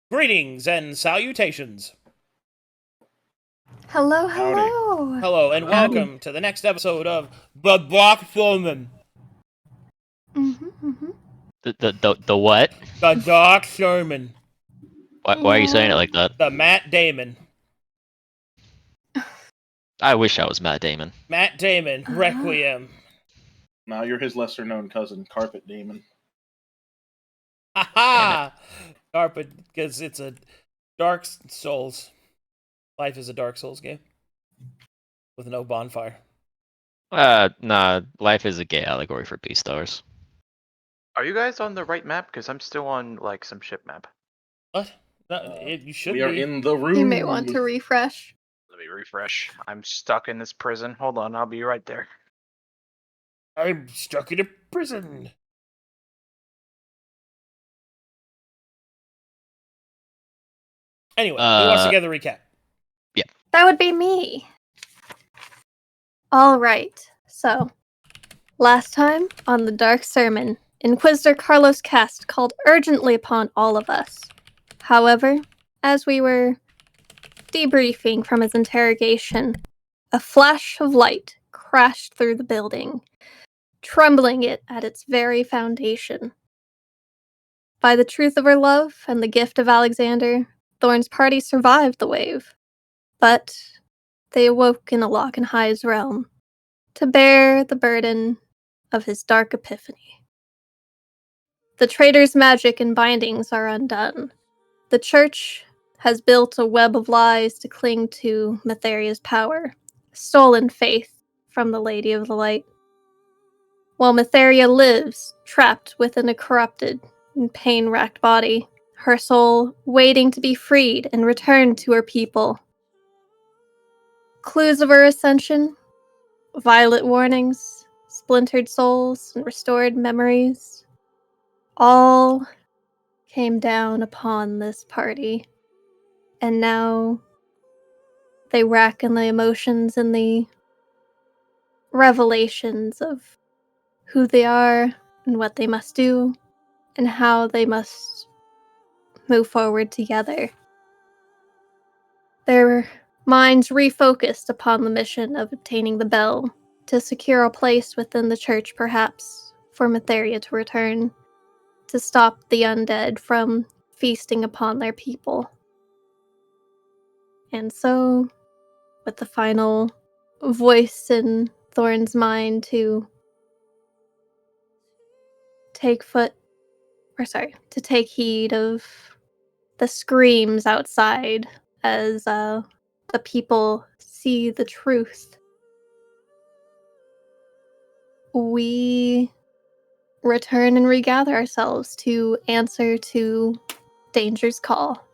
Greetings and salutations. Hello, Howdy. hello. Hello and welcome to the next episode of The Dark Sermon. The what? The Dark Sermon. Why are you saying it like that? The Matt Damon. I wish I was Matt Damon. Matt Damon, Requiem. Now you're his lesser-known cousin, Carpet Demon. Ha Carpet, because it's a Dark Souls. Life is a Dark Souls game. With no bonfire. Nah, life is a gay allegory for Beastars. Are you guys on the right map? Because I'm still on, like, some ship map. What? No, you should We be. are in the room. You may want to refresh. Let me refresh. I'm stuck in this prison. Hold on, I'll be right there. I'm stuck in a prison. Anyway, who wants to get the recap? Yeah. That would be me. All right. So, last time on the Dark Sermon, Inquisitor Carlos Cast called urgently upon all of us. However, as we were debriefing from his interrogation, a flash of light crashed through the building, trembling it at its very foundation. By the truth of her love and the gift of Alexander, Thorne's party survived the wave, but they awoke in Alockenhigh's realm to bear the burden of his dark epiphany. The traitor's magic and bindings are undone. The church has built a web of lies to cling to Matheria's power, stolen faith from the Lady of the Light. While Matheria lives, trapped within a corrupted and pain-racked body, her soul waiting to be freed and returned to her people. Clues of her ascension, violet warnings, splintered souls, and restored memories, all came down upon this party. And now they rack in the emotions and the revelations of who they are and what they must do and how they must move forward together. Their minds refocused upon the mission of obtaining the bell to secure a place within the church, perhaps, for Matheria to return, to stop the undead from feasting upon their people. And so, with the final voice in Thorne's mind to take heed of the screams outside as the people see the truth, we return and regather ourselves to answer to Danger's call.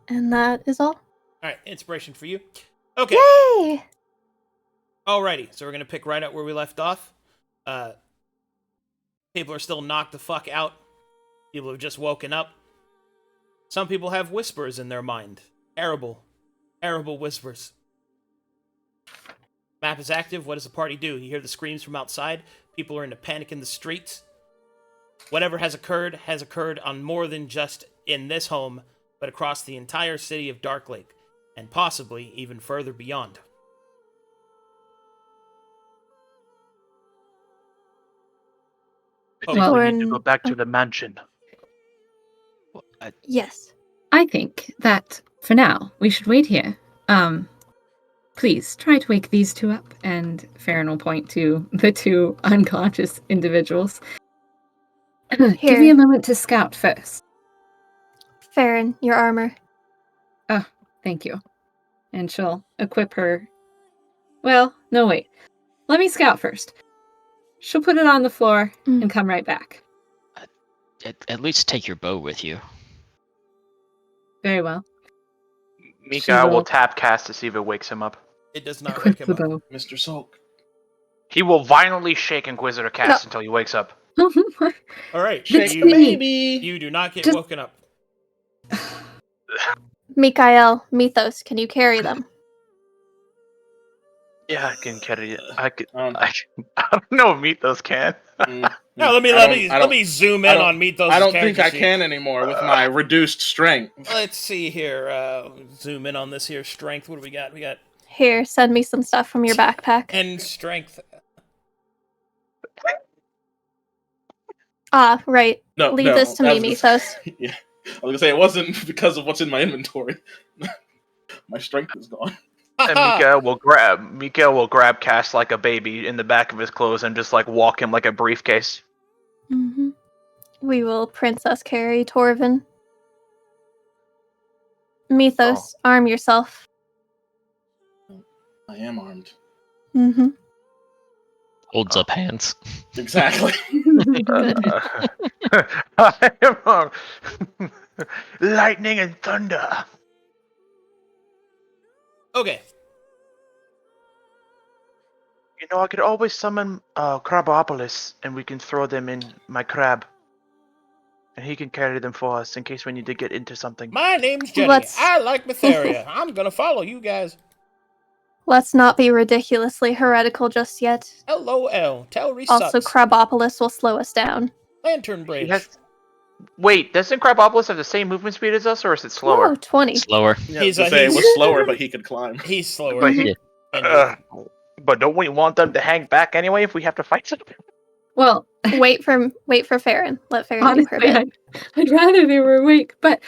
And that is all. Alright, inspiration for you. Okay. Yay! Alrighty, so we're going to pick right up where we left off. People are still knocked the fuck out. People have just woken up. Some people have whispers in their mind. Terrible whispers. Map is active. What does the party do? You hear the screams from outside. People are in a panic in the streets. Whatever has occurred on more than just in this home, but across the entire city of Darklake, and possibly even further beyond. I think we need to go back to the mansion. Yes. I think that, for now, we should wait here. Please, try to wake these two up, and Farryn will point to the two unconscious individuals. Give me a moment to scout first. Farryn, your armor. Oh, thank you. And she'll equip her... Well, no, wait. Let me scout first. She'll put it on the floor and come right back. At least take your bow with you. Very well. Micha'el will tap cast to see if it wakes him up. It does not Equip wake the him up. bow. Mr. Sulk. He will violently shake Inquisitor cast until he wakes up. Alright, That's you, Baby! you do not get Just- woken up. Micha'el, Mythos, can you carry them? Yeah, I can carry it. I Um, don't know if Mythos can. No, let me zoom in on Mythos' I don't character think I sheet. can anymore with my reduced strength. Let's see here. Zoom in on this here strength. What do we got? We got Here, send me some stuff from your backpack. and strength. Ah, right. No, Leave no, this to I me, was gonna- Mythos. Yeah, I was gonna say it wasn't because of what's in my inventory. My strength is gone. And Micha'el will grab Cass like a baby in the back of his clothes and just like walk him like a briefcase. Mm-hmm. We will princess carry Torvin. Mythos, arm yourself. I am armed. Mm-hmm. Holds up hands. Exactly. I am armed. Lightning and thunder. Okay. You know, I could always summon Crabopolis, and we can throw them in my crab. And he can carry them for us in case we need to get into something. My name's Jenny. Let's- I like Mytheria. I'm gonna follow you guys. Let's not be ridiculously heretical just yet. LOL. Telry Also, sucks. Crabopolis will slow us down. Lanternbridge. Wait, doesn't Crabopolis have the same movement speed as us, or is it slower? Whoa, 20. Slower. Yeah, He's to a- say it he's- was slower, but he could climb. He's slower. But he- But don't we want them to hang back anyway if we have to fight something? Well, Wait for Farryn. Let Farryn do her honestly, bit. I'd rather they were awake. But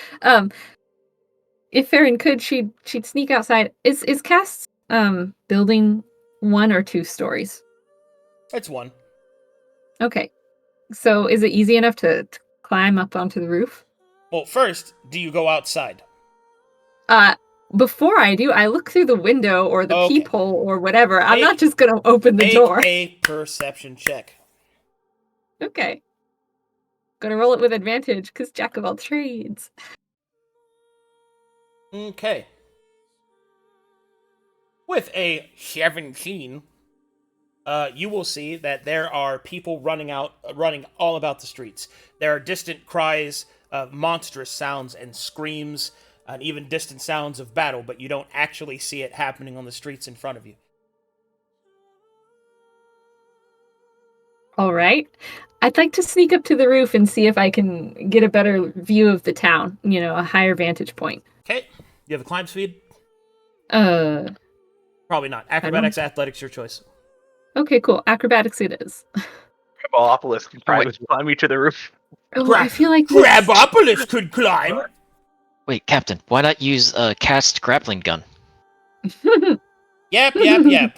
if Farryn could, she'd sneak outside. Is Cass building 1 or 2 stories? It's one. Okay. So is it easy enough to climb up onto the roof? Well, first, do you go outside? Before I do, I look through the window or the Okay. peephole or whatever. I'm Make- not just gonna open the Make door. a perception check. Okay. Gonna roll it with advantage, because jack of all trades. Okay. With a 17, you will see that there are people running all about the streets. There are distant cries of monstrous sounds and screams, and even distant sounds of battle, but you don't actually see it happening on the streets in front of you. All right. I'd like to sneak up to the roof and see if I can get a better view of the town, a higher vantage point. Okay. You have a climb speed? Uh, Probably not. Acrobatics, athletics, your choice. okay, cool. Acrobatics it is. Crabopolis can climb you to the roof. Oh, I feel like this- Crabopolis could climb! Wait, Captain, why not use a cast grappling gun? Yep.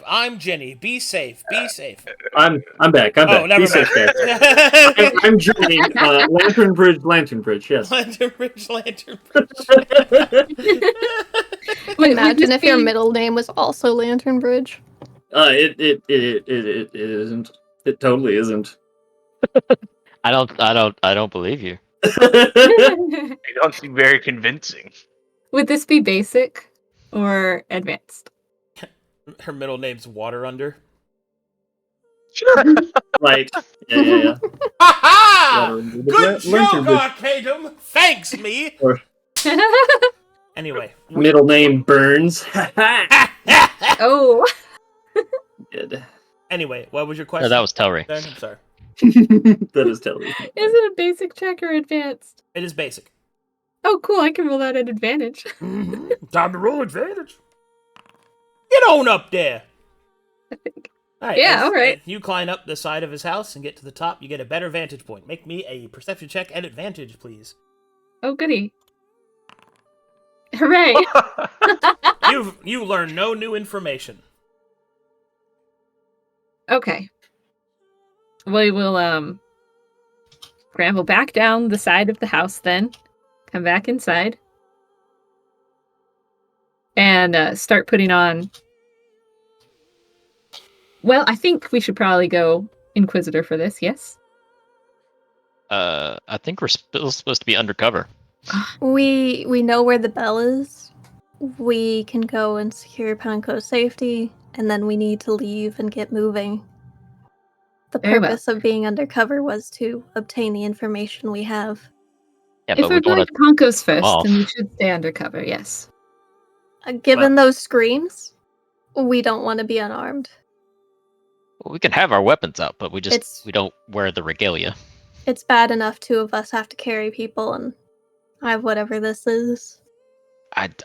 I'm Ginny. Be safe. Be safe. I'm back. I'm Oh, back. never Be safe, guys. mind. I'm Johnny. Lanternbridge. Yes. Lanternbridge. Wait, Imagine would if your this be- middle name was also Lanternbridge. It isn't. It totally isn't. I don't believe you. They don't seem very convincing. Would this be basic or advanced? Her middle name's Water Under. Right. Yeah. Ha ha! Water- Good joke, Lanternbridge. Arcadum! Thanks, me! Anyway. Middle name Burns. Oh. Good. Anyway, what was your No, question? that was Telry. I'm sorry. That is totally. Is it a basic check or advanced? It is basic. Oh, cool. I can roll that at advantage. Time to roll advantage. Get on up there! I think. Alright, Yeah, all right. You climb up the side of his house and get to the top, you get a better vantage point. Make me a perception check at advantage, please. Oh, goody. Hooray. You learn no new information. Okay. We will scramble back down the side of the house then. Come back inside. And start putting on. Well, I think we should probably go Inquisitor for this, yes? I think we're still supposed to be undercover. We know where the bell is. We can go and secure Panko's safety, and then we need to leave and get moving. The Very well. purpose of being undercover was to obtain the information we have. Yeah, If but we we're don't going want to Conco's first, off. then we should stay undercover, yes. Given those screams, We don't want to be unarmed. Well, we can have our weapons out, but we It's- don't wear the regalia. It's bad enough two of us have to carry people, and I have whatever this is.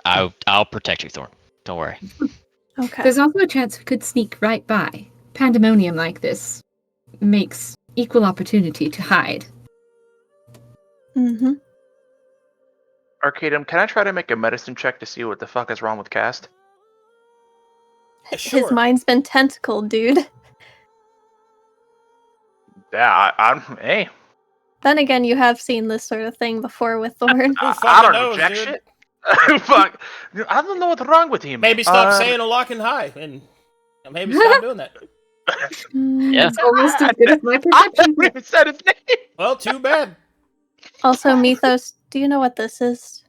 I'll protect you, Thorne. Don't worry. Okay. There's also a chance we could sneak right by. Pandemonium like this makes equal opportunity to hide. Mm-hmm. Arcadum, can I try to make a medicine check to see what the fuck is wrong with Cast? Sure. His mind's been tentacled, dude. Yeah, I'm. Hey, Then again, you have seen this sort of thing before with Thorne. Who I fucking don't knows, know jack dude? shit. Fuck, I don't know what's wrong with him. Maybe stop saying a lock and high, and maybe stop doing that. Yeah. It's almost as good as my I perception. haven't even said his name. Well, too bad. Also, Mythos, do you know what this is?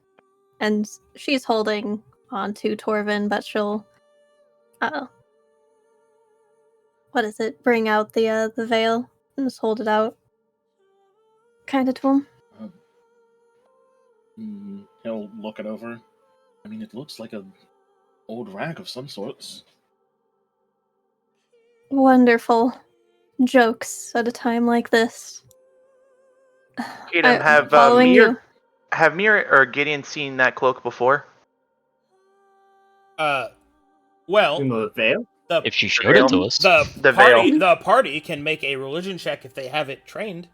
And she's holding on to Torvin, but she'll, what is it? Bring out the veil and just hold it out, kind of to him. He'll look it over. I mean, it looks like an old rag of some sorts. Wonderful jokes at a time like this. Gideon, have following you. have Mir or Gideon seen that cloak before? Well, In the veil? the If she showed it to veil? us. The party can make a religion check if they have it trained.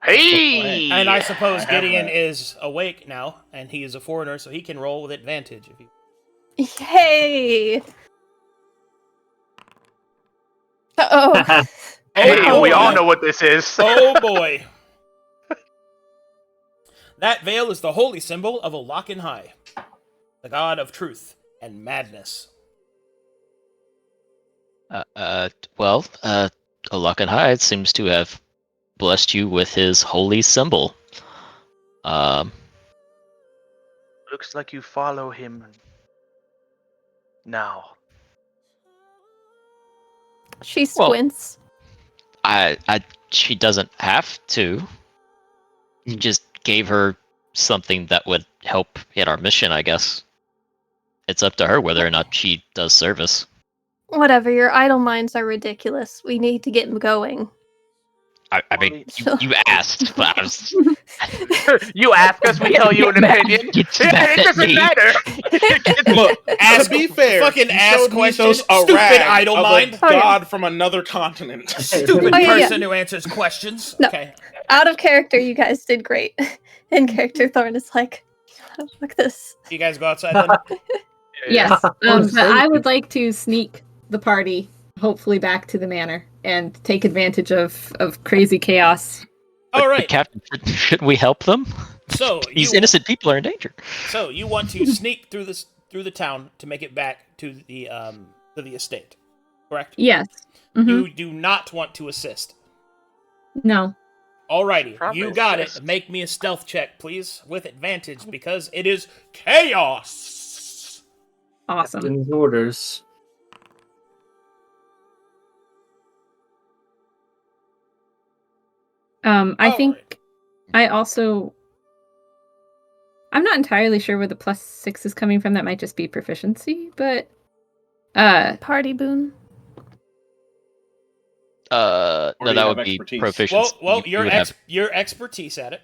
Hey! And I suppose I have Gideon that. is awake now, and he is a foreigner, so he can roll with advantage. If he... Hey! Oh. Hey, Oh, we all boy. know what this is. Oh boy. That veil is the holy symbol of Olakan High, the god of truth and madness. Alakan Hyde seems to have blessed you with his holy symbol. Looks like you follow him now. She Well- squints. She doesn't have to. You just gave her something that would help in our mission, I guess. It's up to her whether or not she does service. Whatever, your idle minds are ridiculous. We need to get going. I mean, you asked, but I was... You ask us, we tell you an opinion. Gets mad It at doesn't me. matter. Look, Ask- to be fair, fucking he ask showed questions, Mythos a stupid rag idle of mind. a Oh, yeah. god from another continent. Stupid Oh, yeah, yeah. person who answers questions. No. Okay. Out of character, you guys did great. In character, Thorne is like, look at this. You guys go outside then? Yes, Oh, but thank I you. would like to sneak the party, hopefully back to the manor, and take advantage of crazy chaos. All But right. Captain, shouldn't we help them? So These you, innocent people are in danger. so you want to sneak through the town to make it back to the estate, correct? Yes. Mhm. You do not want to assist. No. Alrighty, Probably you got assist. it. Make me a stealth check, please, with advantage, because it is chaos. Awesome. Captain's orders. I think Alright. I'm not entirely sure where the +6 is coming from. That might just be proficiency, but Party boon. No, Or you that have would be expertise. proficiency. Well, You would have- your expertise at it,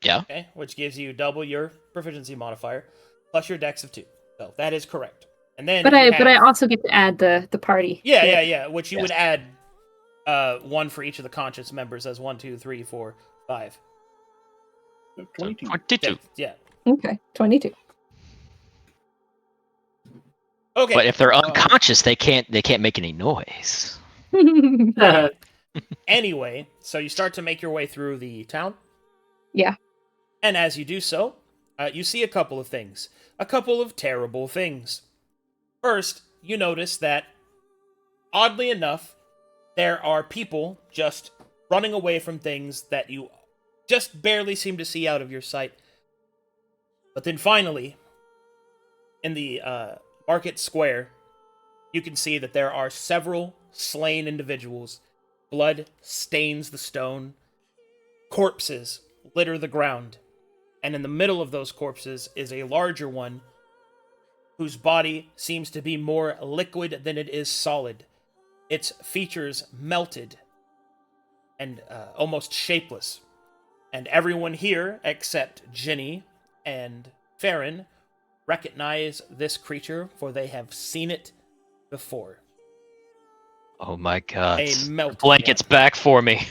yeah. okay, which gives you double your proficiency modifier plus your dex of 2. So that is correct. And then but you I have- also get to add the party. yeah, which you Yes. would add 1 for each of the conscious members as 1, 2, 3, 4, 5. 22. 22. Yeah. Okay, 22. Okay. But if they're unconscious, they can't make any noise. Anyway, so you start to make your way through the town. Yeah. And as you do so, you see a couple of things. A couple of terrible things. First, you notice that, oddly enough, there are people just running away from things that you just barely seem to see out of your sight. But then finally, in the market square, you can see that there are several slain individuals. Blood stains the stone. Corpses litter the ground. And in the middle of those corpses is a larger one whose body seems to be more liquid than it is solid. Its features melted and almost shapeless. And everyone here, except Ginny and Farryn, recognize this creature, for they have seen it before. Oh my god. A melted Blanket's one. back for me.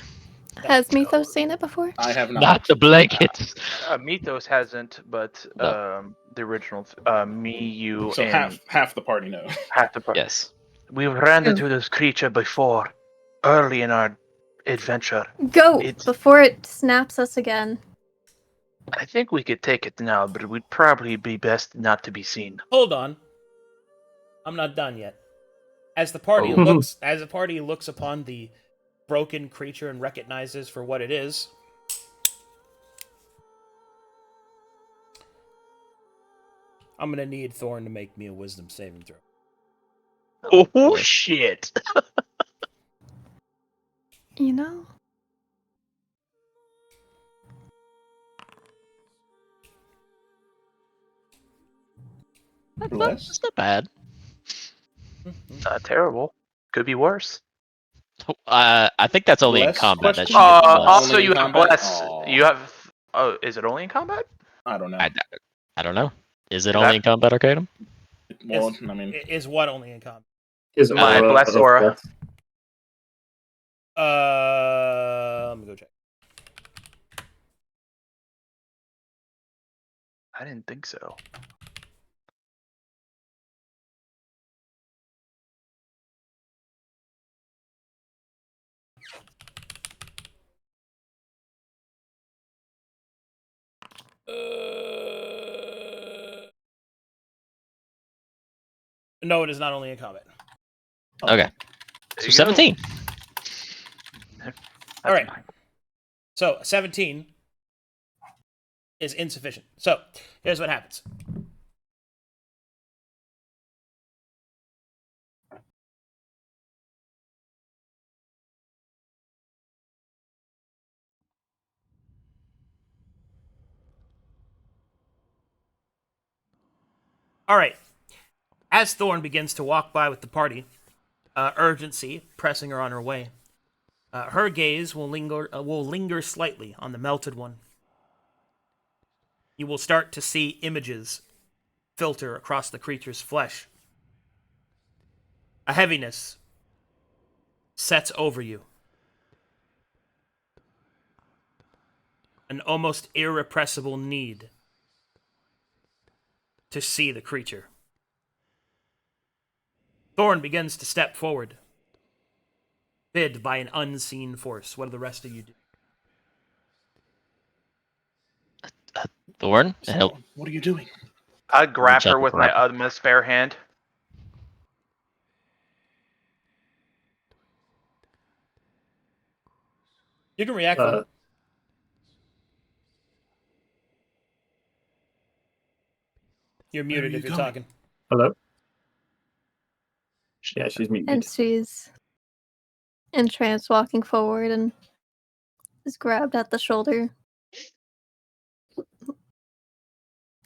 Has Mythos seen it before? I have not. Not the blankets. Mythos hasn't, but No. the original, me, you, So and half the party know. half the party. Yes. We've ran Oh. into this creature before, early in our adventure. Go It's- before it snaps us again. I think we could take it now, but it would probably be best not to be seen. Hold on. I'm not done yet. As the party Oh. looks upon the broken creature and recognizes for what it is, I'm gonna need Thorne to make me a wisdom saving throw. Oh shit! You know? Bless. It's not bad. Not terrible. Could be worse. I think that's only in Less combat. That question? she gets Only blessed. Also, in you have combat? bless. Aw. You have. Oh, is it only in combat? I don't know. I don't know. Is it That- only in combat, Arcadum? Well, I mean, Is what only in combat? Is My aura bless of aura. death. Let me go check. I didn't think so. No, it is not only in combat. Okay. There So you 17. go. That's All right. fine. So 17 is insufficient. So here's what happens. All right. As Thorne begins to walk by with the party, urgency pressing her on her way, her gaze will linger slightly on the melted one. You will start to see images filter across the creature's flesh. A heaviness sets over you. An almost irrepressible need to see the creature. Thorne begins to step forward, bid by an unseen force. What do the rest of you do? Thorne, help. what are you doing? I grab Reach out her to with my grab other spare hand. You can react. Uh, You're where muted are if you you're going? talking. Hello? Yeah, she's muted. And she's entranced, walking forward, and is grabbed at the shoulder.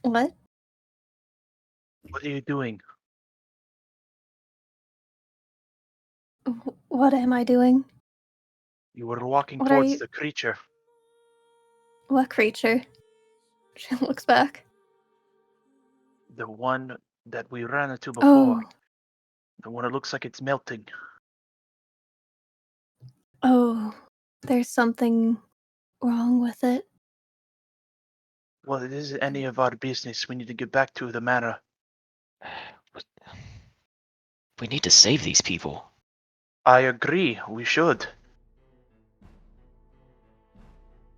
What? What are you doing? What am I doing? You were walking What are towards you- the creature. What creature? She looks back. The one that we ran into before. Oh, The one that looks like it's melting. oh, there's something wrong with it. Well, it isn't any of our business. We need to get back to the manor. We need to save these people. I agree. We should.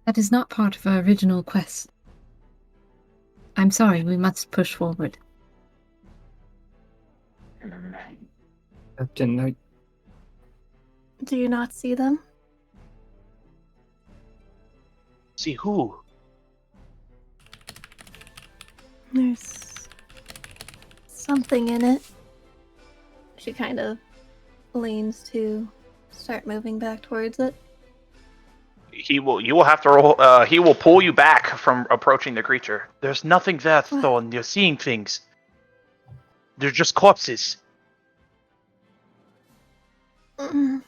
That is not part of our original quest. I'm sorry, we must push forward. Captain, I, Do you not see them? See who? There's something in it. She kind of leans to start moving back towards it. He will. You will have to roll. He will pull you back from approaching the creature. There's nothing there, What? Thorne. You're seeing things. They're just corpses. Mm.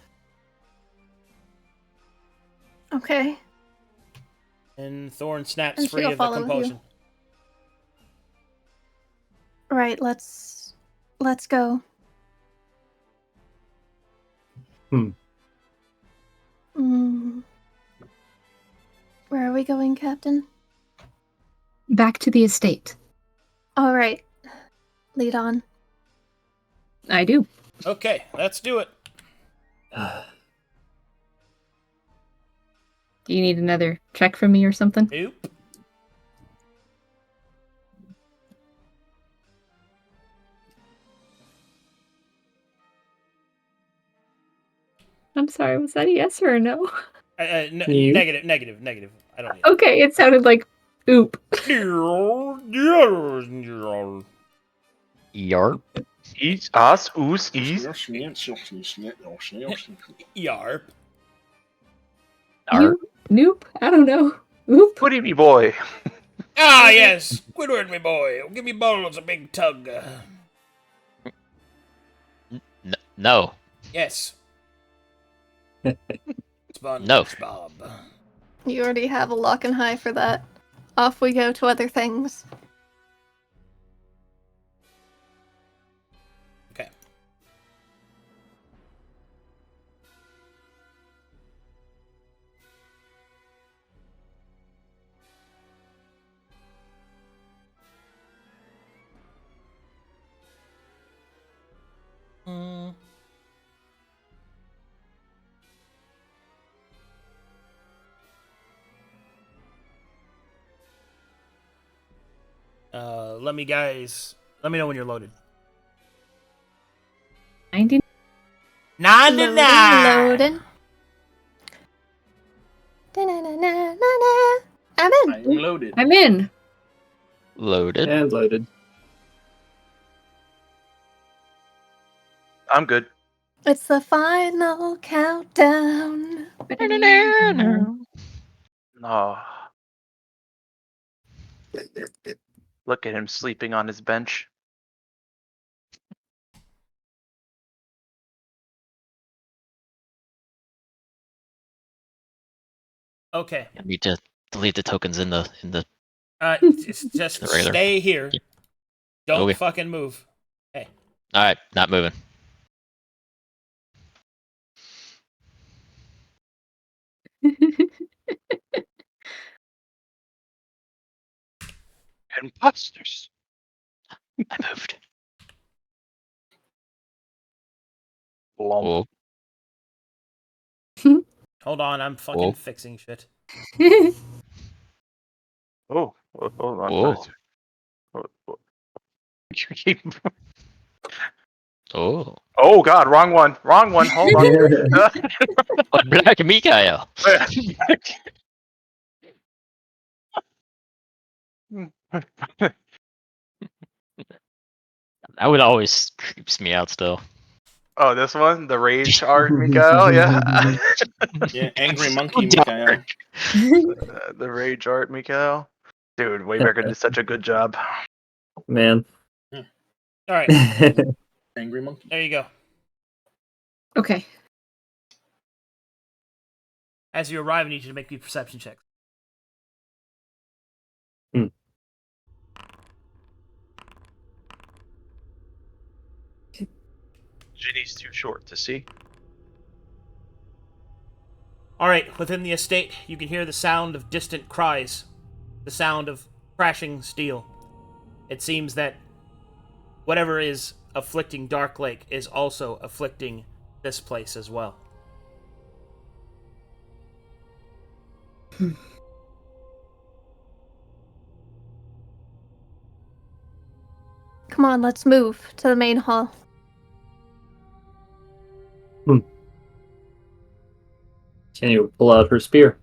Okay. And Thorne snaps And free she'll of the follow with you. compulsion. Right, let's go. Hmm. Mm. Where are we going, Captain? Back to the estate. All right. Lead on. I do. Okay, let's do it. Do you need another check from me or something? Nope. I'm sorry, was that a yes or a no? You? Negative. I don't need Okay, it sounded like oop. it. Yarp. Eats us, oos, ease. Yarp. Yarp. Nope. I don't know. Oop. Goody me boy. Ah, yes. Squidward, me boy. Give me balls a big tug. No. Yes. Sponge No. Bob. You already have a lock and high for that. Off we go to other things. Okay. Let me know when you're loaded. 90. 99. Loading. Da-na-na-na-na-na. I'm in. I'm loaded. I'm in. Loaded. And loaded. I'm good. It's the final countdown. Oh. Look at him sleeping on his bench. Okay. I need to delete the tokens in the Just The radar. stay here. Yeah. Don't Okay. fucking move. Alright, not moving. Imposters. I moved. Blomp. Oh. Hold on, I'm fucking Whoa. fixing shit. Oh, hold on. Oh. You keep- Oh. Oh God, wrong one. Wrong one. Hold on. Black Micha'el. That would always creeps me out still. Oh, this one, the rage art, Micha'el. Yeah, Yeah, angry monkey, So Micha'el. dark. the rage art, Micha'el. Dude, Waymaker did such a good job. Man. All right, Angry monkey. there you go. Okay. As you arrive, I need you to make me perception checks. Ginny's too short to see. All right, within the estate, you can hear the sound of distant cries, the sound of crashing steel. It seems that whatever is afflicting Dark Lake is also afflicting this place as well. Come on, let's move to the main hall. Jenny will pull out her spear.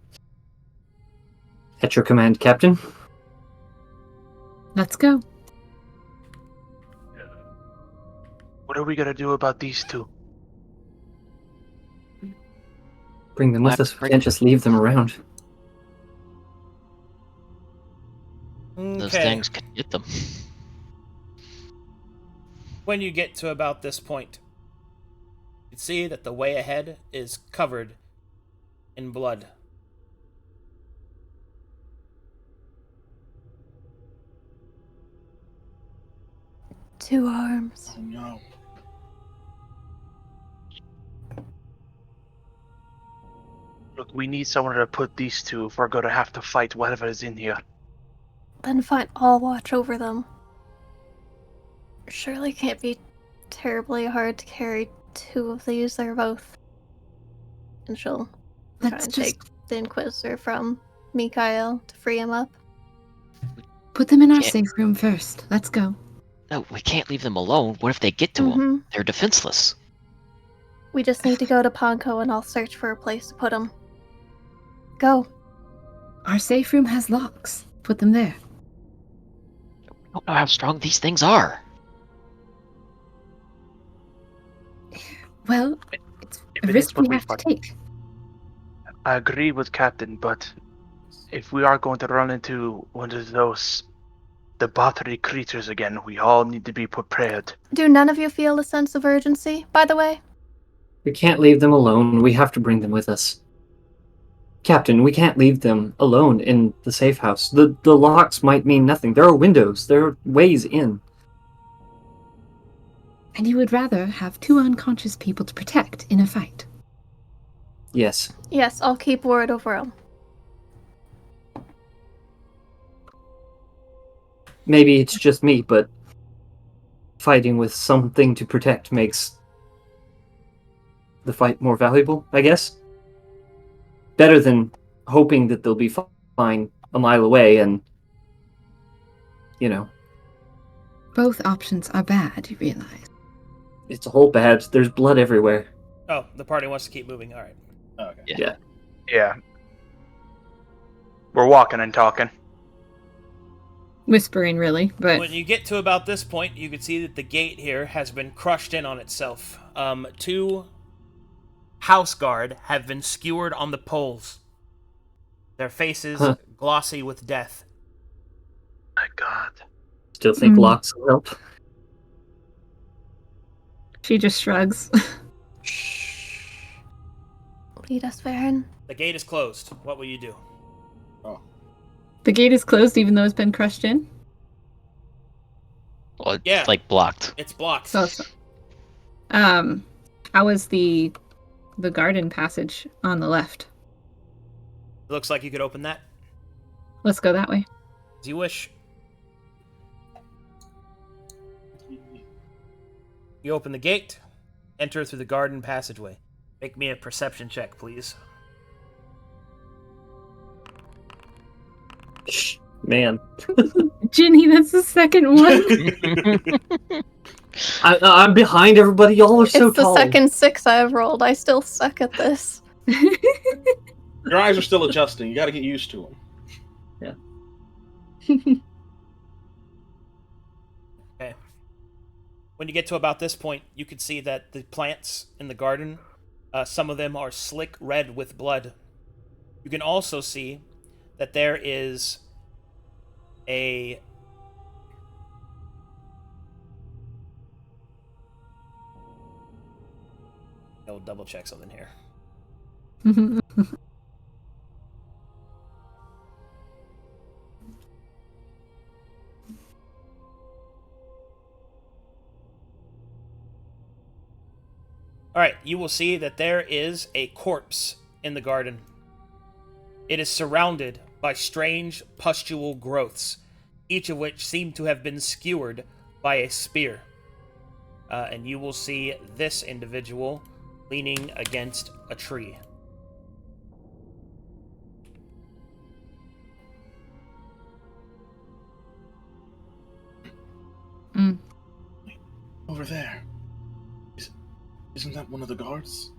At your command, Captain. Let's go. What are we gonna do about these two? Bring them with us. We can't just leave them around. Those Okay. things can get them. When you get to about this point, you can see that the way ahead is covered in blood. Two arms. Oh no. Look, we need someone to put these two if we're going to have to fight whatever is in here. Then fine, I'll watch over them. Surely can't be terribly hard to carry two of these. They're both. And she'll try Let's and just take the Inquisitor from Micha'el to free him up. put them in our Can't- safe room first. Let's go. No, we can't leave them alone. What if they get to Mhm. them? They're defenseless. We just need to go to Ponko and I'll search for a place to put them. Go. Our safe room has locks. Put them there. I don't know how strong these things are. Well, it's If a it is risk what we we have to fight. take. I agree with Captain, but if we are going to run into one of those the battery creatures again, we all need to be prepared. Do none of you feel a sense of urgency, by the way? We can't leave them alone. We have to bring them with us. Captain, we can't leave them alone in the safe house. The locks might mean nothing. There are windows. There are ways in. And you would rather have two unconscious people to protect in a fight. Yes. Yes, I'll keep word over them. Maybe it's just me, but fighting with something to protect makes the fight more valuable, I guess. Better than hoping that they'll be fine a mile away and, you know, Both options are bad, you realize. it's a whole bad. There's blood everywhere. Oh, the party wants to keep moving. All right. Okay. Yeah. Yeah. We're walking and talking. Whispering, really, but When you get to about this point, you can see that the gate here has been crushed in on itself. Two house guard have been skewered on the poles. Their faces Huh. glossy with death. My God. Still think locks will help. she just shrugs. Lead us, Farryn. The gate is closed. What will you do? The gate is closed even though it's been crushed in. Well, it's Yeah. like blocked. It's blocked. So, how is the garden passage on the left? It looks like you could open that Let's go that way. as you wish. You open the gate, enter through the garden passageway. Make me a perception check, please. Shh, man. Ginny, that's the second one. I'm behind everybody. Y'all are so It's the tall. second 6 I've rolled. I still suck at this. Your eyes are still adjusting. You got to get used to them. Okay. When you get to about this point, you can see that the plants in the garden, some of them are slick red with blood. You can also see that there is a I'll double check something here. Alright, you will see that there is a corpse in the garden. It is surrounded by strange pustule growths, each of which seem to have been skewered by a spear. And you will see this individual leaning against a tree. Over there. Isn't that one of the guards?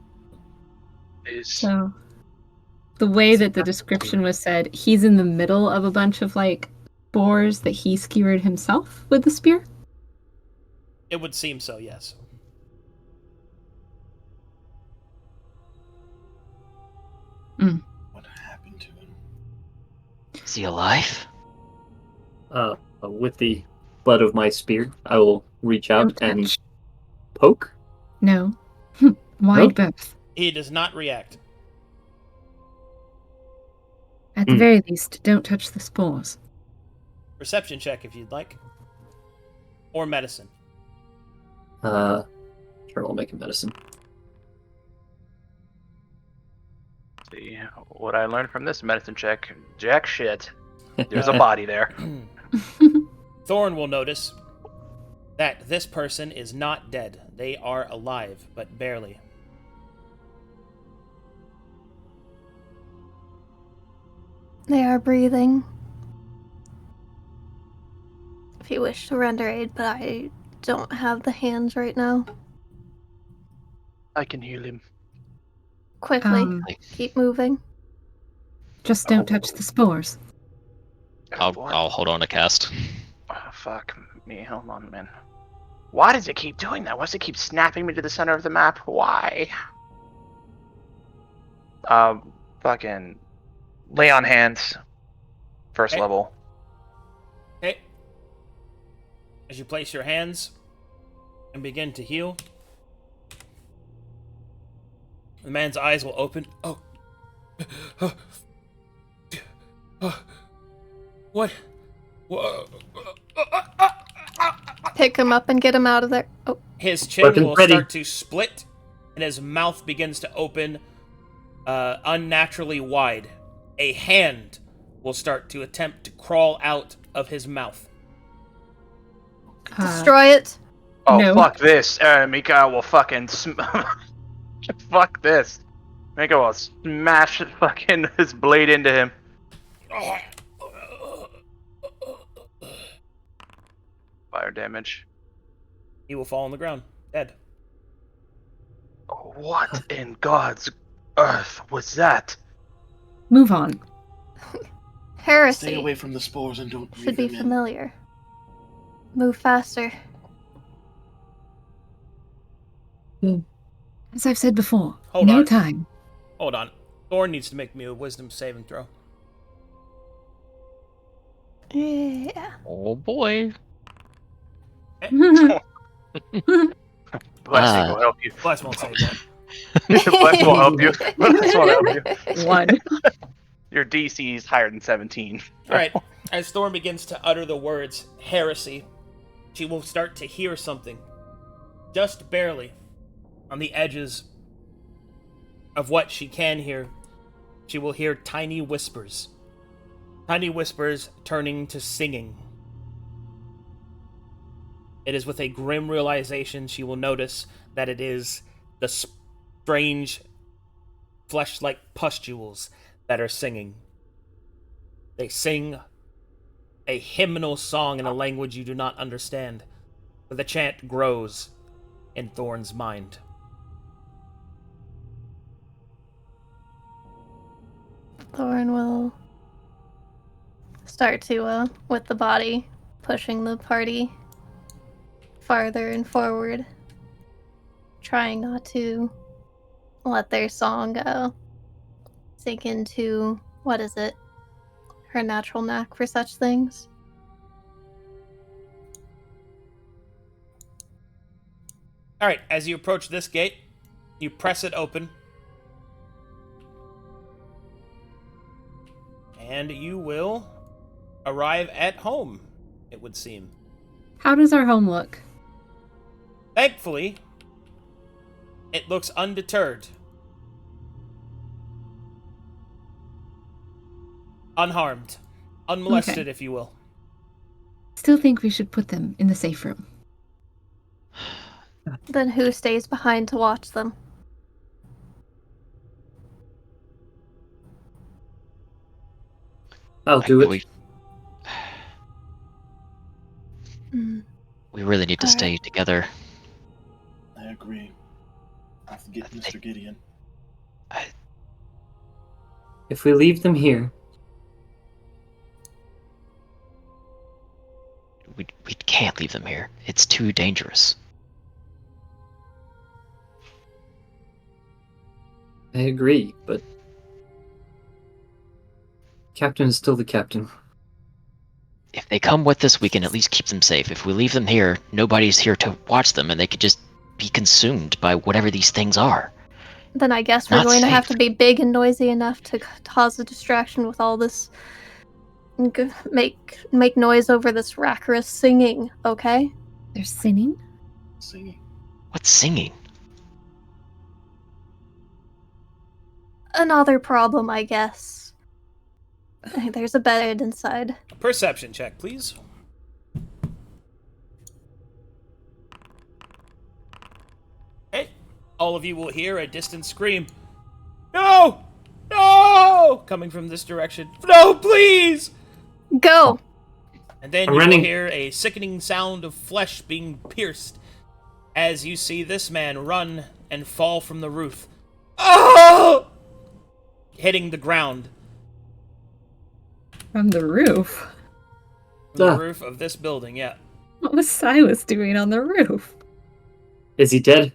So, the way that the description was said, he's in the middle of a bunch of, like, boars that he skewered himself with the spear? It would seem so, yes. What happened to him? Is he alive? With the butt of my spear, I will reach out Don't and touch. poke. No. Wide berth. He does not react. At the very least, don't touch the spores. Perception check if you'd like. Or medicine. Sure, I'll make a medicine. See what I learned from this medicine check. Jack shit. There's a body there. Thorne will notice that this person is not dead. They are alive, but barely. They are breathing. If you wish to render aid, but I don't have the hands right now. I can heal him. Quickly, keep moving. Just don't touch the spores. I'll hold on to cast. Oh, fuck me. Hold on, man. Why does it keep doing that? Why does it keep snapping me to the center of the map? Why? Fucking lay on hands. First Okay. level. Okay. As you place your hands and begin to heal, the man's eyes will open. Oh. What? Pick him up and get him out of there. Oh, His chin Weapon will ready. start to split, and his mouth begins to open unnaturally wide. A hand will start to attempt to crawl out of his mouth. destroy it. Oh, No. fuck this. Micha'el will fucking fuck this. Micha'el will smash fucking his blade into him. Fire damage. He will fall on the ground, dead. What in God's earth was that? Move on. Heresy Stay away from the spores and don't should breathe be them in. familiar. Move faster. As I've said before, Hold no on. time. Hold on. Thorne needs to make me a wisdom saving throw. Yeah. Oh boy. Blessing will help you. Bless won't save that. Bless will help you. Bless will help you. One. Your DC is higher than 17. Alright, as Thorne begins to utter the words heresy, she will start to hear something. Just barely. On the edges of what she can hear, she will hear tiny whispers. Tiny whispers turning to singing. It is with a grim realization she will notice that it is the strange, flesh-like pustules that are singing. They sing a hymnal song in a language you do not understand, but the chant grows in Thorne's mind. Thorne will start to, with the body, pushing the party farther and forward, trying not to let their song sink into, what is it, her natural knack for such things. Alright, as you approach this gate, you press it open, and you will arrive at home, it would seem. How does our home look? Thankfully, it looks undeterred. Unharmed. Unmolested, Okay. if you will. Still think we should put them in the safe room. Then who stays behind to watch them? I'll do it. We really need to stay together. I agree. I forget Mr. Gideon. If we leave them here, We can't leave them here. It's too dangerous. I agree, but Captain is still the captain. if they come with us, we can at least keep them safe. If we leave them here, nobody's here to watch them, and they could just be consumed by whatever these things are. Then I guess we're Not going to have safe. to be big and noisy enough to cause a distraction with all this. Make noise over this rackerous singing, okay? They're singing? Singing. What's singing? Another problem, I guess. There's a bed inside. A perception check, please. Hey, all of you will hear a distant scream. No! No! Coming from this direction. No, please! Go! And then I'm you will running. hear a sickening sound of flesh being pierced as you see this man run and fall from the roof. Oh! Hitting the ground. From the roof? The Ah. roof of this building, yeah. What was Silas doing on the roof? Is he dead?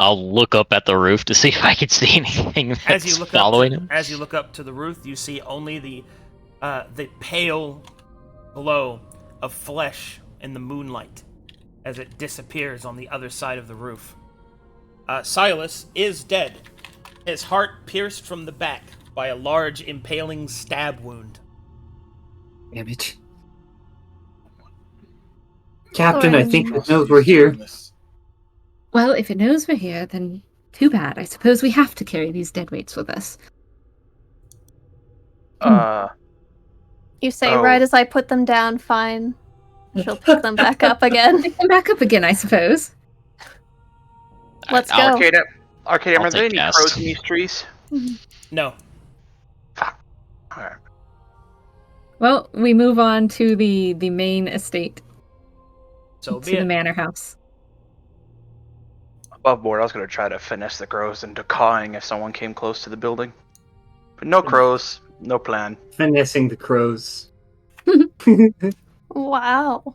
I'll look up at the roof to see if I can see anything As you that's look following up, him. as you look up to the roof, you see only the pale glow of flesh in the moonlight as it disappears on the other side of the roof. Silas is dead. His heart pierced from the back by a large impaling stab wound. Damn it. Captain, I Thorne. think it knows we're here. Well, if it knows we're here, then too bad. I suppose we have to carry these dead weights with us. You say Oh. right as I put them down, fine. She'll pick them back up again. Pick them back up again, I suppose. Let's I'll- go. Arcadum, I'll are there take any cast. crows in these trees? No. Alright. Well, we move on to the main estate, So to be the it. manor house. Above board, I was going to try to finesse the crows into cawing if someone came close to the building. But no crows, no plan. Finessing the crows. Wow.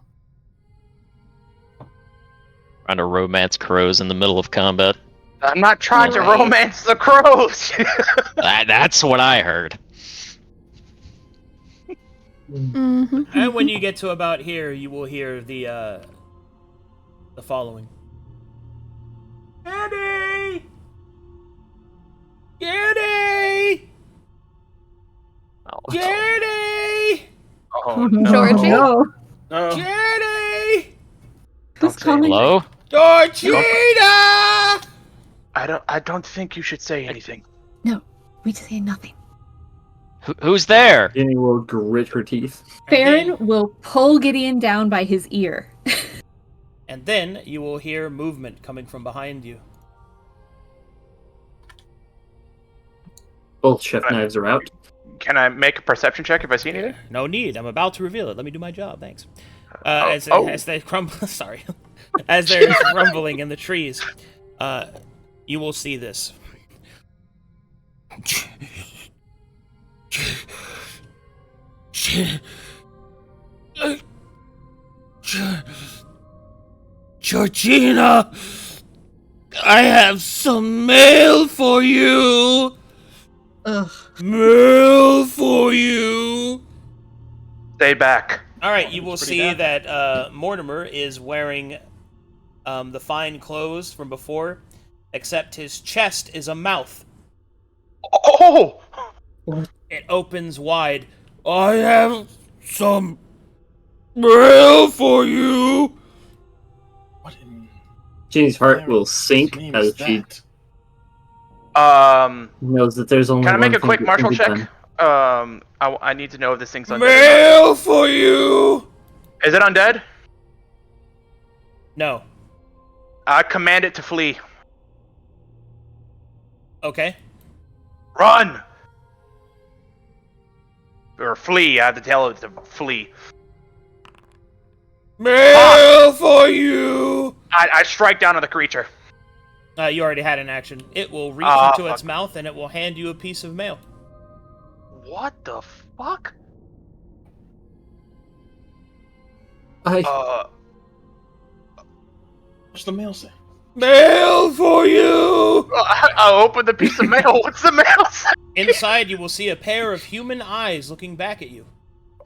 Trying to romance crows in the middle of combat. I'm not trying to Alright. romance the crows! That's what I heard. Mm-hmm. And when you get to about here, you will hear the following. Ginny! Ginny! Oh. Ginny! Oh no. Georgie? No. No. Ginny! Who's say calling? Hello? Georgina! I don't think you should say anything. No, we say nothing. Who's there? Ginny will grit her teeth. Farryn will pull Gideon down by his ear. And then you will hear movement coming from behind you. Both chef knives are out. Can I make a perception check if I see anything? No need. I'm about to reveal it. Let me do my job. Thanks. Oh, As oh. they crumble, sorry, as there's rumbling in the trees, you will see this. Georgina, I have some mail for you. Ugh. Mail for you. Stay back. All right, you It's will pretty see bad. that Mortimer is wearing the fine clothes from before, except his chest is a mouth. Oh! It opens wide. I have some mail for you. What in Ginny's heart will sink name as is she that? knows that there's only Can I make one a quick thing that can martial be check? done. I need to know if this thing's undead. Mail for you. Is it undead? No. I command it to flee. Okay. Run! Or flee, I have to tell it to flee. Mail for you. I strike down on the creature. You already had an action. It will reach Ah, into its fuck. mouth and it will hand you a piece of mail. What the fuck? I What's the mail say? Mail for you. I open the piece of mail. What's the mail say? Inside, you will see a pair of human eyes looking back at you.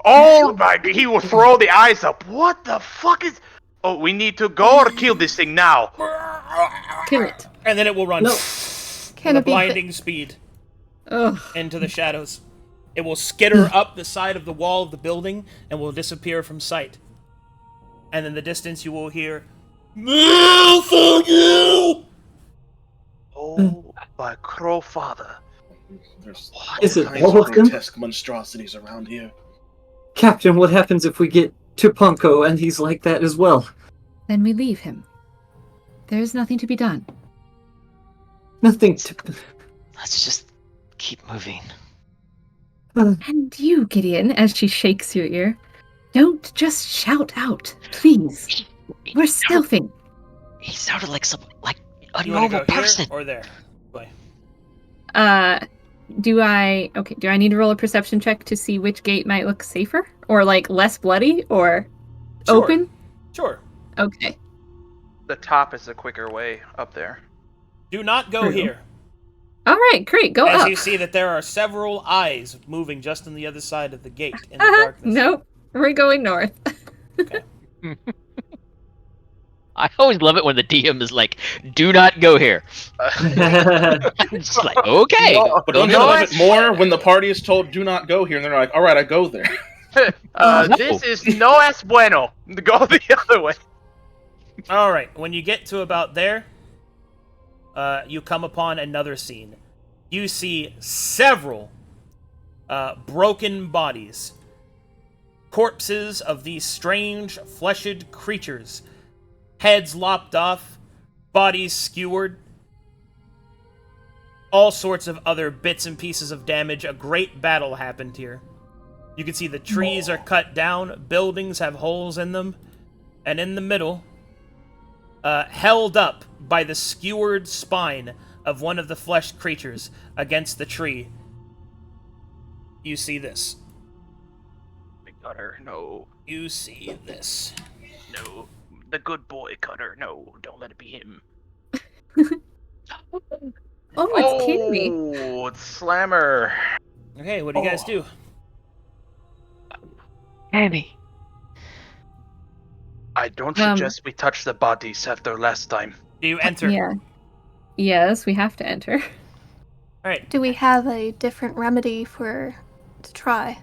Oh my god, he will throw the eyes up. What the fuck is... Oh, we need to go or kill this thing now? Kill it. And then it will run No. Can at a it be blinding speed Ugh. into the shadows. It will skitter up the side of the wall of the building and will disappear from sight. And in the distance you will hear, "No, for you!" Oh, my crow father. There's Is it kinds all of them? grotesque monstrosities around here. Captain, what happens if we get to Punko and he's like that as well? Then we leave him. There's nothing to be done. Nothing to... Let's just keep moving. And you, Gideon, as she shakes your ear, don't just shout out, please. We're stealthing. He sounded like a You want to normal go person. here or there? Boy. Do I need to roll a perception check to see which gate might look safer? Or like less bloody or Sure. open? Sure. Okay. The top is a quicker way up there. Do not go True. here. All right, great. Go As up. you see that there are several eyes moving just on the other side of the gate in the darkness. Nope. We're going north. Okay. I always love it when the DM is like, "Do not go here." I'm just like, okay. No. But don't you No, love it it's- more when the party is told, do not go here, and they're like, alright, I go there. No. This is no es bueno. Go the other way. All right. When you get to about there, you come upon another scene. You see several broken bodies, corpses of these strange fleshed creatures, heads lopped off, bodies skewered, all sorts of other bits and pieces of damage. A great battle happened here. You can see the trees are cut down, buildings have holes in them, and in the middle, held up by the skewered spine of one of the flesh creatures against the tree, you see this. Cutter, no, You see this. no. The good boy Cutter, no. Don't let it be him. Oh, it's Candy. Oh, it's Slammer. Okay, what do you guys do? Andy. I don't suggest we touch the bodies after last time. Do you enter? Yeah. Yes, we have to enter. All right. Do we have a different remedy to try?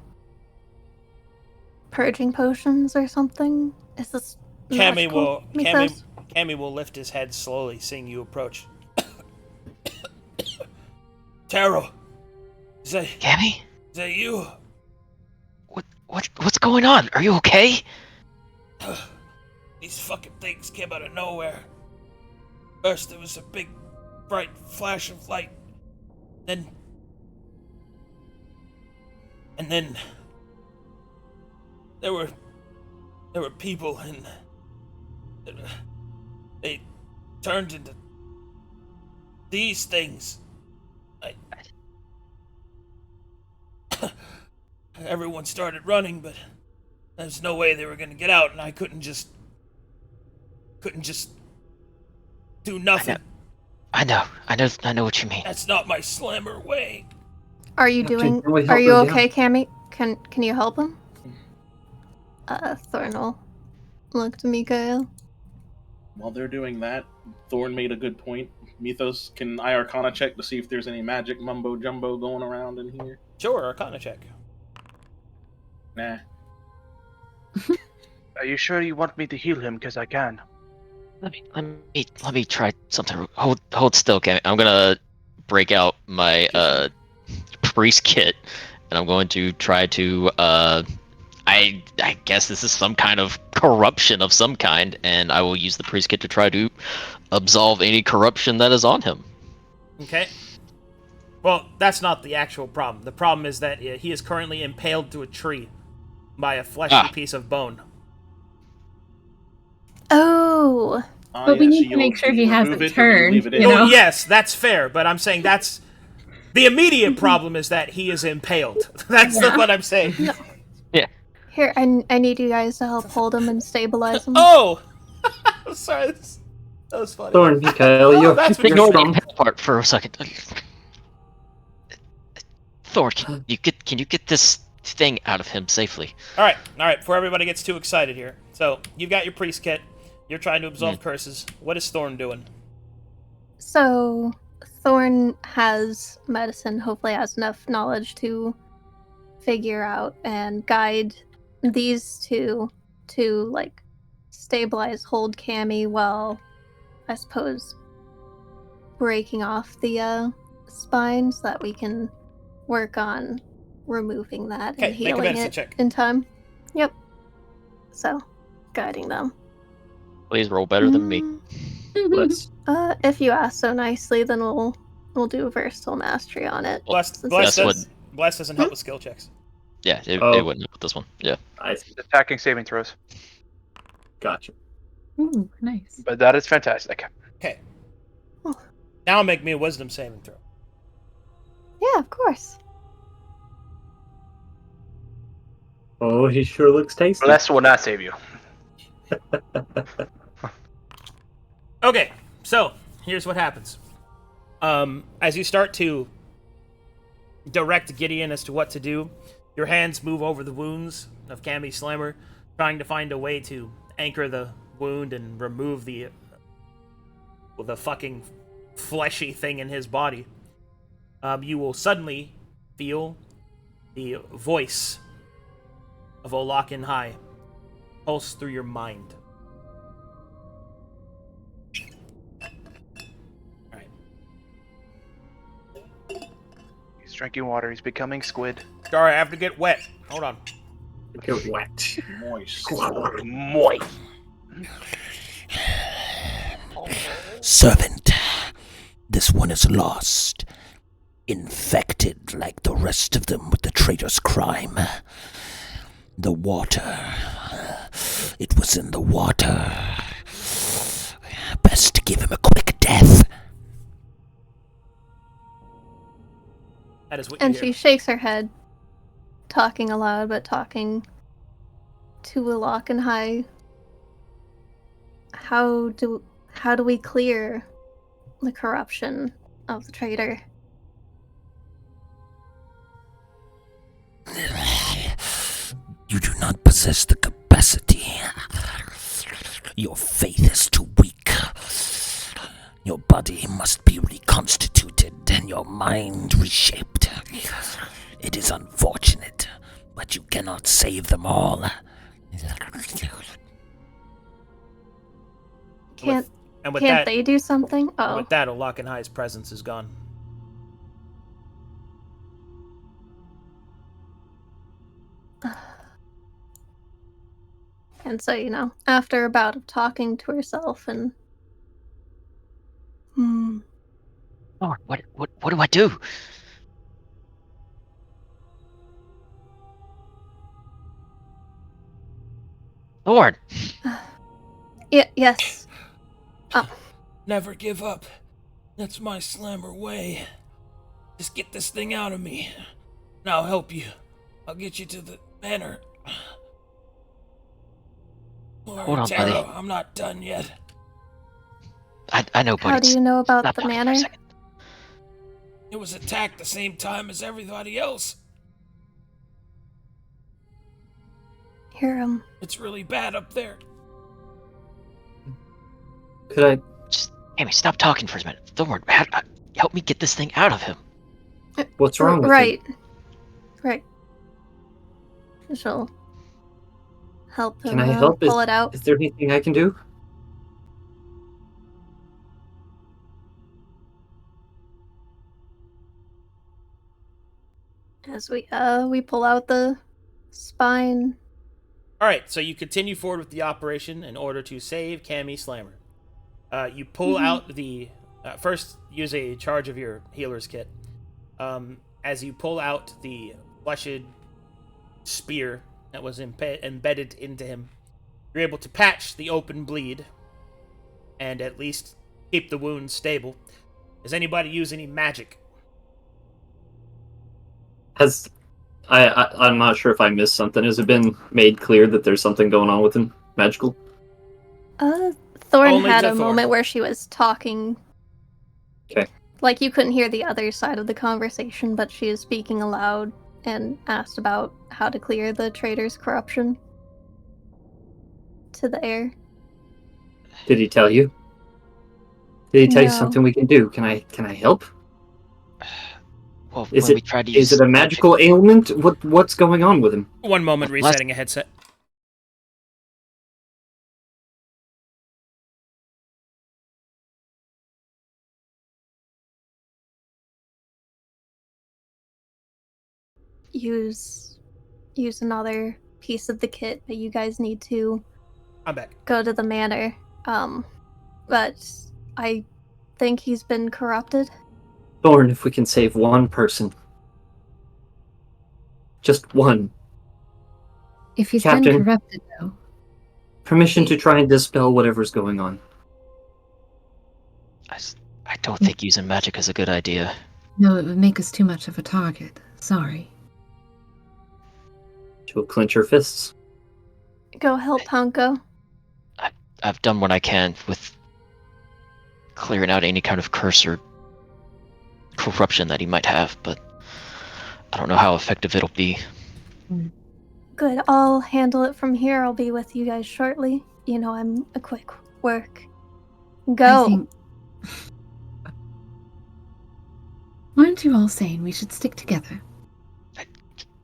Purging potions or something? Is this magical, Mythos? Cammy will lift his head slowly, seeing you approach. Taro, is Cammy? that you? What's going on? Are you okay? These fucking things came out of nowhere. First, there was a big, bright flash of light. And then there were people, and they turned into these things. Everyone started running, but there's no way they were gonna get out, and I couldn't just do nothing. I know what you mean. That's not my slammer way. Are you Captain, doing? can we Are help you him okay, Cammy? Can you help him? Thorne will look to Micha'el. While they're doing that, Thorne made a good point. Mythos, can I Arcana check to see if there's any magic mumbo jumbo going around in here? Sure, Arcana check. Nah. Are you sure you want me to heal him? Because I can. Let me try something. Hold still, Cammy. I'm gonna break out my priest kit, and I'm going to try to I guess this is some kind of corruption of some kind, and I will use the priest kit to try to absolve any corruption that is on him. Okay. Well, that's not the actual problem. The problem is that he is currently impaled to a tree by a fleshy piece of bone. Oh, But we need to make sure he hasn't turned, you know? Oh, yes, that's fair, but I'm saying that's... The immediate problem is that he is impaled. That's what I'm saying. here, I need you guys to help hold him and stabilize him. Oh! I'm sorry, that was funny. Thorne, Micha'el, you're, that's you're Ignore the strong. impale part for a second. Thor, can you get this thing out of him safely. All right. Before everybody gets too excited here. So, you've got your priest kit. You're trying to absolve curses. What is Thorne doing? So, Thorne has medicine, hopefully has enough knowledge to figure out and guide these two to, like, stabilize, hold Cammy while, I suppose, breaking off the spine so that we can work on removing that and Okay, make a healing medicine it check. in time. Yep. So, guiding them. Please roll better than me. Let's. If you ask so nicely, then we'll do a versatile mastery on it. Bless that's what- doesn't help with skill checks. Yeah, it Oh. wouldn't help with this one. Yeah. I Attacking saving throws. gotcha. Ooh, nice. But that is fantastic. Okay. Now make me a wisdom saving throw. Yeah, of course. Oh, he sure looks tasty. Bless will not save you. Okay, so here's what happens. As you start to direct Gideon as to what to do, your hands move over the wounds of Cammy Slammer, trying to find a way to anchor the wound and remove the fucking fleshy thing in his body. You will suddenly feel the voice of Olakin High pulse through your mind. He's drinking water. He's becoming squid. Sorry, I have to get wet. Hold on. Get wet. Moist. Moist. Servant, this one is lost. Infected like the rest of them with the traitor's crime. The water. It was in the water. Best to give him a quick death. That is what you And hear. she shakes her head, talking aloud, but talking to Willock and High. How do we clear the corruption of the traitor? You do not possess the capacity. Your faith is too weak. Your body must be reconstituted and your mind reshaped. It is unfortunate, but you cannot save them all. Can't And with can't that, they do something? Oh, with that, Olakin High's presence is gone. and so after a bout of talking to herself and Lord, what do I do? Lord. yes. Never give up. That's my Slammer way. Just get this thing out of me, and I'll help you. I'll get you to the manor. Hold on, buddy. I'm not done yet. I know, buddy. How do you know about Stop the talking for a manor? second. It was attacked the same time as everybody else. Here, It's really bad up there. Could I? Just, Amy, stop talking for a minute. Thorne, help me get this thing out of him. What's wrong with right. him? Right. She'll help him Can I help? pull it out. Is there anything I can do? As we pull out the spine. All right, so you continue forward with the operation in order to save Cammy Slammer. You pull out the first. Use a charge of your healer's kit. As you pull out the fleshed spear that was embedded into him, you're able to patch the open bleed and at least keep the wound stable. Does anybody use any magic? I'm not sure if I missed something. Has it been made clear that there's something going on with him? Magical? Thorne Only had to a Thorne. moment where she was talking. Okay. Like you couldn't hear the other side of the conversation, but she is speaking aloud and asked about how to clear the traitor's corruption to the air. Did he tell you? Did he tell you No. something we can do? Can I help? Well, Is when it we tried to is use it a magical ailment? What's going on with him? One moment, Last- resetting a headset. Use another piece of the kit, but you guys need to I'm back. go to the manor. But I think he's been corrupted. Thorne, if we can save one person. Just one. If he's Captain. been corrupted, though, Permission to try and dispel whatever's going on. I don't think using magic is a good idea. no, it would make us too much of a target. Sorry. She'll clench her fists. Go help Honko. I've done what I can with clearing out any kind of curse or corruption that he might have, but I don't know how effective it'll be. Good, I'll handle it from here. I'll be with you guys shortly. You know, I'm a quick work. Go. I think... Aren't you all saying we should stick together?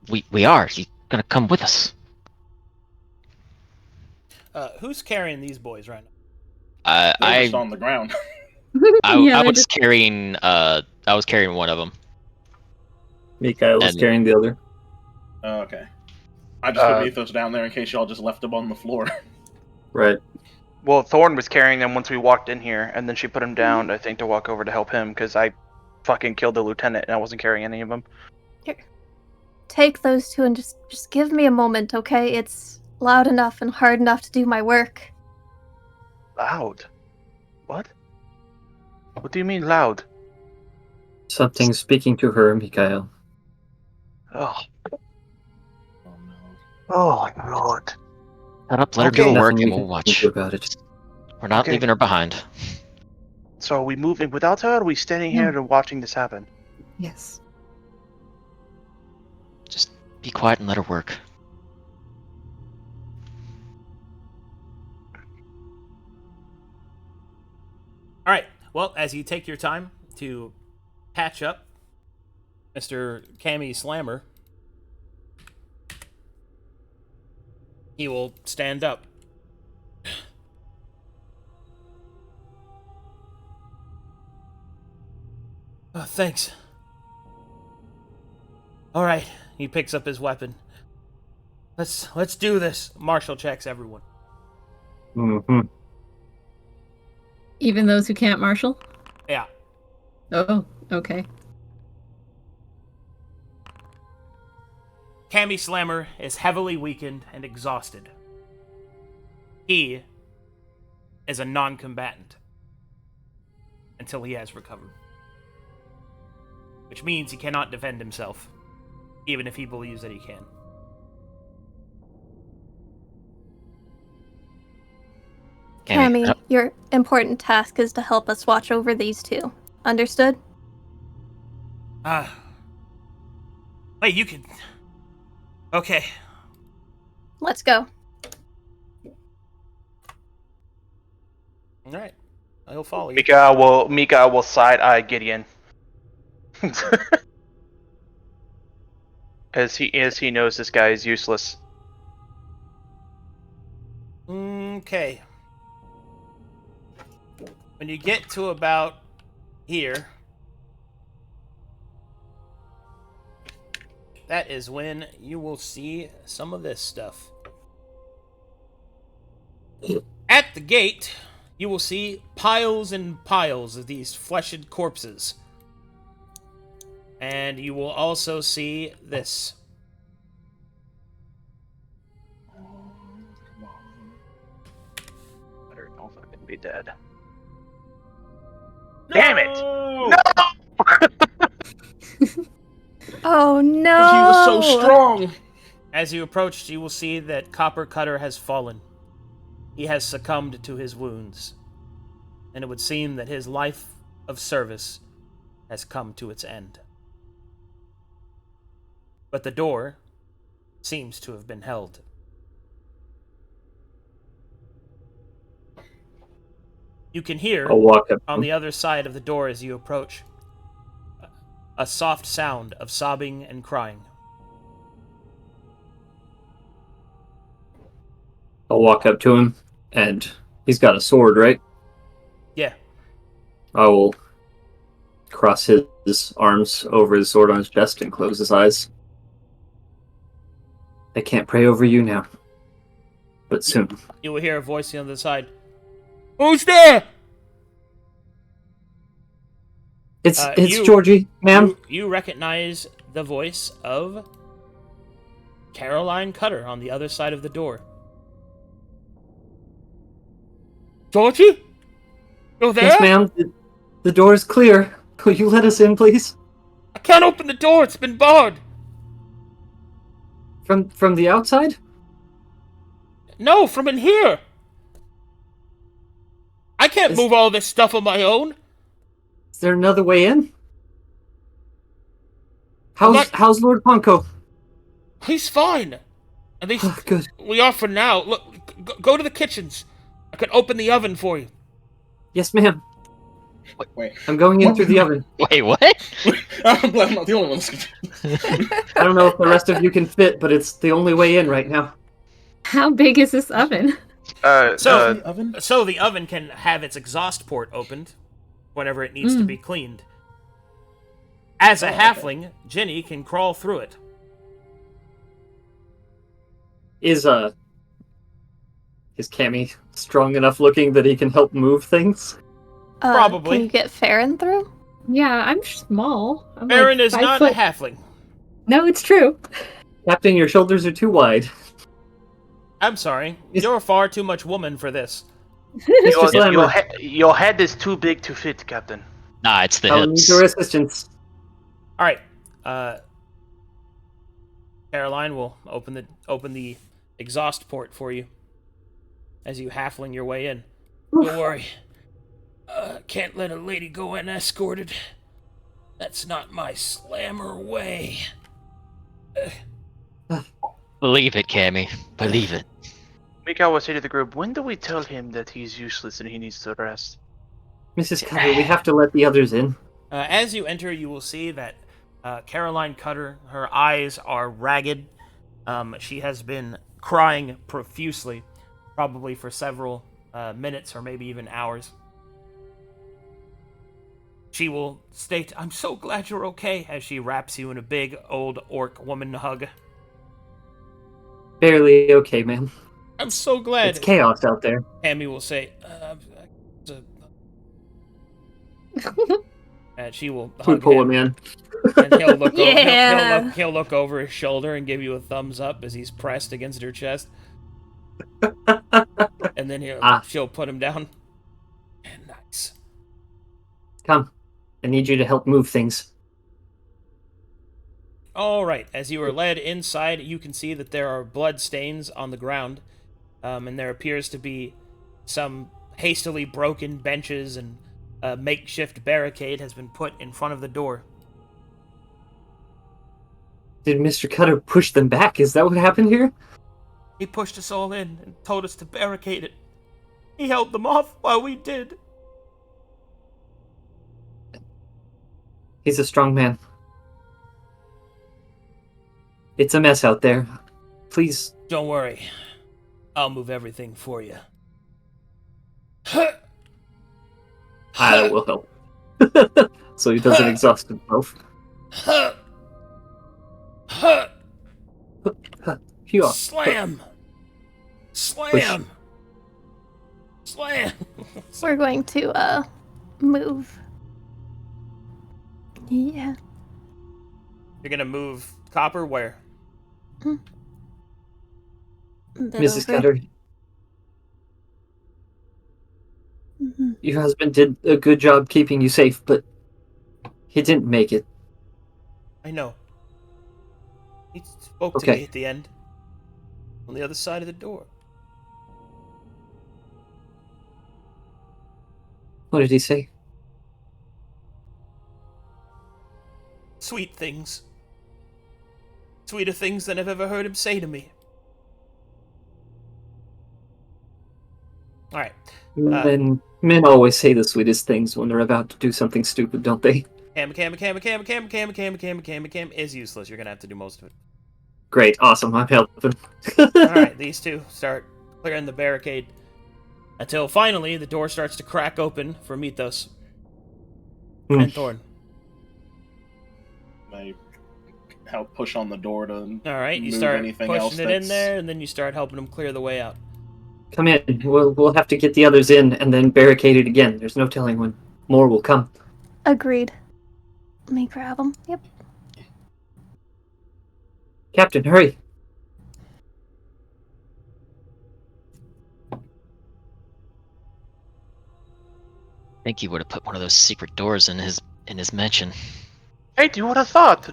We are. You're gonna come with us. Who's carrying these boys right now? They're just I on the ground. Yeah, they're was just- carrying one of them. Micha'el is And- carrying the other. Oh, okay. I just put Mythos down there in case y'all just left him on the floor. Right. Well, Thorne was carrying them once we walked in here, and then she put him down, I think, to walk over to help him, because I fucking killed the lieutenant, and I wasn't carrying any of them. Here. Take those two and just give me a moment, okay? It's loud enough and hard enough to do my work. Loud? What? What do you mean loud? Something's speaking to her, Micha'el. Oh, Oh no. oh my lord. Shut up, let her Okay. do her work, Nothing and we we'll can watch. do about it. We're not Okay. leaving her behind. So are we moving without her, or are we standing here No. and watching this happen? Yes. Just be quiet and let her work. All right. Well, as you take your time to patch up Mr. Cammy Slammer, he will stand up. Oh, thanks. All right. He picks up his weapon. Let's do this. Marshall checks everyone. Mm-hmm. Even those who can't marshal? Yeah. Oh, okay. Cammy Slammer is heavily weakened and exhausted. He is a non-combatant until he has recovered. Which means he cannot defend himself, even if he believes that he can. Cammy, your important task is to help us watch over these two. Understood? Wait, you can... Okay. Let's go. Alright. I'll follow you. Mika will side eye Gideon. as he knows this guy is useless. Okay. When you get to about here, that is when you will see some of this stuff. At the gate, you will see piles and piles of these fleshed corpses. And you will also see this. Better don't fucking be dead. No! Damn it! Oh no! He was so strong! As you approach, you will see that Copper Cutter has fallen. He has succumbed to his wounds. And it would seem that his life of service has come to its end. but the door seems to have been held. You can hear, I'll walk up. on the other side of the door as you approach, a soft sound of sobbing and crying. I'll walk up to him, and he's got a sword, right? Yeah. I will cross his arms over his sword on his chest and close his eyes. I can't pray over you now, but soon. You will hear a voice on the other side. Who's there? It's Georgie, ma'am. You recognize the voice of Caroline Cutter on the other side of the door. Georgie? You're there? Yes, ma'am. The door is clear. Will you let us in, please? I can't open the door. It's been barred. From the outside? No, from in here. I can't move all this stuff on my own. Is there another way in? How's Lord Ponko? He's fine. At least Good. we are for now. Look, go to the kitchens. I can open the oven for you. Yes, ma'am. Wait. I'm going in through the oven. Wait, what? I'm glad I'm not the only one that's confused. I don't know if the rest of you can fit, but it's the only way in right now. How big is this oven? So The oven? So the oven can have its exhaust port opened whenever it needs to be cleaned. As a halfling, Ginny can crawl through it. Is Cammy strong enough looking that he can help move things? Probably. Can you get Farryn through? Yeah, I'm small. I'm Farryn like is 5 not foot. a halfling. No, it's true. Captain, your shoulders are too wide. I'm sorry. Is- You're far too much woman for this. Mr. Slammer, Your head is too big to fit, Captain. Nah, it's the I'll need hips. your assistance. All right. Caroline will open the exhaust port for you as you halfling your way in. Don't worry. Can't let a lady go unescorted. That's not my slammer way. Believe it, Cammy. Believe it. Micha'el will say to the group, when do we tell him that he's useless and he needs to rest? Mrs. Cutter, we have to let the others in. As you enter, you will see that Caroline Cutter, her eyes are ragged. She has been crying profusely, probably for several minutes or maybe even hours. She will state, "I'm so glad you're okay," as she wraps you in a big old orc woman hug. Barely okay, ma'am. I'm so glad. It's chaos out there. Tammy will say, and she will We hug pull him. him in. And he'll look Yeah. over, he'll look over his shoulder and give you a thumbs up as he's pressed against her chest. And then she'll put him down. And nice. Come. I need you to help move things. All right. As you are led inside, you can see that there are blood stains on the ground, and there appears to be some hastily broken benches, and a makeshift barricade has been put in front of the door. Did Mr. Cutter push them back? Is that what happened here? He pushed us all in and told us to barricade it. He held them off while we did. He's a strong man. It's a mess out there. Please. Don't worry. I'll move everything for you. I will help. So he doesn't exhaust himself. Phew. Slam! Slam! Slam! We're going to move. Yeah. You're gonna move Copper where? A bit Mrs. over. Cutter, Mhm. your husband did a good job keeping you safe, but he didn't make it. I know. He spoke to Okay. me at the end. On the other side of the door. What did he say? Sweet things. sweeter things than I've ever heard him say to me. All right. Men always say the sweetest things when they're about to do something stupid, don't they? Cam is useless. You're gonna have to do most of it. Great, awesome, I'm helping. Alright, these two start clearing the barricade until finally the door starts to crack open for Mythos and Thorne. I help push on the door to Alright, you move start anything pushing else it in that's- there, and then you start helping them clear the way out. Come in. We'll have to get the others in and then barricade it again. There's no telling when more will come. Agreed. Let me grab them. Yep. Captain, hurry. I think he would have put one of those secret doors in his mansion. Hey, you would have thought.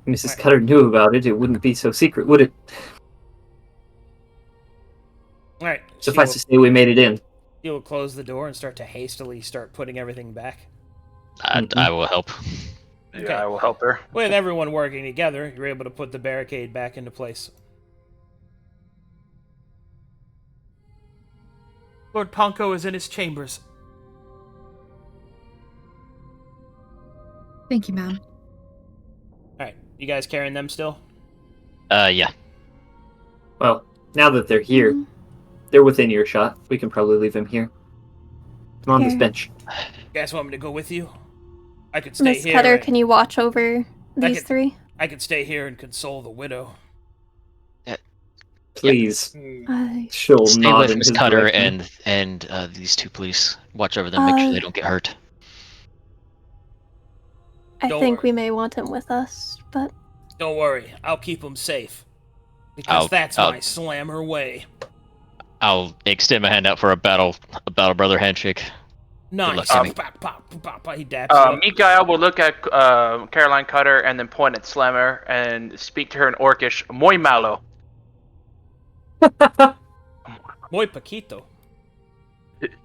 Mrs. Right. Cutter knew about it. It wouldn't be so secret, would it? Alright, Suffice to say, we made it in. you will close the door and start to hastily start putting everything back. I will help. Okay. Yeah, I will help her. With everyone working together, you're able to put the barricade back into place. Lord Ponko is in his chambers. Thank you, ma'am. Alright, you guys carrying them still? Yeah. Well, now that they're here, they're within earshot. We can probably leave them here. Come on this Here. bench. You guys want me to go with you? I could stay Miss here. Cutter, and- can you watch over these could- three? I could stay here and console the widow. Please. I She'll Stay nod with in Miss his Cutter direction. and these two, please. Watch over them, make sure they don't get hurt. Don't think worry. we may want him with us, but Don't worry, I'll keep him safe. Because that's my slammer way. I'll extend my hand out for a battle brother handshake. Nice. luck, Pop, pop, pop, pop, he daps you up. Micha'el will look at Caroline Cutter and then point at Slammer and speak to her in Orcish. Muy malo. Muy poquito.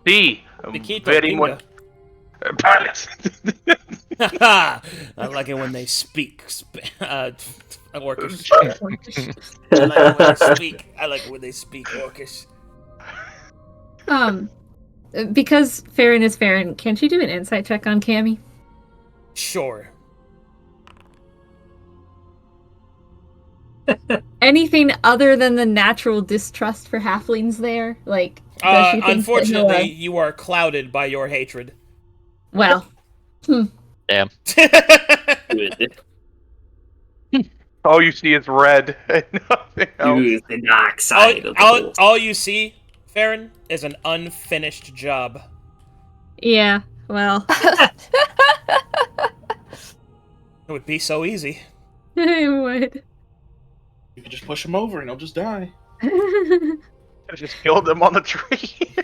Sí. Poquito Very muy. pinga. Palace. I like it when they speak. Orcish. I like it when they speak. I like it when they speak Orcish. Because Farryn is Farryn, can't you do an insight check on Cammy? Sure. Anything other than the natural distrust for halflings there? Like, does she think that Unfortunately, he'll, you are clouded by your hatred. well, Damn. All you see is red and nothing else. Use the dark side of the force. all you see, Farryn, is an unfinished job. yeah, well, It would be so easy. I would. You could just push him over and he'll just die. I just killed them on the tree.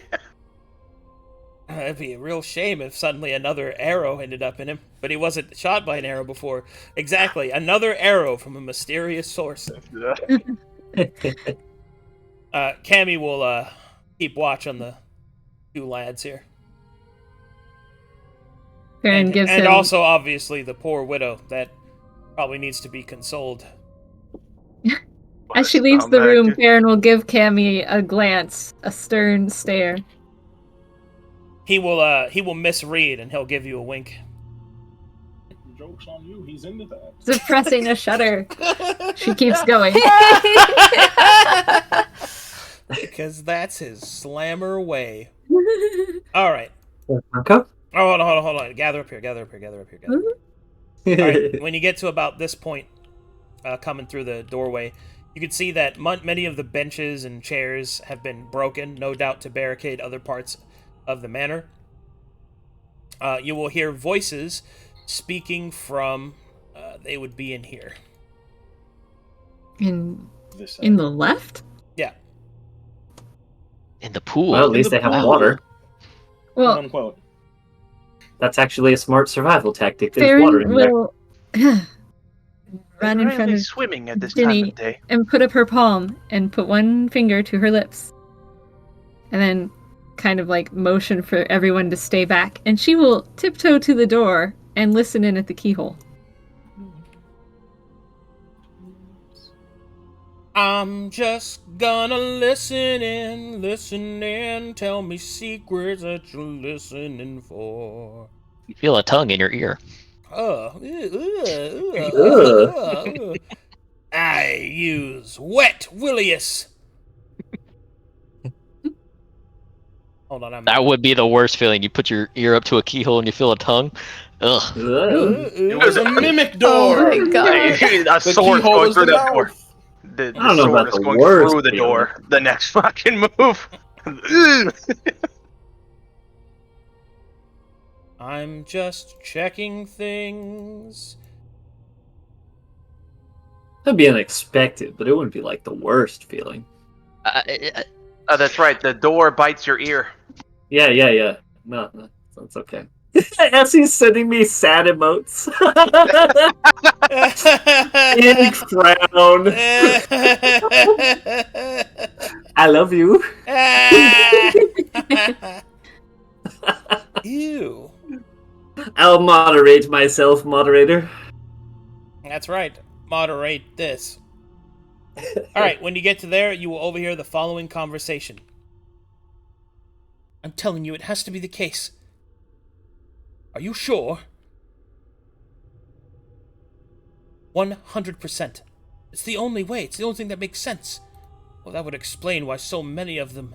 It'd be a real shame if suddenly another arrow ended up in him, but he wasn't shot by an arrow before. Exactly, another arrow from a mysterious source. Cammy will keep watch on the two lads here. Farryn gives and him also, obviously, the poor widow that probably needs to be consoled. as she leaves the room. Farryn will give Cammy a glance, a stern stare. He will misread and he'll give you a wink. Joke's on you, he's into that. Suppressing a shudder, she keeps going. Because that's his slammer way. All right. Marco? Oh, hold on. Gather up here. All right. When you get to about this point, coming through the doorway, you can see that many of the benches and chairs have been broken, no doubt to barricade other parts of the manor. You will hear voices speaking from. They would be in here. In This the left? Yeah. In the pool. Well, at least they have Wow. water. Well, unquote. That's actually a smart survival tactic. There's water Farryn in there. will run in front of swimming at this time Ginny of day. and put up her palm and put one finger to her lips. And then kind of like motion for everyone to stay back. And she will tiptoe to the door and listen in at the keyhole. I'm just gonna listen in. Tell me secrets that you're listening for. You feel a tongue in your ear. I use wet Willius. Hold on, That would be the worst feeling. You put your ear up to a keyhole and you feel a tongue. Ugh. It was a mimic door. Oh my god. A sword keyhole going is through the that door. mouth. The I don't know sword about is the going worst through the door. The next fucking move. I'm just checking things. That'd be unexpected, but it wouldn't be like the worst feeling. That's right. The door bites your ear. Yeah. No, that's okay. Essy's sending me sad emotes. Big frown. I love you. Ew. I'll moderate myself, moderator. That's right. Moderate this. Alright, when you get to there, you will overhear the following conversation. I'm telling you, it has to be the case. Are you sure? 100%. It's the only way. It's the only thing that makes sense. Well, that would explain why so many of them...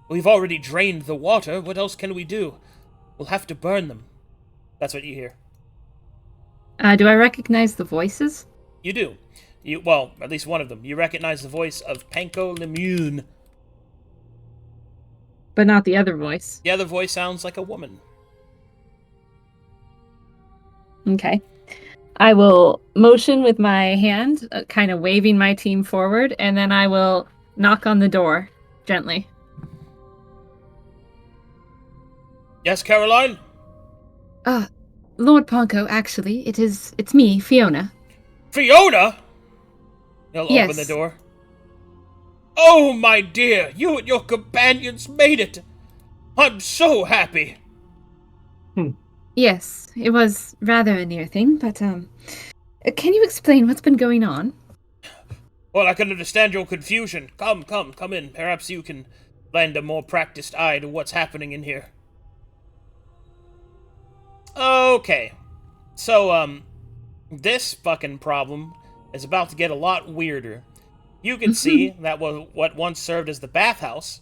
We've already drained the water. What else can we do? We'll have to burn them. That's what you hear. Do I recognize the voices? You do. Well, at least one of them. You recognize the voice of Panko Lemune. But not the other voice. The other voice sounds like a woman. Okay. I will motion with my hand, kind of waving my team forward, and then I will knock on the door gently. Yes, Caroline? Lord Ponko, actually, it's me, Fiona. Fiona? He'll Yes. open the door. Oh, my dear, you and your companions made it. I'm so happy. Yes, it was rather a near thing, but, can you explain what's been going on? Well, I can understand your confusion. Come in. Perhaps you can lend a more practiced eye to what's happening in here. Okay. So, this fucking problem is about to get a lot weirder. You can see that what once served as the bathhouse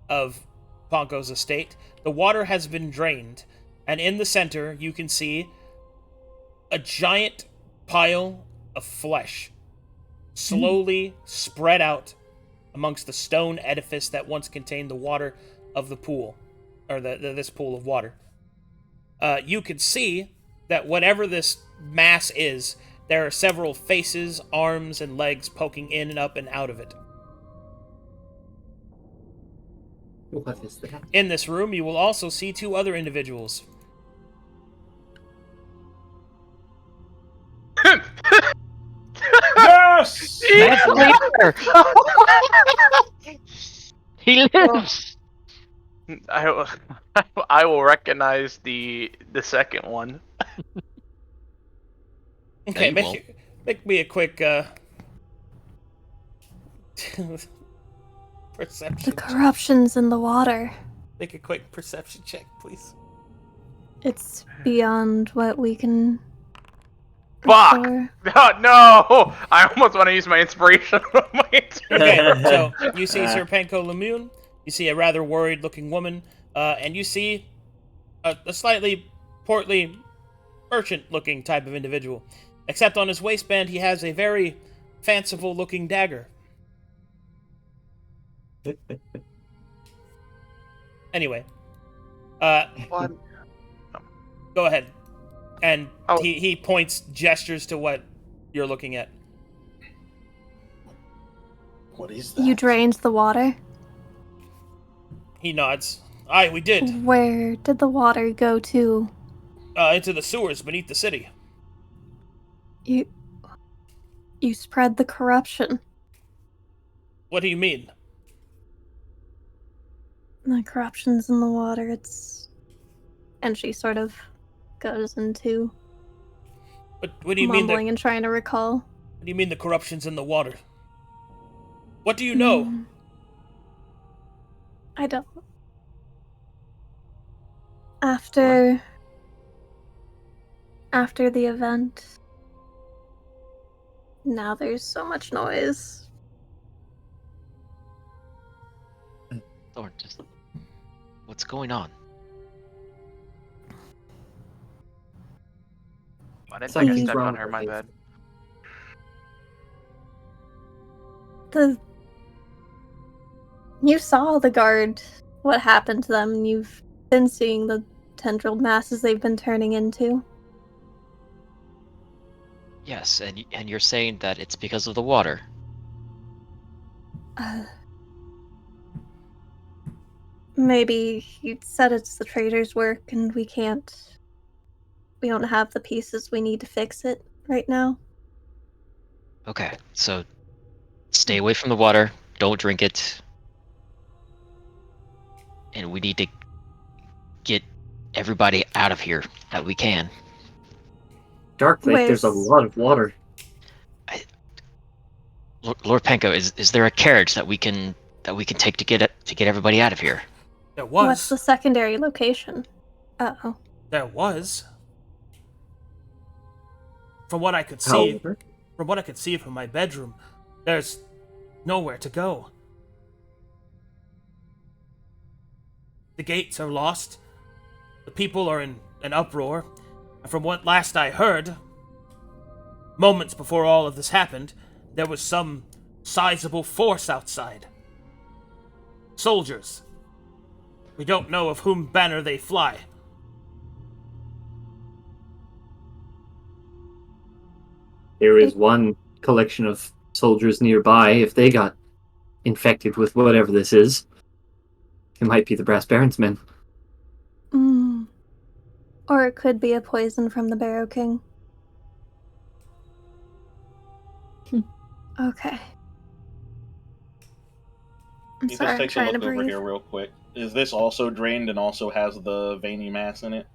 of Ponko's estate, the water has been drained, and in the center you can see a giant pile of flesh slowly spread out amongst the stone edifice that once contained the water of the pool, or this pool of water. You can see that whatever this mass is, there are several faces, arms, and legs poking in and up and out of it. What is that? In this room, you will also see two other individuals. Yes! That's Waymaker! He lives! I will recognize the second one. Okay, Yeah, you make me a quick perception. The corruption's in the water. Make a quick perception check, please. It's beyond what we can. Fuck! restore. Oh, no! I almost want to use my inspiration. Okay, so you see Sir Panko Lemune, you see a rather worried-looking woman, and you see a slightly portly, merchant-looking type of individual. Except on his waistband, he has a very fanciful-looking dagger. Anyway, What? go ahead. And Oh. he points, gestures to what you're looking at. What is that? You drained the water? He nods. Aye, we did. Where did the water go to? Into the sewers beneath the city. You spread the corruption. What do you mean? The corruption's in the water. It's... And she sort of goes into What do you mean? mumbling and trying to recall. What do you mean the corruption's in the water? What do you know? I don't. After the event, now there's so much noise. Thorne, just what's going on? I didn't think I Something's stepped wrong on her, with my it. bad. You saw the guard, what happened to them, and you've been seeing the tendrilled masses they've been turning into. Yes, and you're saying that it's because of the water. Maybe you said it's the trader's work and we don't have the pieces we need to fix it right now. Okay, so stay away from the water. Don't drink it. And we need to get everybody out of here that we can. Dark Lake, there's a Where's- lot of water. Lord Penko, is there a carriage that we can take to get everybody out of here? There was. What's the secondary location? Uh-oh. There was. From what I could see, However, from my bedroom, there's nowhere to go. The gates are lost. The people are in an uproar. And from what last I heard, moments before all of this happened, there was some sizable force outside. Soldiers. We don't know of whom banner they fly. there is one collection of soldiers nearby. If they got infected with whatever this is, it might be the Brass Baron's men. Or it could be a poison from the Barrow King. Okay. I'm He sorry, just I'm takes a trying to look over breathe. here real quick. Is this also drained and also has the veiny mass in it?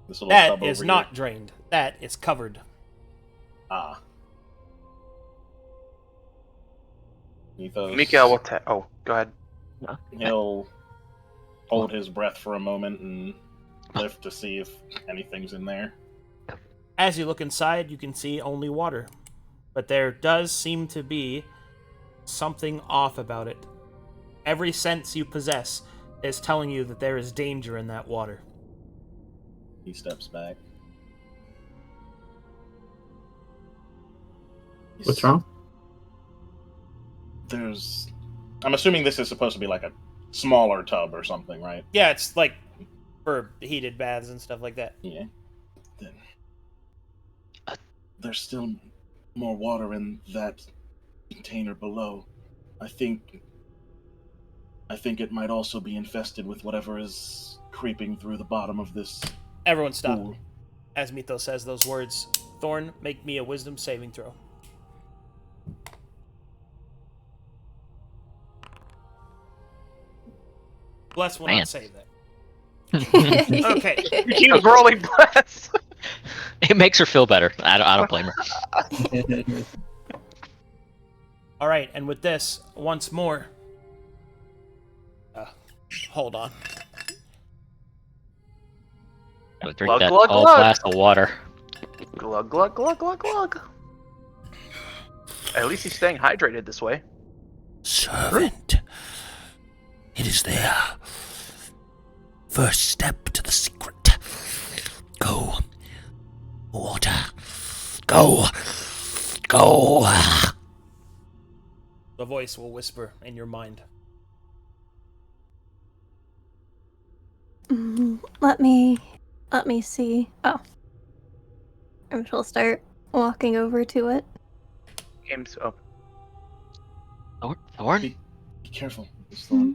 This little That tub is over not here. drained. That is covered. Ah. Mythos. Micha'el will oh, go ahead. He'll hold his breath for a moment and lift to see if anything's in there. As you look inside, you can see only water. But there does seem to be something off about it. Every sense you possess is telling you that there is danger in that water. He steps back. What's wrong? I'm assuming this is supposed to be like a smaller tub or something, right? Yeah, it's like for heated baths and stuff like that. Yeah. Then there's still more water in that container below. I think it might also be infested with whatever is creeping through the bottom of this Everyone stop. pool. As Mythos says those words, Thorne, make me a wisdom saving throw. Bless will Man. not save that. Okay. You keep rolling bless. It makes her feel better. I don't blame her. All right, and with this, once more. Hold on. Go drink Glug, that glug, whole glug. glass of water. Glug, glug, glug, glug, glug. At least he's staying hydrated this way. Servant, it is there. First step to the secret. Go. Water. Go. Go. The voice will whisper in your mind. Let me see. Oh. And she'll start walking over to it. Game's up. Thorne? Be careful. It's Thorne.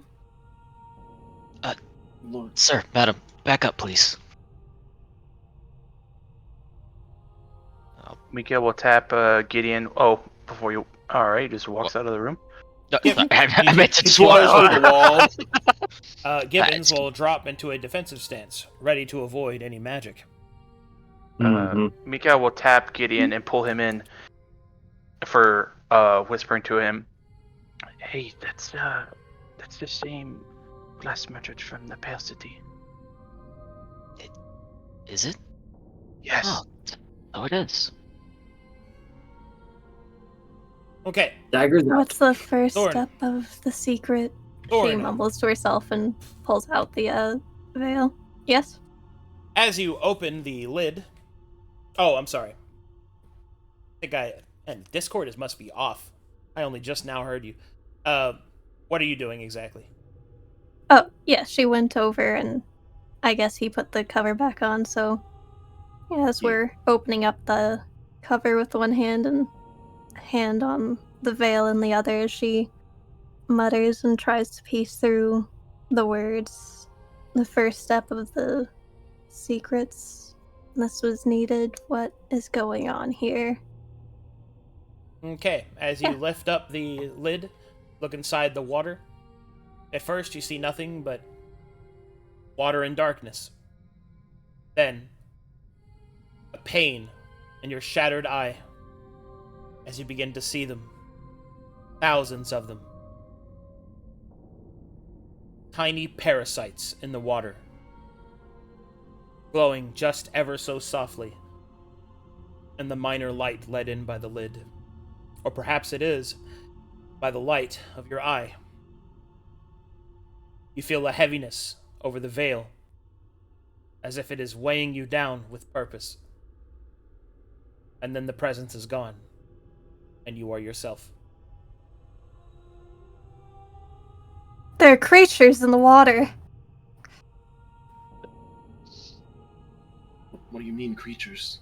Lord. Sir, madam, back up, please. Micha'el will tap Gideon. Oh, before you. Alright, he just walks out of the room. No, I meant to He just walk flies through the over. wall. Gibbons will drop into a defensive stance, ready to avoid any magic. Micha'el will tap Gideon and pull him in for whispering to him. Hey, that's the same blast message from the Pale City. Is it? Yes. Oh, it is. Okay. Daggers out. What's the first Thorne. step of the secret? She Thorne. mumbles to herself and pulls out the veil. Yes? As you open the lid... Oh, I'm sorry. And Discord must be off. I only just now heard you. What are you doing exactly? Oh, yeah, she went over and I guess he put the cover back on, so as we're opening up the cover with one hand and hand on the veil in the other, she mutters and tries to piece through the words. The first step of the secrets. This was needed. What is going on here? Okay, as you lift up the lid, look inside the water. At first, you see nothing but water and darkness. Then, a pain in your shattered eye as you begin to see them. Thousands of them. Tiny parasites in the water, glowing just ever so softly in the minor light let in by the lid. Or perhaps it is by the light of your eye. You feel a heaviness over the veil, as if it is weighing you down with purpose. And then the presence is gone, and you are yourself. There are creatures in the water. What do you mean, creatures?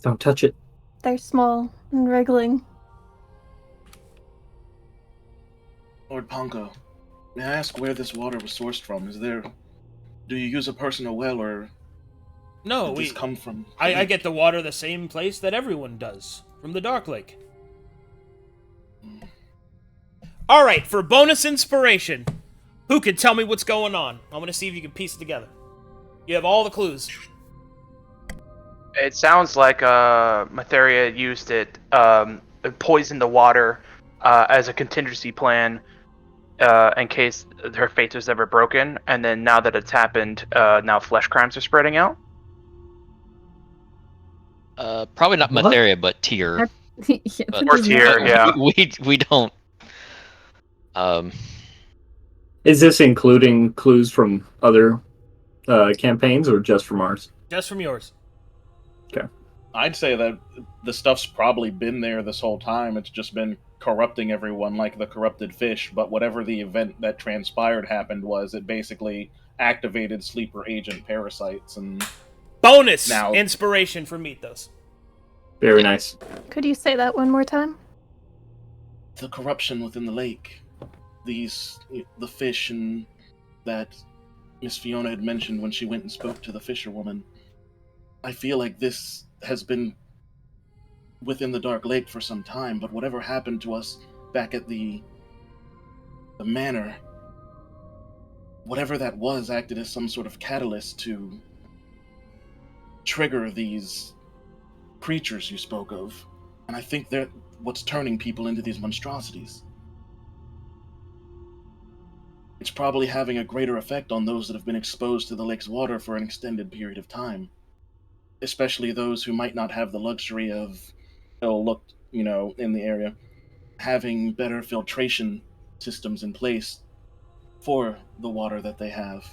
Don't touch it. They're small and wriggling. Lord Ponko, may I ask where this water was sourced from? Do you use a personal well, or No, did this come from? I get the water the same place that everyone does, from the Dark Lake. Alright, for bonus inspiration, who can tell me what's going on? I'm going to see if you can piece it together. You have all the clues. It sounds like Matheria used it, poisoned the water as a contingency plan in case her faith was ever broken. And then now that it's happened, now flesh crimes are spreading out. Probably not What? Matheria, but Tyr. Or Tyr, yeah. We don't. Is this including clues from other campaigns or just from ours? Just from yours. I'd say that the stuff's probably been there this whole time. It's just been corrupting everyone like the corrupted fish, but whatever the event that transpired happened was it basically activated sleeper agent parasites, and Bonus Now- inspiration for Mythos. Very nice. Could you say that one more time? the corruption within the lake. The fish and that Miss Fiona had mentioned when she went and spoke to the fisherwoman. I feel like this has been within the Dark Lake for some time, but whatever happened to us back at the manor, whatever that was acted as some sort of catalyst to trigger these creatures you spoke of. And I think they're what's turning people into these monstrosities. It's probably having a greater effect on those that have been exposed to the lake's water for an extended period of time. Especially those who might not have the luxury of, in the area, having better filtration systems in place for the water that they have.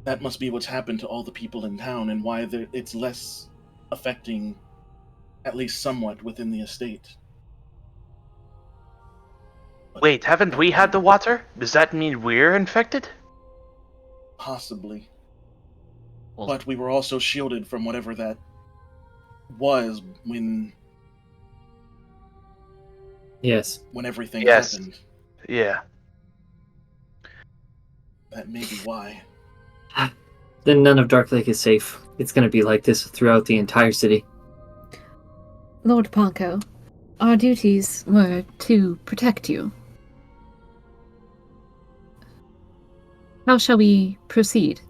That must be what's happened to all the people in town, and why it's less affecting, at least somewhat, within the estate. Wait, haven't we had the water? Does that mean we're infected? Possibly. Well- But we were also shielded from whatever that was when Yes. everything Yes. happened. Yeah. That may be why. Then none of Dark Lake is safe. It's going to be like this throughout the entire city. Lord Ponko, our duties were to protect you. How shall we proceed?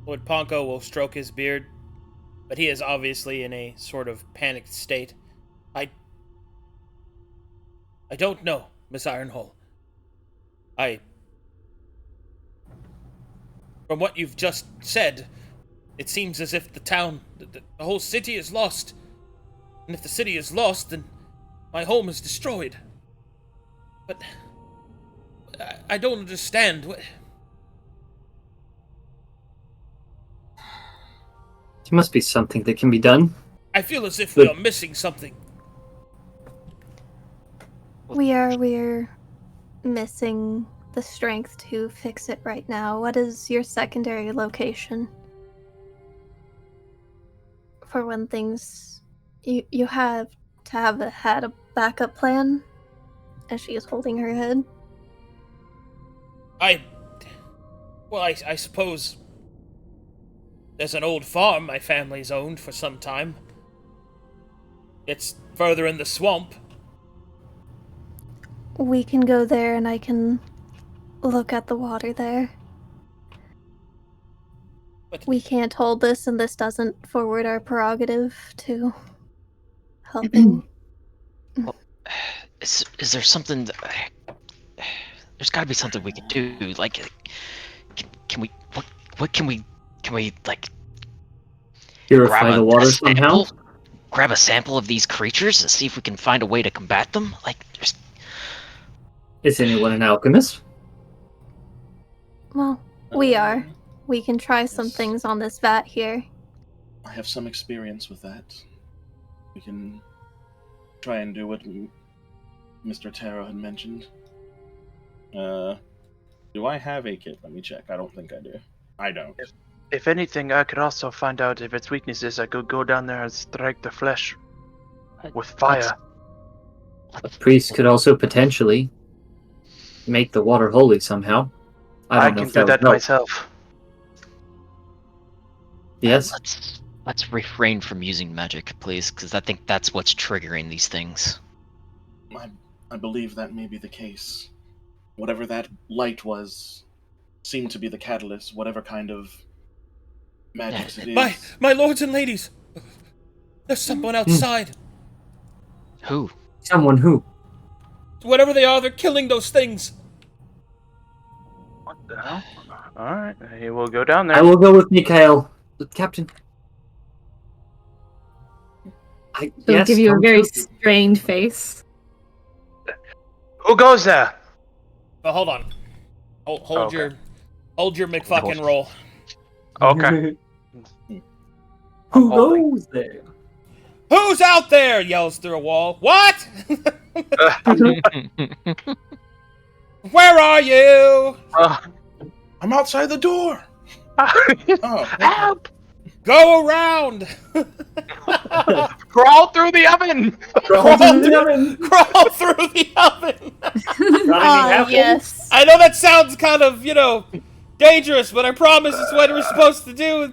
Lord Ponko will stroke his beard, but he is obviously in a sort of panicked state. I don't know, Miss Ironhole. From what you've just said, it seems as if the town, the whole city is lost. And if the city is lost, then my home is destroyed. But I don't understand. There must be something that can be done. I feel as if we are missing something. We're missing the strength to fix it right now. What is your secondary location? For when things... You have to have had a backup plan? As she is holding her head. I suppose there's an old farm my family's owned for some time. It's further in the swamp. We can go there and I can look at the water there. But we can't hold this, and this doesn't forward our prerogative to helping. Well, is there something that, there's got to be something we can do. Like, can we? What can we like? Purify the water somehow. Grab a sample of these creatures and see if we can find a way to combat them. Like, there's. Is anyone an alchemist? Well, we are. We can try some things on this vat here. I have some experience with that. We can try and do what Mr. Taro had mentioned. Do I have a kit? Let me check. I don't think I do. I don't. If anything, I could also find out if its weaknesses. I could go down there and strike the flesh with fire. A priest could also potentially make the water holy somehow. I can do that myself. Yes. Let's refrain from using magic, please, because I think that's what's triggering these things. I believe that may be the case. Whatever that light was seemed to be the catalyst, whatever kind of magic it is. My lords and ladies! There's someone outside! Who? Someone who? Whatever they are, they're killing those things! What the hell? Alright, he will go down there. I will go with Micha'el. Captain. He'll give you a very strained face. Who goes there? Oh, hold on. Hold your McFucking roll. Okay. Who goes there? Who's out there? Yells through a wall. What? Where are you? I'm outside the door. Help! Go around. Crawl through the oven. Crawl through the oven. Yes. I know that sounds kind of, dangerous, but I promise it's what we're supposed to do.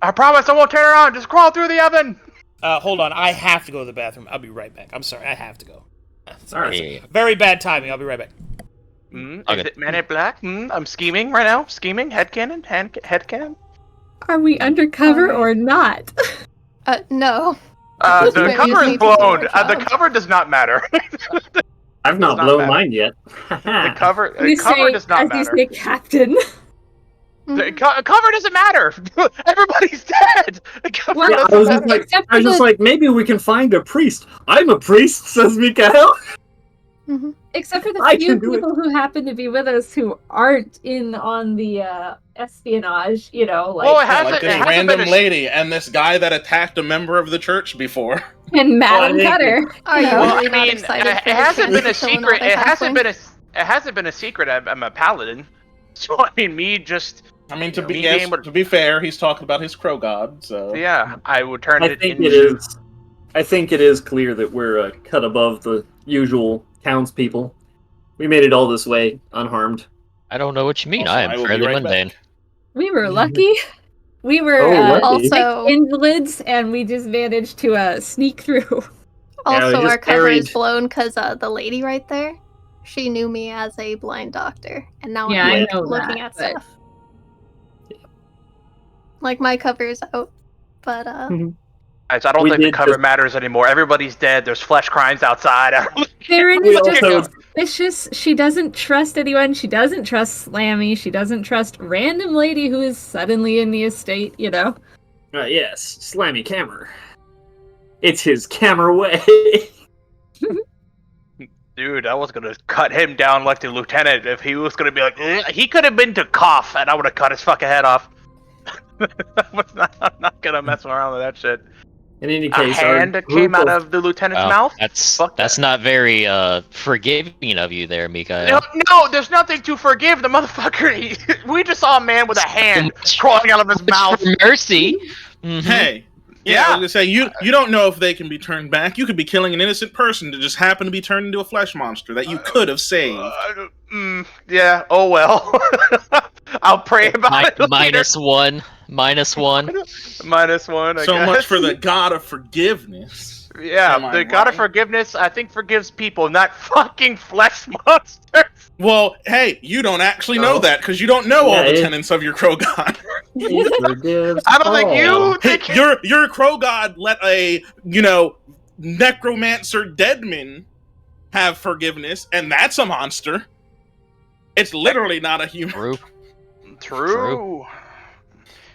I promise I won't turn around. Just crawl through the oven. Hold on. I have to go to the bathroom. I'll be right back. I'm sorry. I have to go. Sorry. Very bad timing. I'll be right back. Is it Man in Black? I'm scheming right now. Scheming. Headcanon. Headcanon. Are we undercover or not? No. The cover is blown. The cover does not matter. I've not blown mine yet. The cover does not matter. As you say, Captain. The cover doesn't matter. Everybody's dead. The cover I was just like, maybe we can find a priest. I'm a priest, says Micha'el. Mm-hmm. Except for the few people who happen to be with us who aren't in on the espionage, like this random lady and this guy that attacked a member of the church before. And Madam Cutter. Are you really not excited? It hasn't been a secret. It hasn't been a secret. I'm a paladin. So to be fair, he's talking about his crow god. So yeah, I would turn I think it is clear that we're cut above the usual townspeople. We made it all this way unharmed. I don't know what you mean. I am fairly mundane. We were lucky. We were also invalids, and we just managed to sneak through. Also, our cover is blown because the lady right there she knew me as a blind doctor, and now Yeah, I'm I like, know looking that, at but- stuff. Like my cover's out, but Guys, I don't We think the did cover just- matters anymore. Everybody's dead. There's flesh crimes outside. Farryn We is just also- suspicious. She doesn't trust anyone. She doesn't trust Slammy. She doesn't trust random lady who is suddenly in the estate, you know? Yes, Slammy Camera. It's his camera way. Dude, I was gonna cut him down like the lieutenant if he was gonna be like, "Ugh." He could have been to cough, and I would have cut his fucking head off. I'm not gonna mess around with that shit. In any A case, hand came out of the lieutenant's mouth. Fuck That's that. not very forgiving of you there, Micha'el. No, there's nothing to forgive. The motherfucker. We just saw a man with a hand crawling out of his mouth. For mercy. Mhm. Hey, yeah, I was gonna say you don't know if they can be turned back. You could be killing an innocent person to just happen to be turned into a flesh monster that you could have saved. Yeah. Oh well. I'll pray about it. Minus one. Minus one. Minus one. I So guess. much for the god of forgiveness. Yeah, Am I the god of right? forgiveness, I think, forgives people, not fucking flesh monsters. Well, hey, you don't actually know Oh. that because you don't know all Yeah, the it- tenets of your crow god. He forgives I don't think you all. Hey, think your crow god let a necromancer deadman have forgiveness, and that's a monster. It's literally not a human. True. True.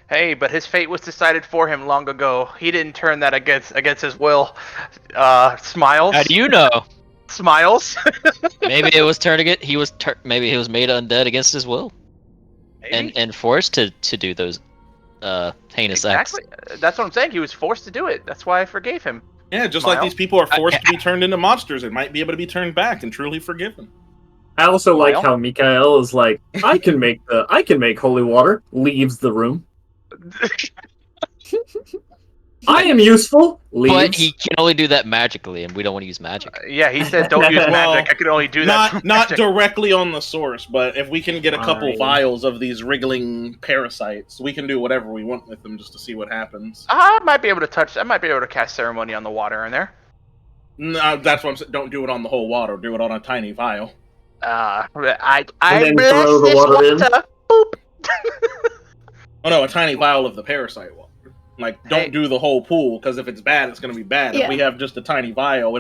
Hey, but his fate was decided for him long ago. He didn't turn that against his will. Smiles. How do you know? Smiles. Maybe it was maybe he was made undead against his will Maybe. and forced to do those heinous Exactly. That's what I'm saying. He was forced to do it. That's why I forgave him. Yeah, just Smile. like these people are forced to be turned into monsters, it might be able to be turned back and truly forgiven. I also like Well. how Micha'el is like, I can make holy water. Leaves the room. I am useful. Leaves. But he can only do that magically, and we don't want to use magic. Yeah, he said don't use Well, magic. I could only do that. Not through not magic. directly on the source, but if we can get a couple Fine. vials of these wriggling parasites, we can do whatever we want with them just to see what happens. I might be able to cast ceremony on the water in there. No, that's what I'm saying. Don't do it on the whole water. Do it on a tiny vial. I then bless throw the this water in? Boop. Oh no, a tiny vial of the parasite water. Like, don't Hey. do the whole pool, because if it's bad, it's going to be bad. Yeah. If we have just a tiny vial,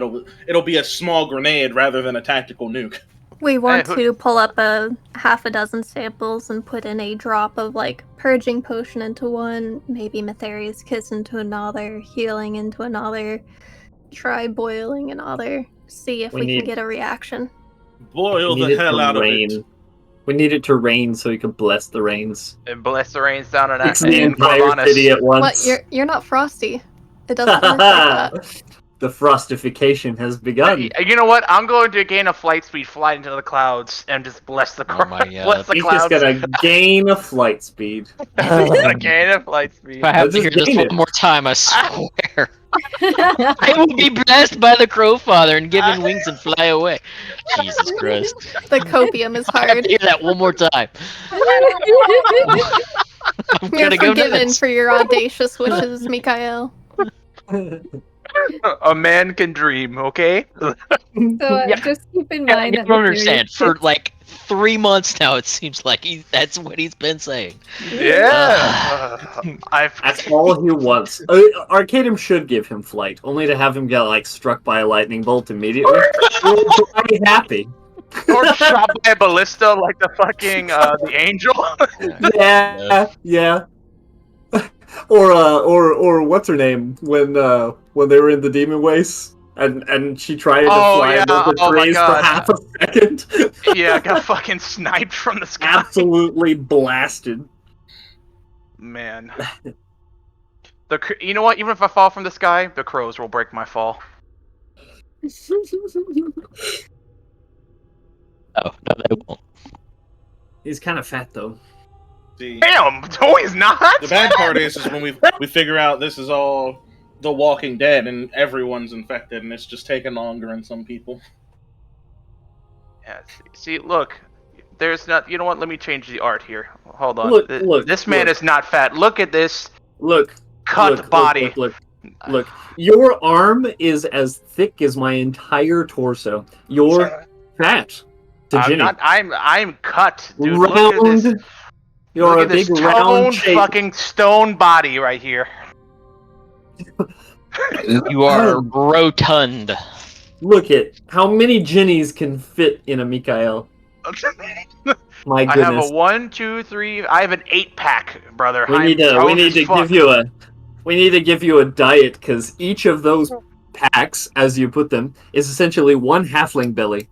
it'll be a small grenade rather than a tactical nuke. we want who- to pull up a half a dozen samples and put in a drop of like purging potion into one, maybe Matheria's kiss into another, healing into another, try boiling another, see if We we need- can get a reaction. Boil We the need it hell to out of rain. it. We need it to rain so he can bless the rains. And bless the rains down on It's that. the entire city at What? once. You're not frosty. It doesn't work like that. The frostification has begun. You know what? I'm going to gain a flight speed, fly into the clouds, and just bless the Oh my God. bless the He's clouds. just gonna gain a flight speed. He's gonna gain a flight speed. If I have Let's to hear just this gain one it. more time, I swear. I will be blessed by the Crowfather and given wings and fly away. Jesus Christ. The copium is I have hard. to hear that one more time. I'm You're gonna go forgiven nuts. for your audacious wishes, Micha'el. A man can dream, okay? So Yeah. just keep in Yeah, mind I that don't Matheria understand. For kicks- like 3 months now, it seems like that's what he's been saying. Yeah. That's all he wants. Arcadum should give him flight, only to have him get like struck by a lightning bolt immediately. I'd be happy. Or shot by a ballista like the fucking the angel. Yeah. Or what's her name when they were in the demon waste and she tried to fly yeah. above the Oh my trees for God. half a second. Yeah, I got fucking sniped from the sky. Absolutely blasted. Man. You know what? Even if I fall from the sky, the crows will break my fall. Oh, no, they won't. He's kind of fat though. See, Damn! No, he's not! the bad part is when we figure out this is all The Walking Dead and everyone's infected, and it's just taking longer in some people. Yeah, see, look. There's not... You know what? Let me change the art here. Hold on. Look, This man look. is not fat. Look at this Look. cut look, body. Look. Your arm is as thick as my entire torso. You're fat. To I'm Ginny. not. I'm cut, dude. Look at this. Round. You're Look a at this big round toned shape. fucking stone body right here. You are rotund. Look at how many Ginnies can fit in a Micha'el. My I have a goodness. 1, 2, 3. I have an 8-pack, brother. We I'm need to toned as fuck. give you a diet because each of those packs, as you put them, is essentially one halfling belly.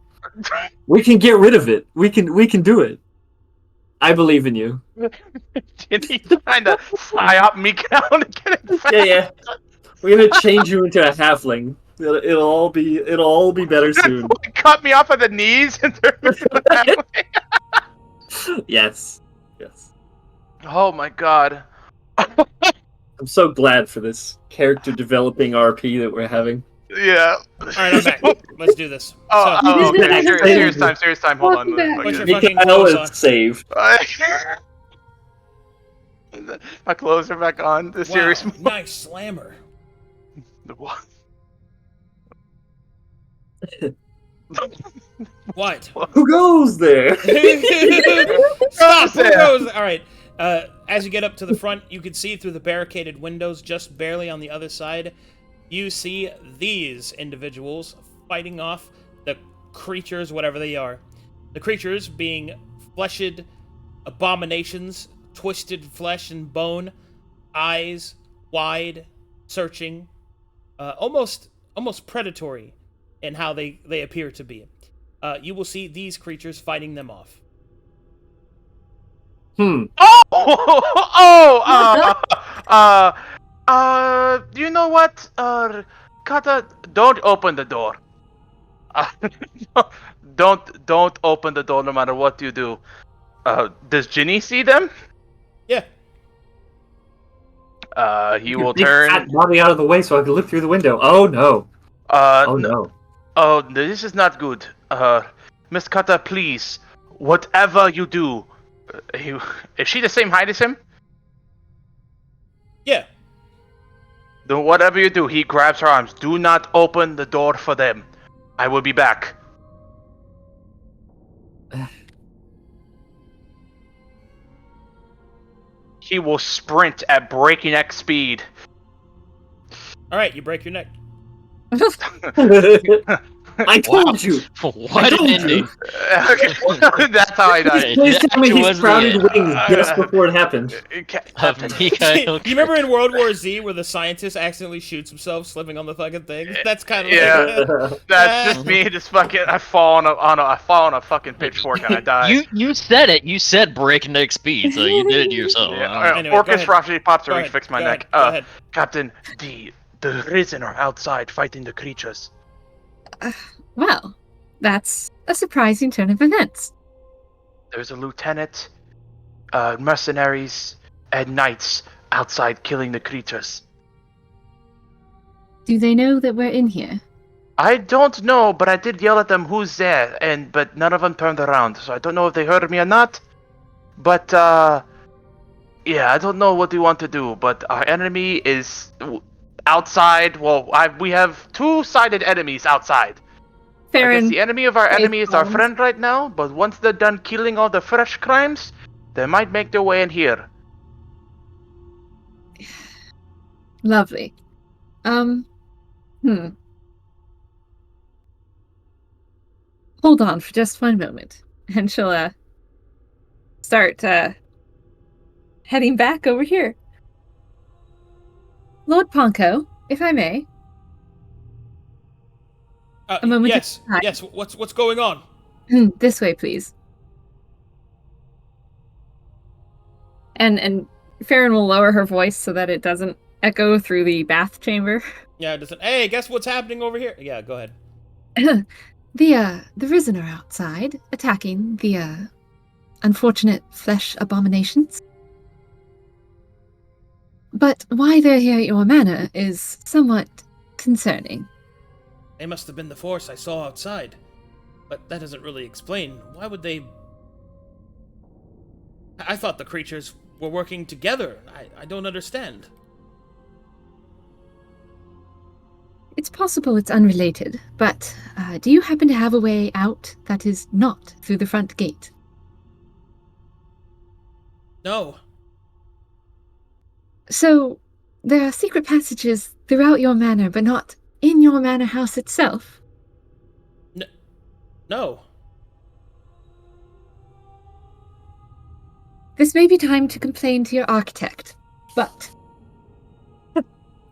We can get rid of it. We can do it. I believe in you. Ginny trying to fly up Micha'el to get it fast. Yeah. We're gonna change you into a halfling. It'll all be better soon. Cut me off at the knees and turn me that way. Yes. Oh my god. I'm so glad for this character developing RP that we're having. Yeah. Alright, I'm back. Let's do this. Okay. Serious time. Hold on. Welcome back. Put your fucking Micha'el clothes is on. saved. My clothes are back on. The serious Wow, nice slammer. What? What? Who goes there? Stop! Who goes? All right. As you get up to the front, you can see through the barricaded windows, just barely on the other side, you see these individuals fighting off the creatures, whatever they are. The creatures being fleshed abominations, twisted flesh and bone, eyes wide, searching, almost predatory in how they appear to be. You will see these creatures fighting them off. You know what? Kata, don't open the door. Don't open the door no matter what you do. Does Ginny see them? Yeah. He Your will big turn. fat body out of the way so I can look through the window. Oh no. No. Oh, this is not good. Miss Kata, please, whatever you do, is she the same height as him? Yeah. Then whatever you do, he grabs her arms. Do not open the door for them. I will be back. He will sprint at breakneck speed. All right, you break your neck. I told you. What an ending. That's how I died. Please tell me That he was sprouted the wings just before it happened. Of Micha'el. You remember in World War Z where the scientist accidentally shoots himself slipping on the fucking thing? That's kind of Yeah. That's just me. Just fucking. I fall on a fucking pitchfork and I die. You said it. You said breakneck speed, so you did it yourself. Anyway, Orcus go ahead. Frosty pops Go a ahead, fix my go neck. ahead, go ahead. Captain, the Risen are outside fighting the creatures. Well, that's a surprising turn of events. There's a lieutenant, mercenaries, and knights outside killing the creatures. Do they know that we're in here? I don't know, but I did yell at them, "Who's there?" But none of them turned around, so I don't know if they heard me or not. But yeah, I don't know what we want to do. But our enemy is outside. Well, we have two-sided enemies outside. I guess Farryn, the enemy of our enemy is our bombs. friend right now, but once they're done killing all the fresh crimes, they might make their way in here. Lovely. Hold on for just one moment, and she'll start heading back over here. Lord Ponko, if I may. A moment of time. Yes. What's going on? This way, please. And Farryn will lower her voice so that it doesn't echo through the bath chamber. Yeah, it doesn't. Hey, guess what's happening over here? Yeah, go ahead. The Risen are outside, attacking the unfortunate flesh abominations. But why they're here at your manor is somewhat concerning. They must have been the force I saw outside. But that doesn't really explain. Why would they... I thought the creatures were working together. I don't understand. It's possible it's unrelated, but do you happen to have a way out that is not through the front gate? No. So, there are secret passages throughout your manor, but not in your manor house itself? No. This may be time to complain to your architect, but...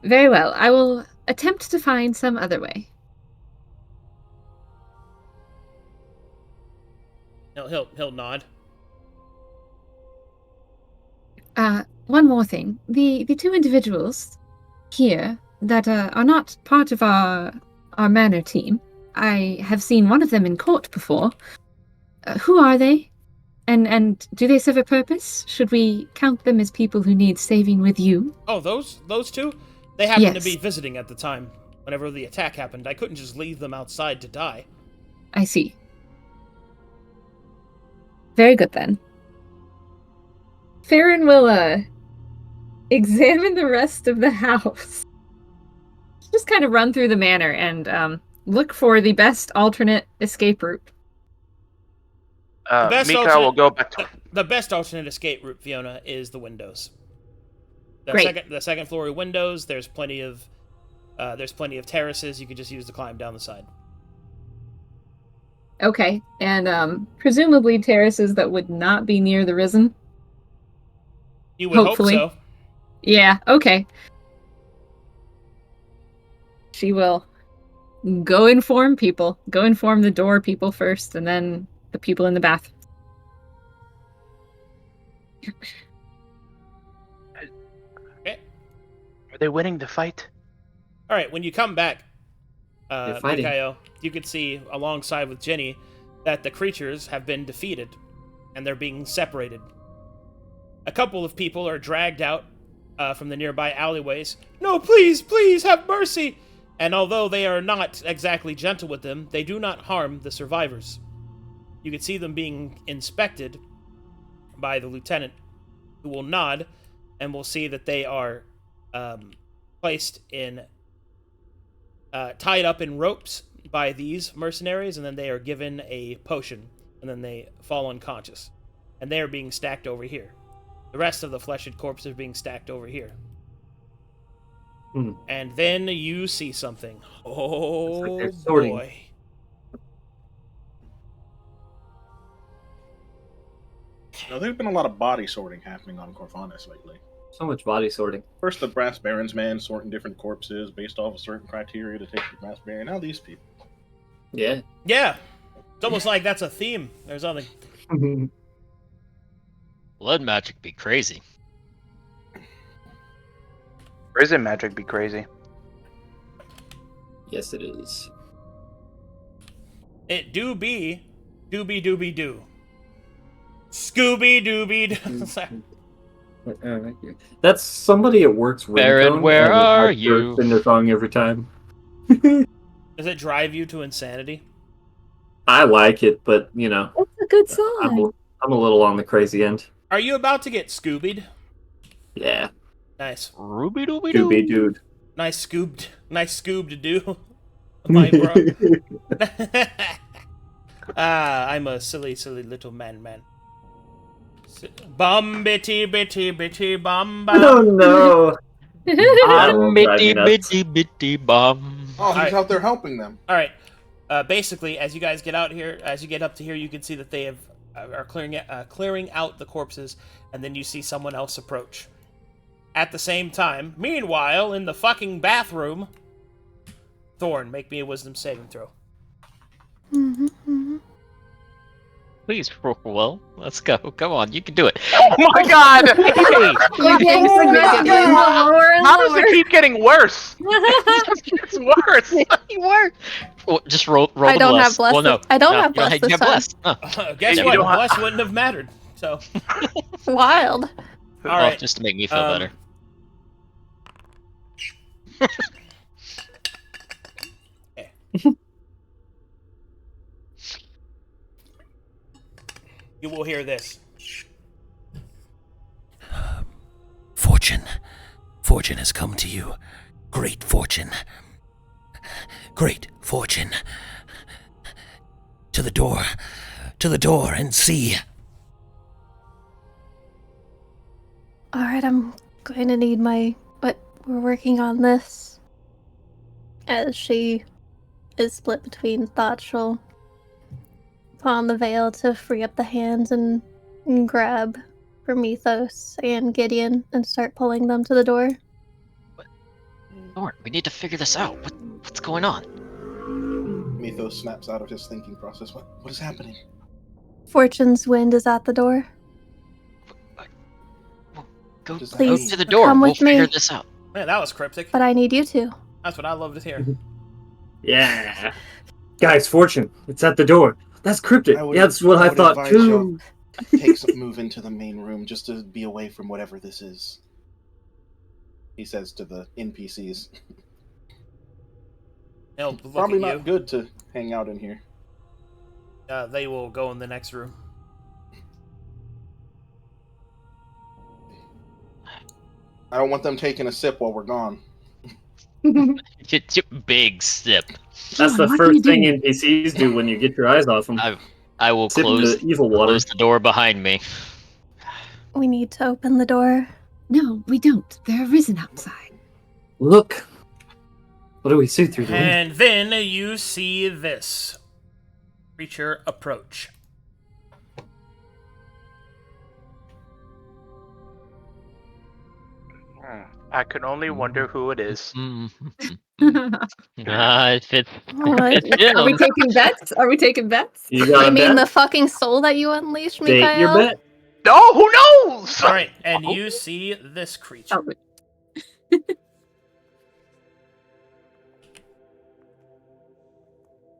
Very well, I will attempt to find some other way. He'll nod. One more thing. The two individuals here that are not part of our manor team, I have seen one of them in court before. Who are they? And do they serve a purpose? Should we count them as people who need saving with you? Oh, those two? They happened to Yes. be visiting at the time. Whenever the attack happened, I couldn't just leave them outside to die. I see. Very good then. Farryn will examine the rest of the house. Just kind of run through the manor and look for the best alternate escape route. Micha'el will go back to... The best alternate escape route, Fiona, is the windows. Great. The second floor windows. There's plenty of terraces. You could just use to climb down the side. Okay, and presumably terraces that would not be near the Risen. You would Hopefully. hope so. Yeah, okay. She will go inform people. Go inform the door people first, and then the people in the bath. Okay. Are they winning the fight? All right. When you come back, They're fighting. Micha'el, you could see alongside with Ginny that the creatures have been defeated, and they're being separated. A couple of people are dragged out from the nearby alleyways. No, please, please, have mercy! And although they are not exactly gentle with them, they do not harm the survivors. You can see them being inspected by the lieutenant, who will nod, and will see that they are placed in... tied up in ropes by these mercenaries, and then they are given a potion, and then they fall unconscious. And they are being stacked over here. The rest of the fleshed corpses are being stacked over here. And then you see something. Oh, like they're sorting. boy. Now, there's been a lot of body sorting happening on Corvinus lately. So much body sorting. First, the Brass Baron's man sorting different corpses based off a certain criteria to take the Brass Baron. Now these people. Yeah. Yeah. It's almost like that's a theme or something. Blood magic be crazy. Prison magic be crazy. Yes, it is. It do be dooby dooby doo. Scooby dooby doo. That's somebody at work's Farryn, ringtone, where and it are has you? bursts in their song every time. Does it drive you to insanity? I like it, but you know, That's a good song. I'm a little on the crazy end. Are you about to get Scoobied? Yeah, Nice. Ruby dooby to be doo. dude. Nice Scoob to do. My bro. I'm a silly little man. Bum bitty bitty bitty bum bum. Oh no! Bitty bitty bitty bum. Oh, he's Alright. out there helping them. All right. Basically, as you guys get out here, as you get up to here, you can see that they are clearing out the corpses, and then you see someone else approach. At the same time, meanwhile, in the fucking bathroom, Thorne, make me a wisdom saving throw. Please roll. Let's go. Come on, you can do it. Oh my god! You're getting significantly lower and How does lower. it keep getting worse? It just gets worse. Well, just roll. I the don't bless. have bless Well, no, this- I don't no, have you bless you this have time. bless. Guess you what? don't have- Bless wouldn't have mattered. So, Wild. all Oh, right. just to make me feel better. You will hear this. Fortune. Fortune has come to you. Great fortune. Great fortune. To the door and see. Alright, I'm going to need but we're working on this. As she is split between thought, she'll pawn the veil to free up the hands and grab for Mythos and Gideon and start pulling them to the door. Thorne, we need to figure this out. What's going on? Mythos snaps out of his thinking process. What is happening? Fortune's wind is at the door. Go Please, to the door. come We'll with me. figure this out. Man, that was cryptic. But I need you to. That's what I love to hear. Yeah. Guys, Fortune, it's at the door. That's cryptic. I would- Yeah, that's what I would thought advise too. Move into the main room just to be away from whatever this is. He says to the NPCs. They'll look Probably at you. not good to hang out in here. They will go in the next room. I don't want them taking a sip while we're gone. Big sip. That's the What are you first thing doing? NPCs do when you get your eyes off them. I will Sip close the evil water. the door behind me. We need to open the door. No, we don't. They're arisen outside. Look. What do we see through the window? And then you see this creature approach. I can only wonder who it is. If it's What? him. Are we taking bets? Are we taking bets? You got You a mean the bet? fucking soul that you unleashed, State your Micha'el? bet. No, who knows? All right, and you see this creature. Oh,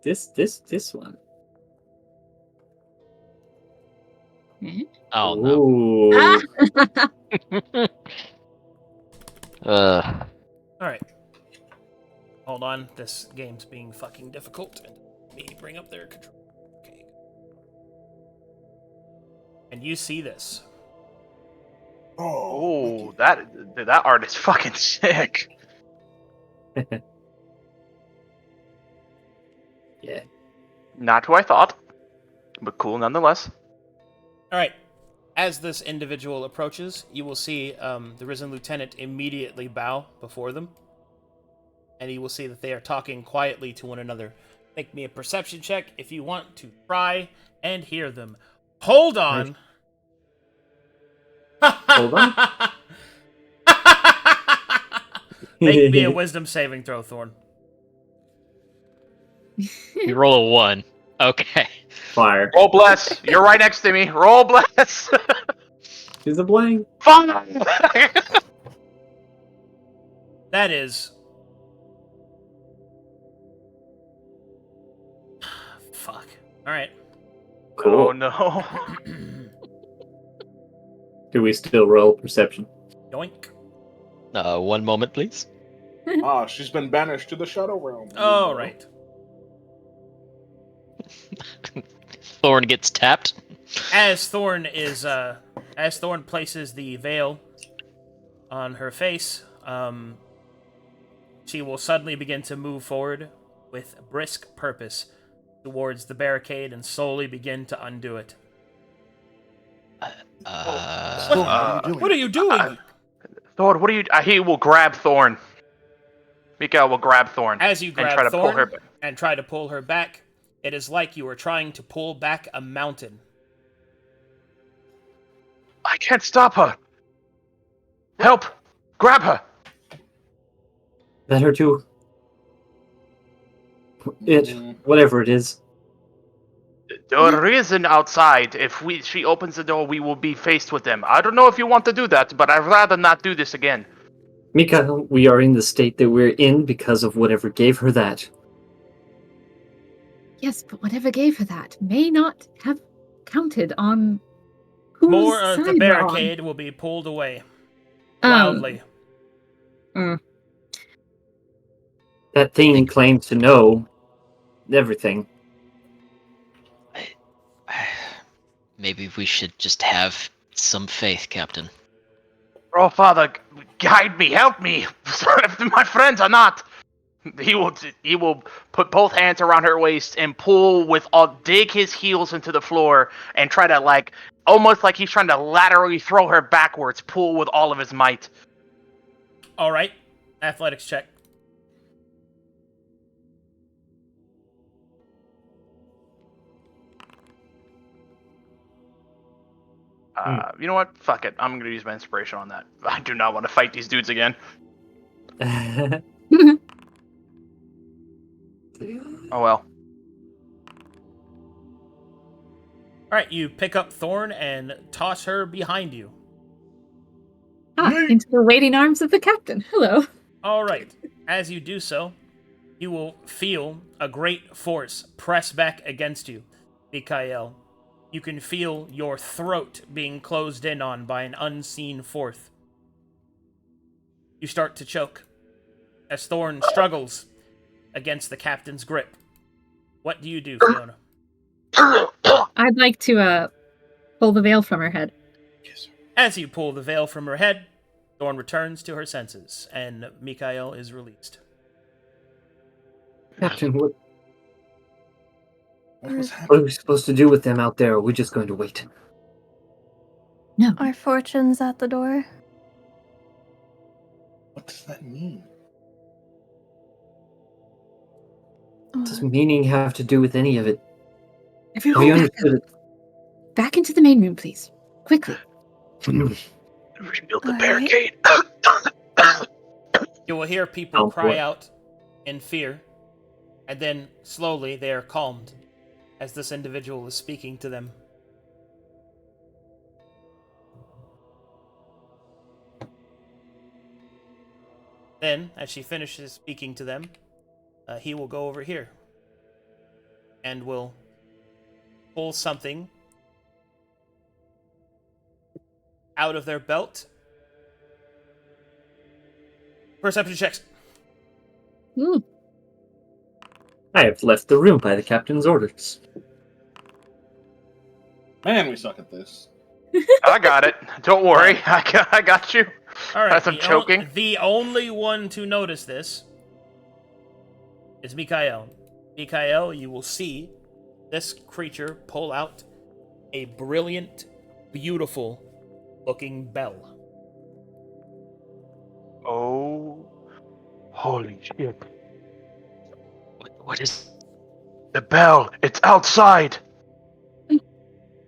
This one. Oh no. Ooh. Uh, All right. Hold on, this game's being fucking difficult. And let me bring up their control. Okay. And you see this. Oh, that art is fucking sick. Yeah. Not who I thought, but cool nonetheless. All right. As this individual approaches, you will see the Risen Lieutenant immediately bow before them. And you will see that they are talking quietly to one another. Make me a perception check if you want to try and hear them. Hold on. Hold on. Make me a wisdom saving throw, Thorne. you roll a 1. Okay. Fire. Roll bless. You're right next to me. Roll bless. He's a blank. Fun. That is... Fuck. Alright. Cool. Oh no. Do we still roll perception? Yoink. 1 moment, please. She's been banished to the Shadow Realm. Alright. Thorne gets tapped. As Thorne places the veil on her face, she will suddenly begin to move forward with brisk purpose towards the barricade and slowly begin to undo it. What are you doing? What are you doing? Thorne, what are you? He will grab Thorne. Micha'el will grab Thorne As you and grab try to pull Thorne her back. and try to pull her back, it is like you are trying to pull back a mountain. I can't stop her. Help! Grab her! Better to it, whatever it is. The reason outside, if she opens the door, we will be faced with them. I don't know if you want to do that, but I'd rather not do this again. Micha'el, we are in the state that we're in because of whatever gave her that. Yes, but whatever gave her that may not have counted on whose More of the side we're on. barricade will be pulled away loudly. That thing claims to know everything. Maybe we should just have some faith, Captain. Oh, Father, guide me, help me. If my friends are not He will put both hands around her waist and dig his heels into the floor and try to almost like he's trying to laterally throw her backwards, pull with all of his might. All right, athletics check. You know what? Fuck it. I'm gonna use my inspiration on that. I do not want to fight these dudes again. Oh well. All right, you pick up Thorne and toss her behind you. Into the waiting arms of the captain. Hello. All right, as you do so, you will feel a great force press back against you, Micha'el. You can feel your throat being closed in on by an unseen force. You start to choke as Thorne struggles against the captain's grip. What do you do, Fiona? I'd like to pull the veil from her head. As you pull the veil from her head, Thorne returns to her senses, and Micha'el is released. Captain, what What was happening? are we supposed to do with them out there? Or are we just going to wait? No. Our fortune's at the door. What does that mean? What does meaning have to do with any of it? Everyone We back, understood it. back into the main room, please. Quickly. Rebuild the Alright. barricade. You will hear people Oh, cry boy. out in fear, and then slowly they are calmed as this individual is speaking to them. Then, as she finishes speaking to them, he will go over here and will pull something out of their belt. Perception checks. Ooh. I have left the room by the captain's orders. Man, we suck at this. I got it. Don't worry. I got you. All right. As I'm choking. The only one to notice this is Micha'el. Micha'el, you will see this creature pull out a brilliant, beautiful-looking bell. Oh, holy shit! What is? The bell. It's outside.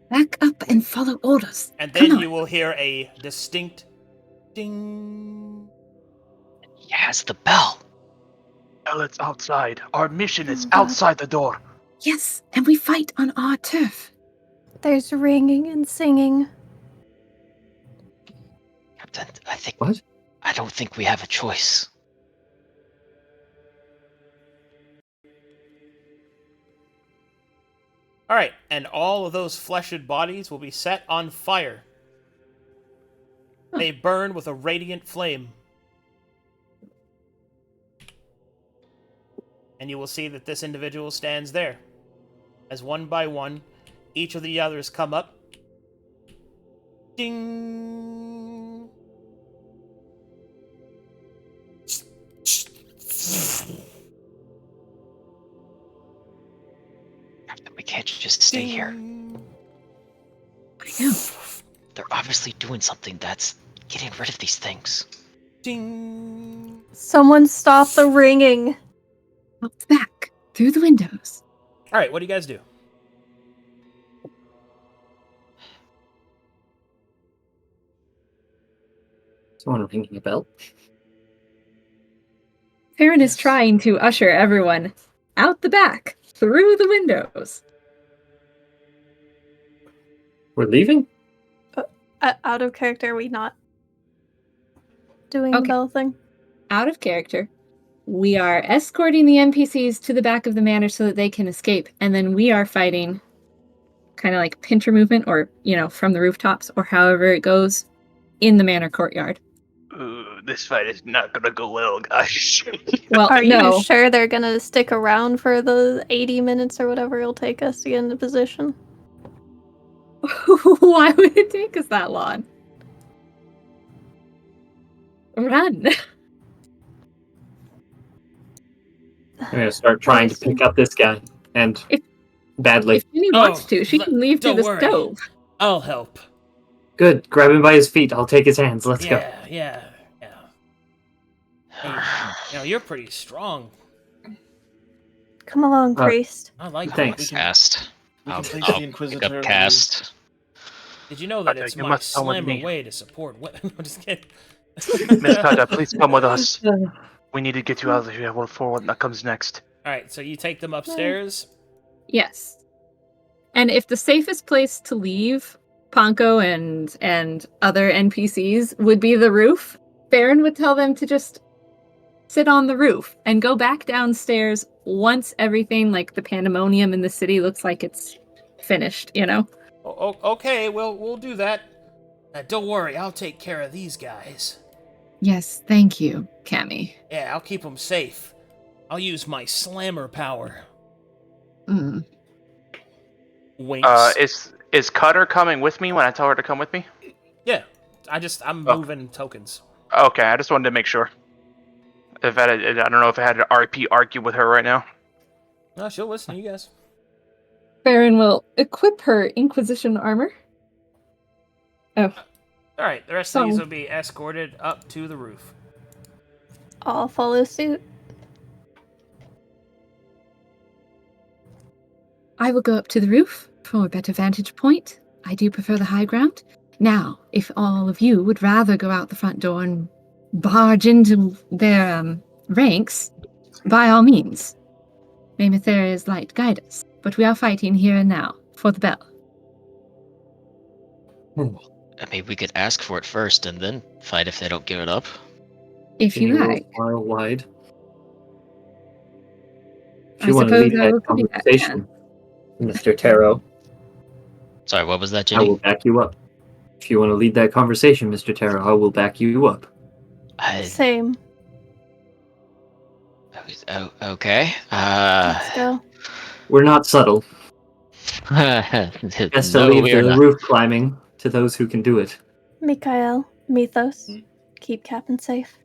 Back up and follow orders. And Come then on. you will hear a distinct ding. He has the bell. Bell, it's outside. Our mission is Oh, God. outside the door. Yes, and we fight on our turf. There's ringing and singing. Captain, I What? don't think we have a choice. All right, and all of those fleshed bodies will be set on fire. They burn with a radiant flame. And you will see that this individual stands there. As one by one, each of the others come up. Ding! Captain, we can't just stay here. Ding! I know. They're obviously doing something that's getting rid of these things. Ding! Someone stop the ringing. Up the back. Through the windows. All right, what do you guys do? Someone ringing a bell? Farryn is trying to usher everyone out the back. Through the windows. We're leaving? Out of character, are we not doing Okay. the bell thing? Out of character. We are escorting the NPCs to the back of the manor so that they can escape. And then we are fighting kind of like pincher movement or, from the rooftops or however it goes in the manor courtyard. Ooh, this fight is not gonna go well, guys. Well, Are no. you sure they're gonna stick around for the 80 minutes or whatever it'll take us to get into position? Why would it take us that long? Run. gonna start trying to pick up this guy, and badly. If Ginny wants to, she can leave through don't the worry. stove. I'll help. Good. Grab him by his feet. I'll take his hands. Let's go. Yeah. Hey, you're pretty strong. Come along, priest. I like Thanks. that. Cast. We can I'll place pick the Inquisitor. up cast. Did you know that it's You my must come with slammer me. way to support women? I'm just kidding. Miss Kata, please come with us. We need to get you out of here for what comes next. Alright, so you take them upstairs. Yes. And if the safest place to leave Ponko and other NPCs would be the roof, Farryn would tell them to just sit on the roof and go back downstairs once everything, like the pandemonium in the city, looks like it's finished, Okay, we'll do that. Don't worry, I'll take care of these guys. Yes, thank you, Cammy. Yeah, I'll keep them safe. I'll use my slammer power. Mm. Winks. Is Cutter coming with me when I tell her to come with me? Yeah, I'm moving tokens. Okay, I just wanted to make sure. I don't know if I had to RP argue with her right now. No, she'll listen to you guys. Farryn will equip her Inquisition armor. Oh. Alright, the rest of these will be escorted up to the roof. I'll follow suit. I will go up to the roof for a better vantage point. I do prefer the high ground. Now, if all of you would rather go out the front door and barge into their ranks, by all means. May Mytheria's light guide us, but we are fighting here and now for the bell. I mean, we could ask for it first and then fight if they don't give it up. If Can you roll like. Mile wide. If I you want to suppose lead I will that give you that, conversation, Mr. Taro, Sorry, what was that, I will Ginny? back you up. If you want to lead that conversation, Mr. Taro, I will back you up. Same. Okay. Let's go. We're not subtle. Best to No, leave we are the not. roof climbing to those who can do it. Micha'el, Mythos, keep Captain safe.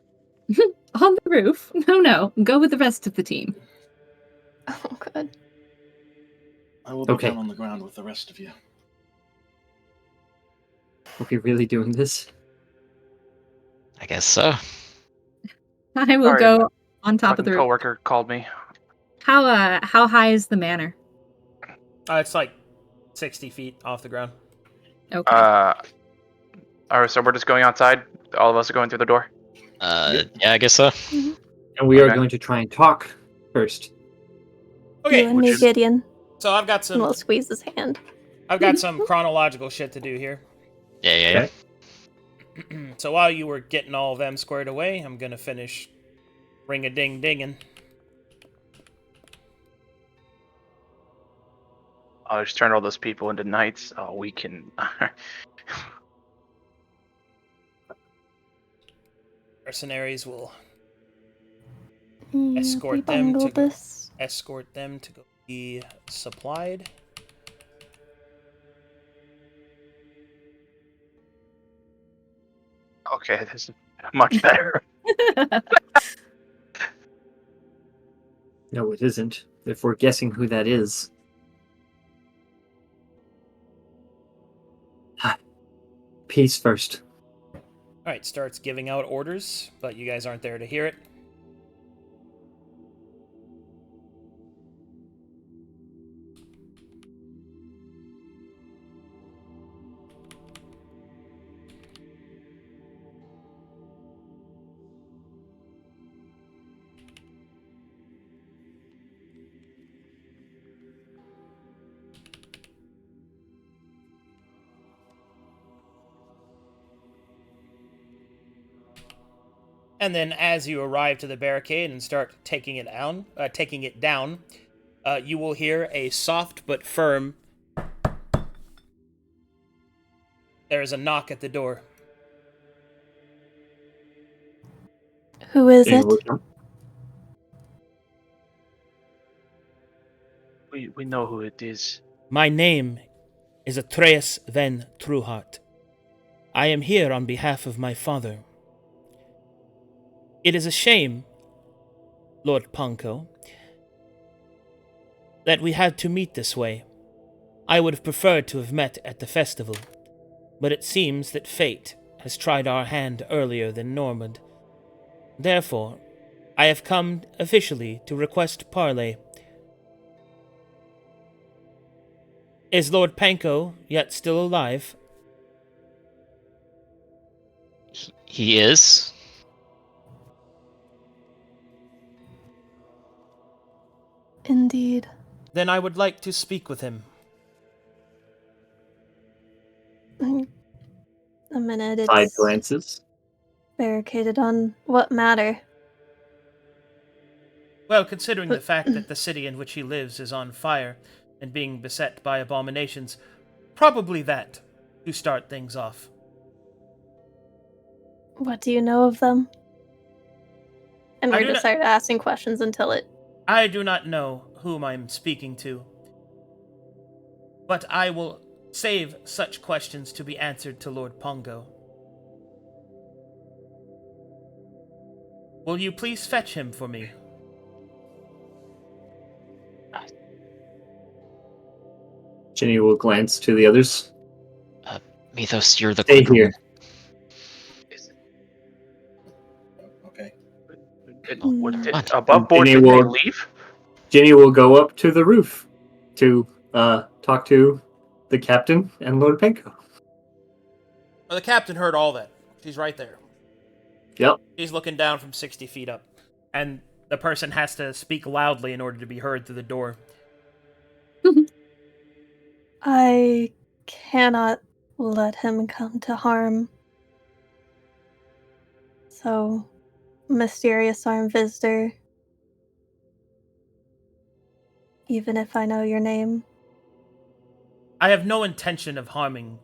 On the roof? No. Go with the rest of the team. Oh, good. I will be Okay. down on the ground with the rest of you. Are we really doing this? I guess so. I will Sorry, go on top of Fucking the roof. coworker called me. How high is the manor? It's like 60 feet off the ground. Okay. Alright, so we're just going outside? All of us are going through the door? Yeah, I guess so. And we are Okay. going to try and talk first. Okay, You and me, Gideon. so I've got And some we'll squeeze his hand. chronological shit to do here. Yeah. So while you were getting all of them squared away, I'm gonna finish ring-a-ding-dinging. I'll just turn all those people into knights. Oh, we can... Mercenaries will We escort them to bungled go, this. be supplied. Okay, this is much better. No, it isn't. If we're guessing who that is. Peace first. Alright, starts giving out orders, but you guys aren't there to hear it. And then, as you arrive to the barricade and start taking it down, you will hear a soft but firm. There is a knock at the door. Who is Okay, it? we'll jump. We know who it is. My name is Atreus Van Trueheart. I am here on behalf of my father. It is a shame, Lord Ponko, that we had to meet this way. I would have preferred to have met at the festival, but it seems that fate has tried our hand earlier than Normand. Therefore, I have come officially to request parley. Is Lord Panko yet still alive? He is. Indeed. Then I would like to speak with him. A minute, Side it's glances. barricaded on what matter? Well, considering the fact that the city in which he lives is on fire and being beset by abominations, probably that, to start things off. What do you know of them? And I we're do just not- start asking questions until it. I do not know whom I'm speaking to, but I will save such questions to be answered to Lord Pongo. Will you please fetch him for me? Ginny will glance to the others. Mythos, you're the Stay quicker here. Okay. Above board, Ginny did they will- leave? Ginny will go up to the roof to talk to the captain and Lord Penko. Well, the captain heard all that. She's right there. Yep. She's looking down from 60 feet up. And the person has to speak loudly in order to be heard through the door. I cannot let him come to harm. So, mysterious armed visitor. Even if I know your name. I have no intention of harming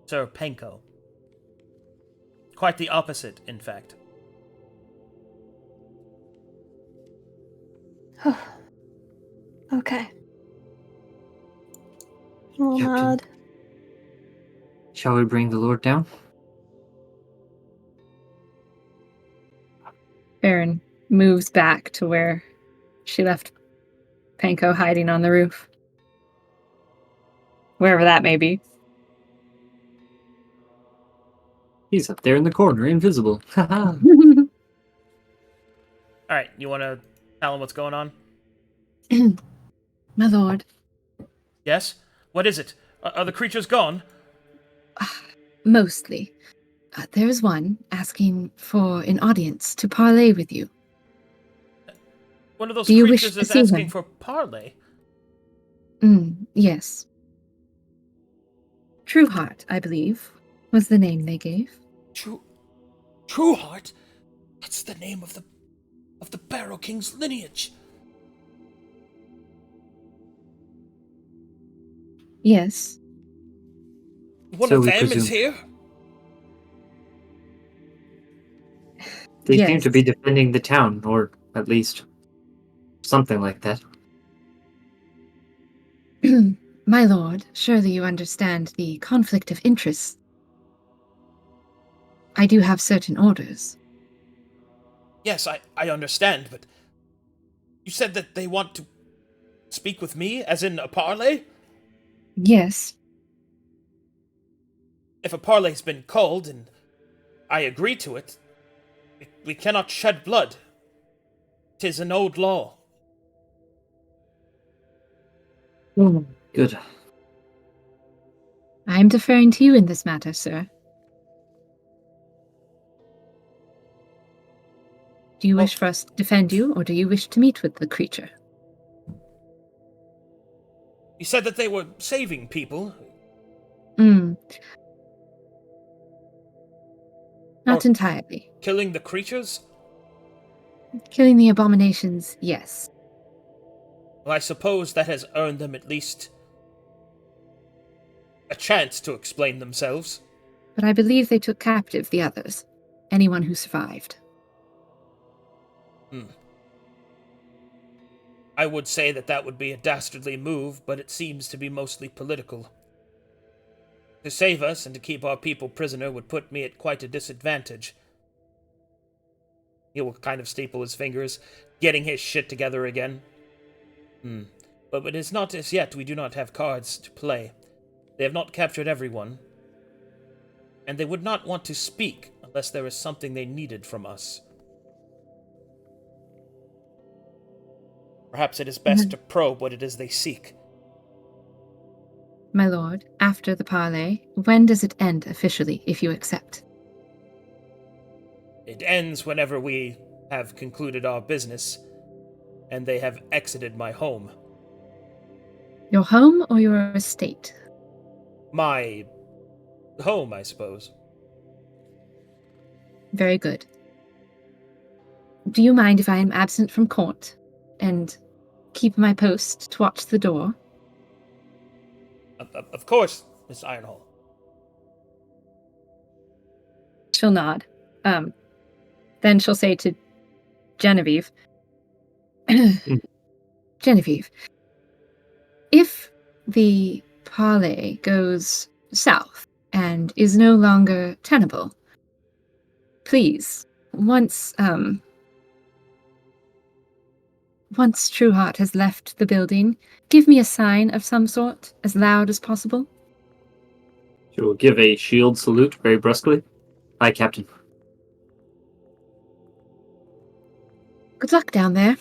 Sir Penko. Quite the opposite, in fact. Okay. We'll Captain. nod. Shall we bring the Lord down? Farryn moves back to where she left Panko hiding on the roof. Wherever that may be. He's up there in the corner, invisible. Haha. Alright, you want to tell him what's going on? My lord, Yes? What is it? Are the creatures gone? mostly. There is one asking for an audience to parley with you. One of those Do you wish creatures to is see asking him? for parley. Yes. Trueheart, I believe, was the name they gave. Trueheart? That's the name of the Barrow King's lineage. Yes. One So of we them is presume- here? They seem Yes. to be defending the town, or at least something like that. My lord, surely you understand the conflict of interest. I do have certain orders. Yes, I understand, but you said that they want to speak with me, as in a parley? Yes. If a parley's been called, and I agree to it, we cannot shed blood. 'Tis an old law. Good. I am deferring to you in this matter, sir. Do you wish for us to defend you, or do you wish to meet with the creature? You said that they were saving people. Not Or- entirely. Killing the creatures? Killing the abominations, yes. Well, I suppose that has earned them at least a chance to explain themselves. But I believe they took captive the others. Anyone who survived. I would say that would be a dastardly move, but it seems to be mostly political. To save us and to keep our people prisoner would put me at quite a disadvantage. He will kind of staple his fingers, getting his shit together again. But it is not as yet we do not have cards to play. They have not captured everyone, and they would not want to speak unless there is something they needed from us. Perhaps it is best to probe what it is they seek. My lord, after the parley, when does it end officially, if you accept? It ends whenever we have concluded our business, and they have exited my home. Your home or your estate? My home, I suppose. Very good. Do you mind if I am absent from court and keep my post to watch the door? Of course, Miss Ironhole. She'll nod. Then she'll say to Genevieve, Genevieve, if the parley goes south and is no longer tenable, please, once Trueheart has left the building, give me a sign of some sort, as loud as possible. She will give a shield salute very brusquely. Aye, Captain. Good luck down there.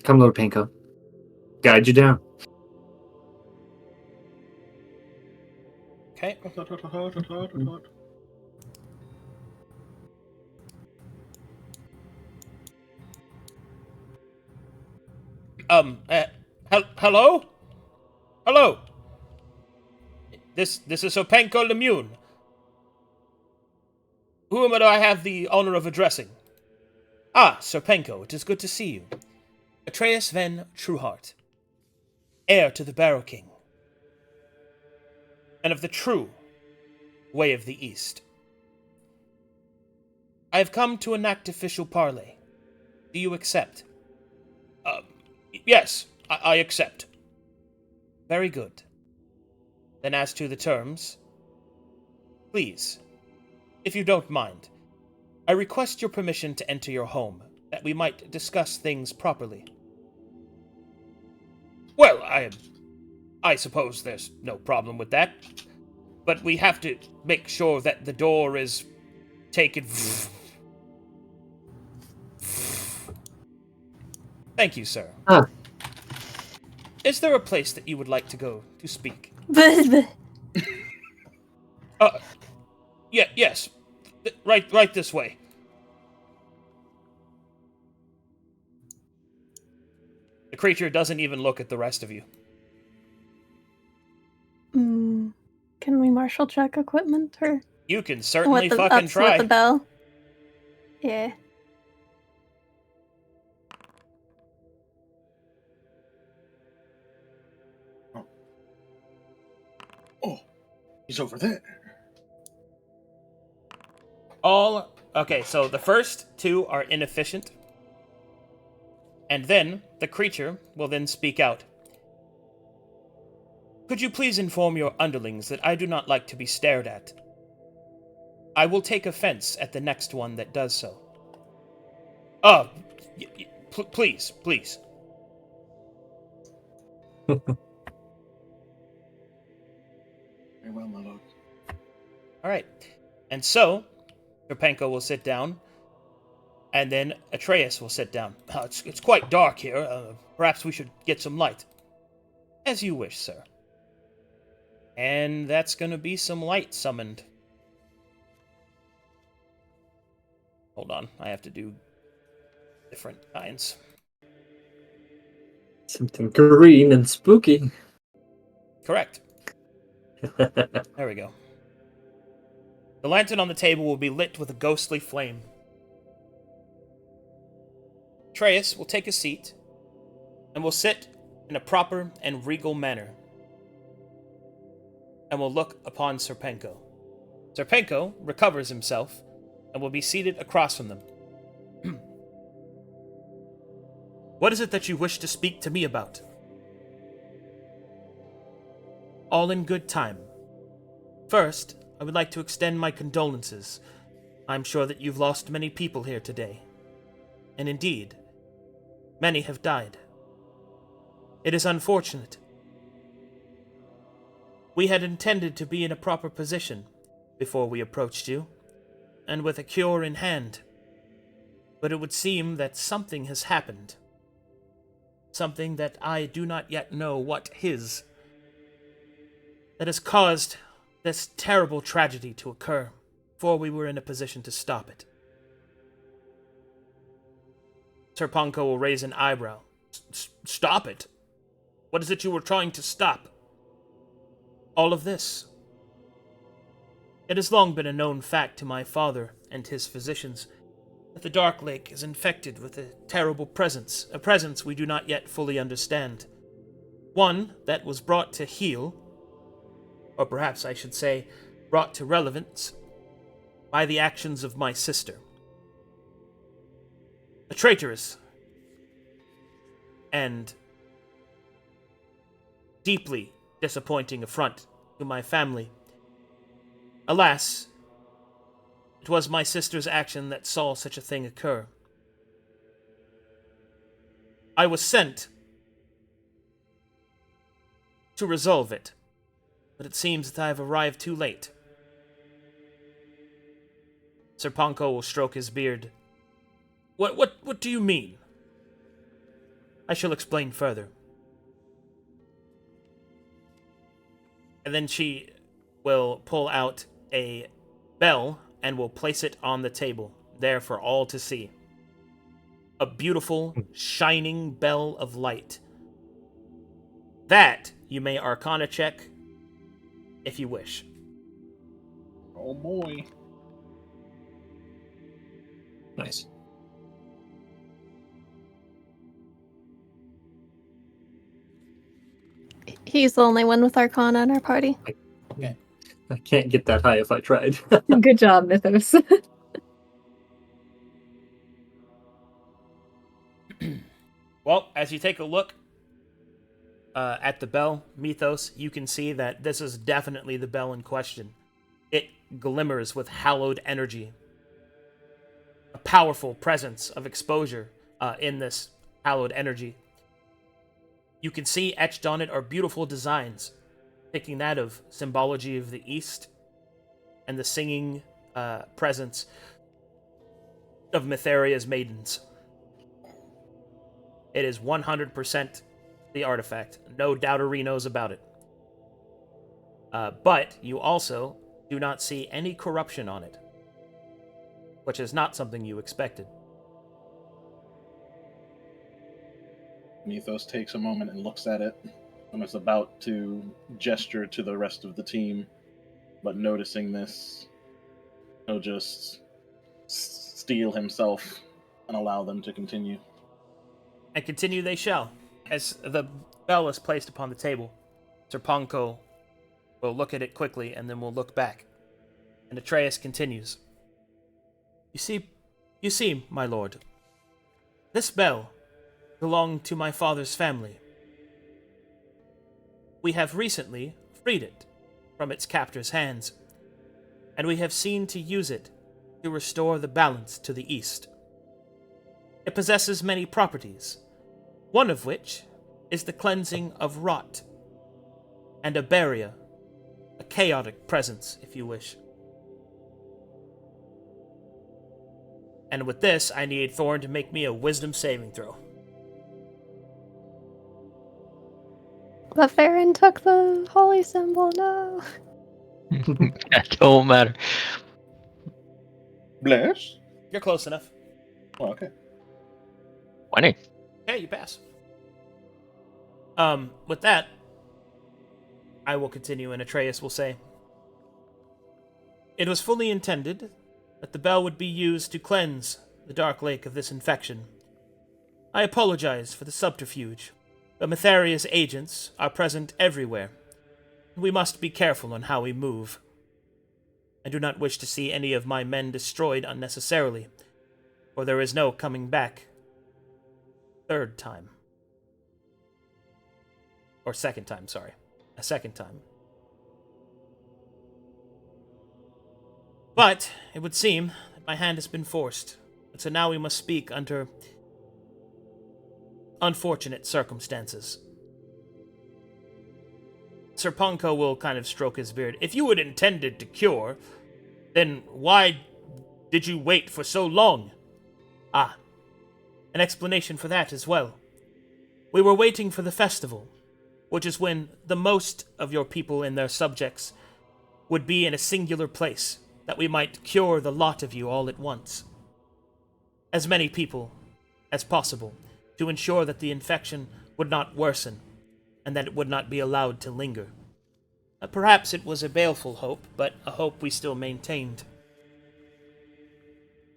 Come, Lord Panko. Guide you down. Okay. Hello? Hello? This is Sopenko Lemune. Whom do I have the honor of addressing? Ah, Serpenko, it is good to see you. Atreus Van Trueheart, heir to the Barrow King, and of the true Way of the East. I have come to enact official parley. Do you accept? Yes, I accept. Very good. Then as to the terms, please, if you don't mind, I request your permission to enter your home, that we might discuss things properly. Well, I suppose there's no problem with that, but we have to make sure that the door is taken. Thank you, sir. Is there a place that you would like to go to speak? Yes. Right this way. The creature doesn't even look at the rest of you. Can we martial check equipment or You can certainly fucking that's try. with the bell? Yeah. Oh, he's over there. Okay, so the first two are inefficient. And then the creature will then speak out. Could you please inform your underlings that I do not like to be stared at? I will take offense at the next one that does so. Please. Very well, my lord. All right. And so, Serpenko will sit down, and then Atreus will sit down. It's quite dark here. Perhaps we should get some light. As you wish, sir. And that's going to be some light summoned. Hold on, I have to do different kinds. Something green and spooky. Correct. There we go. The lantern on the table will be lit with a ghostly flame. Atreus will take a seat and will sit in a proper and regal manner and will look upon Serpenko. Serpenko recovers himself and will be seated across from them. What is it that you wish to speak to me about? All in good time. First, I would like to extend my condolences. I'm sure that you've lost many people here today. And indeed, Many have died. It is unfortunate. We had intended to be in a proper position before we approached you, and with a cure in hand. But it would seem that something has happened. Something that I do not yet know what is. That has caused this terrible tragedy to occur before we were in a position to stop it. Sir Ponko will raise an eyebrow. Stop it? What is it you were trying to stop? All of this. It has long been a known fact to my father and his physicians that the Dark Lake is infected with a terrible presence, a presence we do not yet fully understand. One that was brought to heal, or perhaps I should say, brought to relevance, by the actions of my sister. A traitorous and deeply disappointing affront to my family. Alas, it was my sister's action that saw such a thing occur. I was sent to resolve it, but it seems that I have arrived too late. Sir Ponko will stroke his beard. What do you mean? I shall explain further. And then she will pull out a bell and will place it on the table, there for all to see. A beautiful, shining bell of light. That you may Arcana check if you wish. Oh boy. Nice. He's the only one with Arcana in our party. Okay. I can't get that high if I tried. Good job, Mythos. Well, as you take a look at the bell, Mythos, you can see that this is definitely the bell in question. It glimmers with hallowed energy. A powerful presence of exposure in this hallowed energy. You can see etched on it are beautiful designs, picking that of symbology of the East and the singing presence of Mytheria's maidens. It is 100% the artifact. No doubtery knows about it. But you also do not see any corruption on it, which is not something you expected. Mythos takes a moment and looks at it, and is about to gesture to the rest of the team, but noticing this, he'll just steel himself and allow them to continue. And continue they shall. As the bell is placed upon the table, Sir Ponko will look at it quickly and then will look back. And Atreus continues. You see, my lord, this bell belonged to my father's family. We have recently freed it from its captor's hands, and we have seen to use it to restore the balance to the east. It possesses many properties, one of which is the cleansing of rot, and a barrier, a chaotic presence, if you wish. And with this, I need Thorne to make me a wisdom saving throw. But Farryn took the holy symbol, no. It don't matter. Bless? You're close enough. Oh, okay. 20. Okay, you pass. With that, I will continue, and Atreus will say, it was fully intended that the bell would be used to cleanse the Dark Lake of this infection. I apologize for the subterfuge, but Mytheria's agents are present everywhere. We must be careful on how we move. I do not wish to see any of my men destroyed unnecessarily, for there is no coming back. Third time. Or second time, sorry. A second time. But it would seem that my hand has been forced, and so now we must speak under unfortunate circumstances. Sir Ponko will kind of stroke his beard. If you had intended to cure, then why did you wait for so long? Ah, an explanation for that as well. We were waiting for the festival, which is when the most of your people and their subjects would be in a singular place, that we might cure the lot of you all at once. As many people as possible, to ensure that the infection would not worsen, and that it would not be allowed to linger. Perhaps it was a baleful hope, but a hope we still maintained.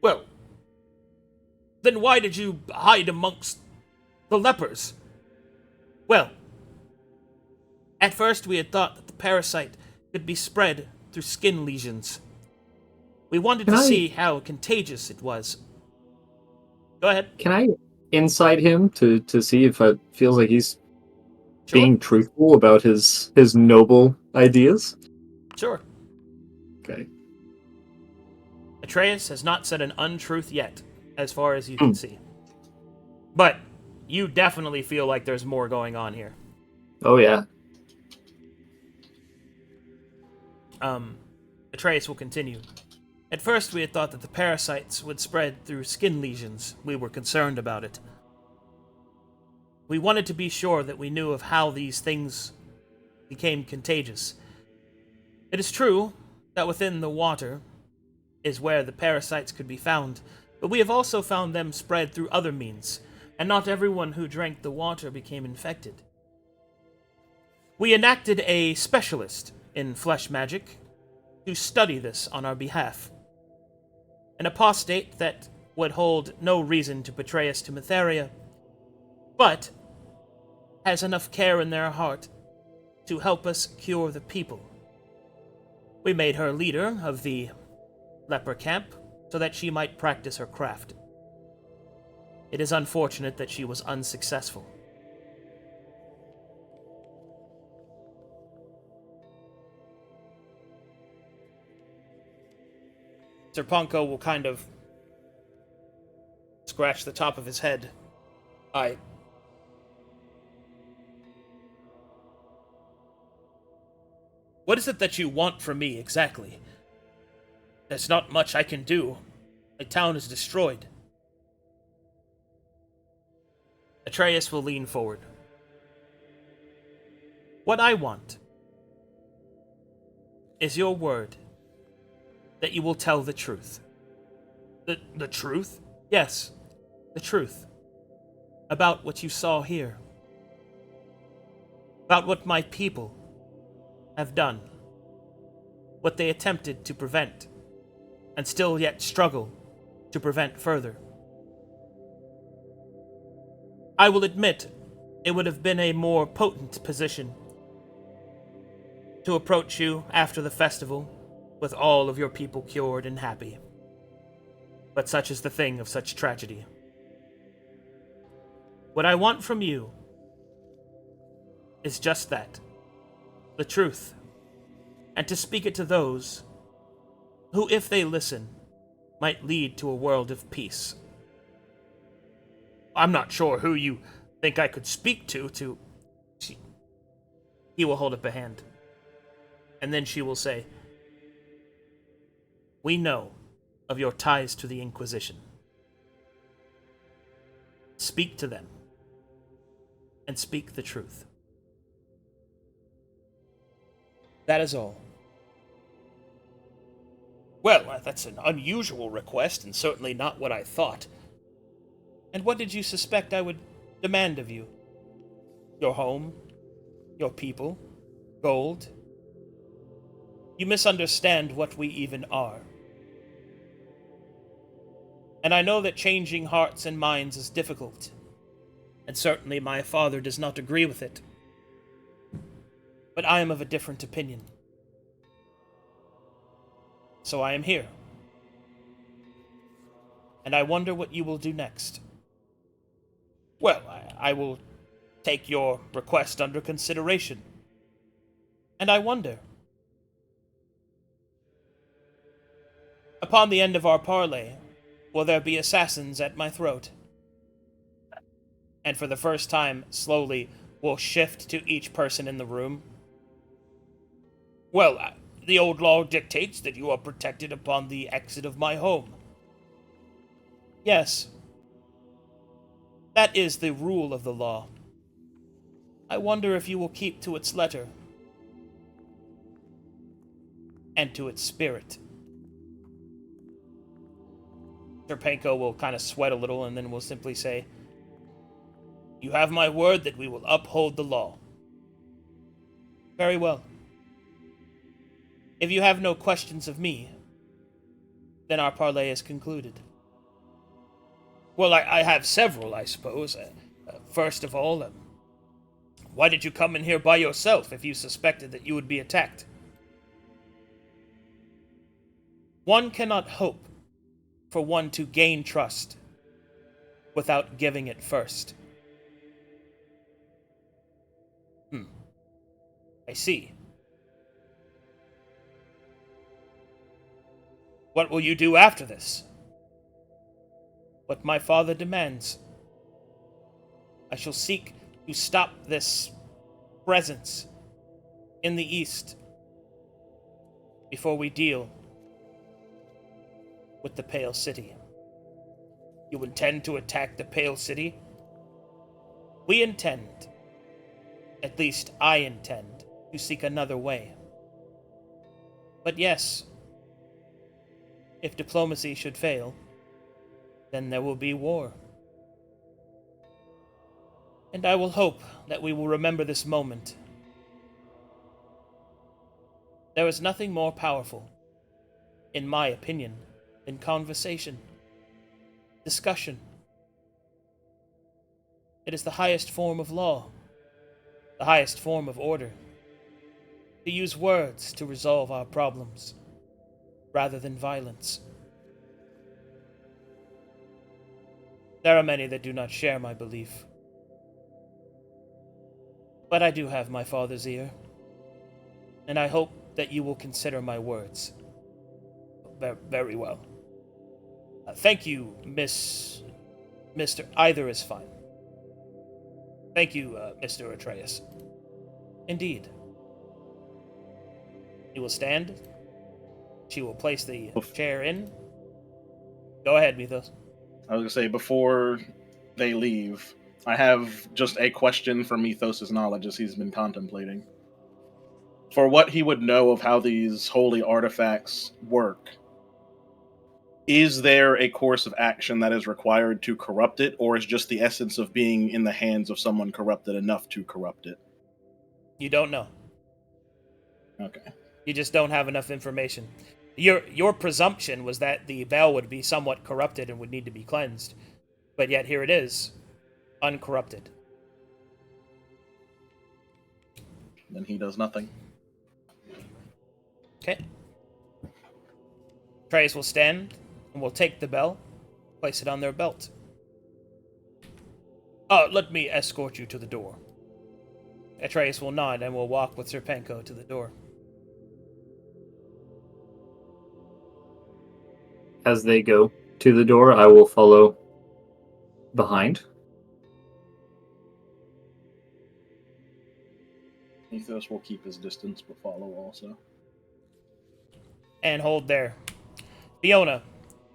Well, then why did you hide amongst the lepers? Well, at first we had thought that the parasite could be spread through skin lesions. We wanted to see how contagious it was. Go ahead. Can I insight him to see if it feels like he's Sure. being truthful about his noble ideas? Sure. Okay. Atreus has not said an untruth yet, as far as you can see. But you definitely feel like there's more going on here. Oh, yeah. Atreus will continue. At first we had thought that the parasites would spread through skin lesions. We were concerned about it. We wanted to be sure that we knew of how these things became contagious. It is true that within the water is where the parasites could be found, but we have also found them spread through other means, and not everyone who drank the water became infected. We enacted a specialist in flesh magic to study this on our behalf. An apostate that would hold no reason to betray us to Mytheria, but has enough care in their heart to help us cure the people. We made her leader of the leper camp so that she might practice her craft. It is unfortunate that she was unsuccessful. Sir Ponko will kind of scratch the top of his head. What is it that you want from me, exactly? There's not much I can do. My town is destroyed. Atreus will lean forward. What I want is your word that you will tell the truth. The truth? Yes, the truth. About what you saw here. About what my people have done. What they attempted to prevent, and still yet struggle to prevent further. I will admit, it would have been a more potent position to approach you after the festival, with all of your people cured and happy. But such is the thing of such tragedy. What I want from you is just that. The truth. And to speak it to those who, if they listen, might lead to a world of peace. I'm not sure who you think I could speak to... He will hold up a hand. And then she will say, we know of your ties to the Inquisition. Speak to them. And speak the truth. That is all. Well, that's an unusual request, and certainly not what I thought. And what did you suspect I would demand of you? Your home? Your people? Gold? You misunderstand what we even are. And I know that changing hearts and minds is difficult, and certainly my father does not agree with it. But I am of a different opinion. So I am here. And I wonder what you will do next. Well, I will take your request under consideration. And I wonder. Upon the end of our parley, will there be assassins at my throat? and for the first time, slowly, will shift to each person in the room. Well, the old law dictates that you are protected upon the exit of my home. Yes. That is the rule of the law. I wonder if you will keep to its letter and to its spirit. Serpenko will kind of sweat a little and then will simply say, "You have my word that we will uphold the law." Very well. If you have no questions of me, then our parley is concluded. Well, I have several, I suppose. First of all, why did you come in here by yourself if you suspected that you would be attacked? One cannot hope for one to gain trust without giving it first. I see. What will you do after this? What my father demands. I shall seek to stop this presence in the east before we deal with the Pale City. You intend to attack the Pale City? We intend, at least I intend, to seek another way. But yes, if diplomacy should fail, then there will be war. And I will hope that we will remember this moment. There is nothing more powerful, in my opinion, than conversation, discussion. It is the highest form of law, the highest form of order. To use words to resolve our problems, rather than violence. There are many that do not share my belief. But I do have my father's ear, and I hope that you will consider my words. Very well. Thank you, Mr. Either is fine. Thank you, Mr. Atreus. Indeed. You will stand. She will place the chair in. Go ahead, Mythos. I was going to say, before they leave, I have just a question for Mythos' knowledge as he's been contemplating. For what he would know of how these holy artifacts work, is there a course of action that is required to corrupt it, or is just the essence of being in the hands of someone corrupted enough to corrupt it? You don't know. Okay. You just don't have enough information. Your presumption was that the veil would be somewhat corrupted and would need to be cleansed. But yet here it is, uncorrupted. Then he does nothing. Okay. Atreus will stand and will take the bell, place it on their belt. Let me escort you to the door. Atreus will nod and will walk with Serpenko to the door. As they go to the door, I will follow behind. Mythos will keep his distance, but follow also. And hold there. Fiona,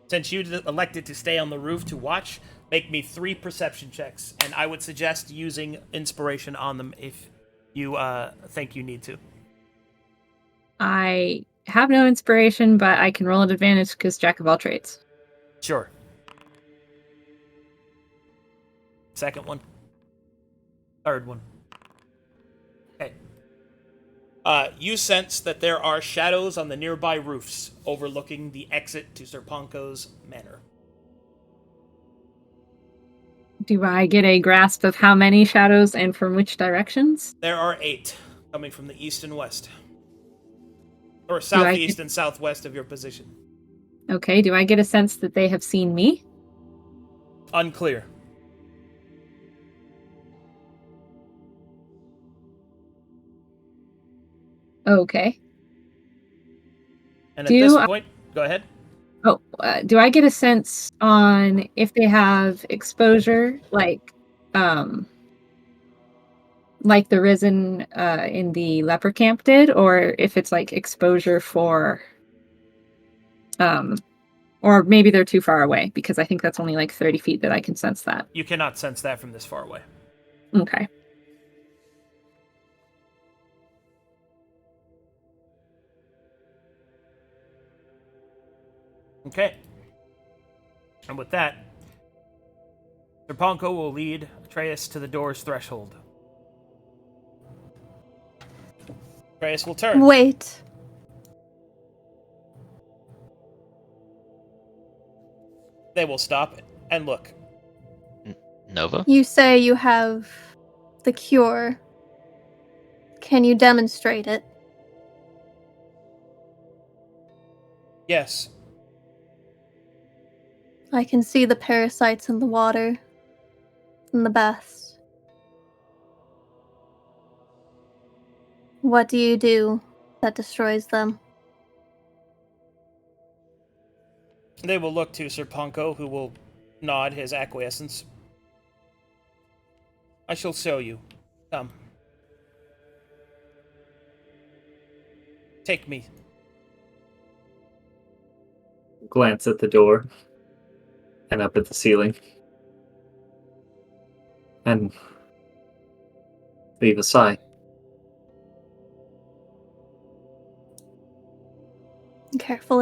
since you elected to stay on the roof to watch, make me 3 perception checks, and I would suggest using inspiration on them if you think you need to. I have no inspiration, but I can roll at advantage because Jack of all trades. Sure. Second one. Third one. Okay. You sense that there are shadows on the nearby roofs overlooking the exit to Serpenko's manor. Do I get a grasp of how many shadows and from which directions? There are 8 coming from the east and west. Or southeast and southwest of your position. Okay, do I get a sense that they have seen me? Unclear. Okay. And at this point, go ahead. Do I get a sense on if they have exposure, like like the Risen in the leper camp did, or if it's like exposure for or maybe they're too far away, because I think that's only like 30 feet that I can sense that. You cannot sense that from this far away. Okay. Okay. And with that, Serponko will lead Atreus to the door's threshold. Atreus will turn. Wait. They will stop and look. Nova? You say you have the cure. Can you demonstrate it? Yes. I can see the parasites in the water, in the baths. What do you do that destroys them? They will look to Serponko, who will nod his acquiescence. I shall show you. Come. Take me. Glance at the door and up at the ceiling. And leave a sigh. Careful,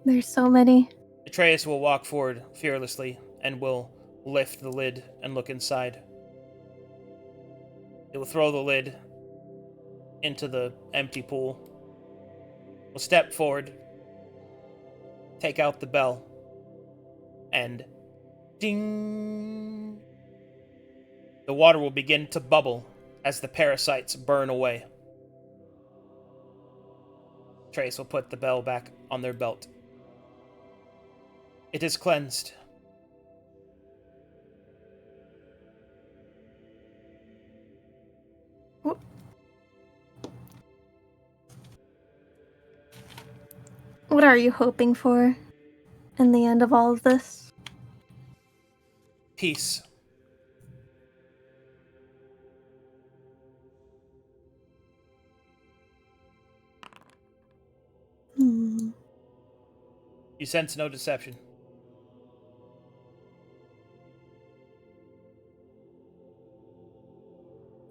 there's so many. Atreus will walk forward fearlessly and will lift the lid and look inside. He will throw the lid into the empty pool. Will step forward, take out the bell, and ding! The water will begin to bubble as the parasites burn away. Trace will put the bell back on their belt. It is cleansed. What are you hoping for in the end of all of this? Peace. You sense no deception.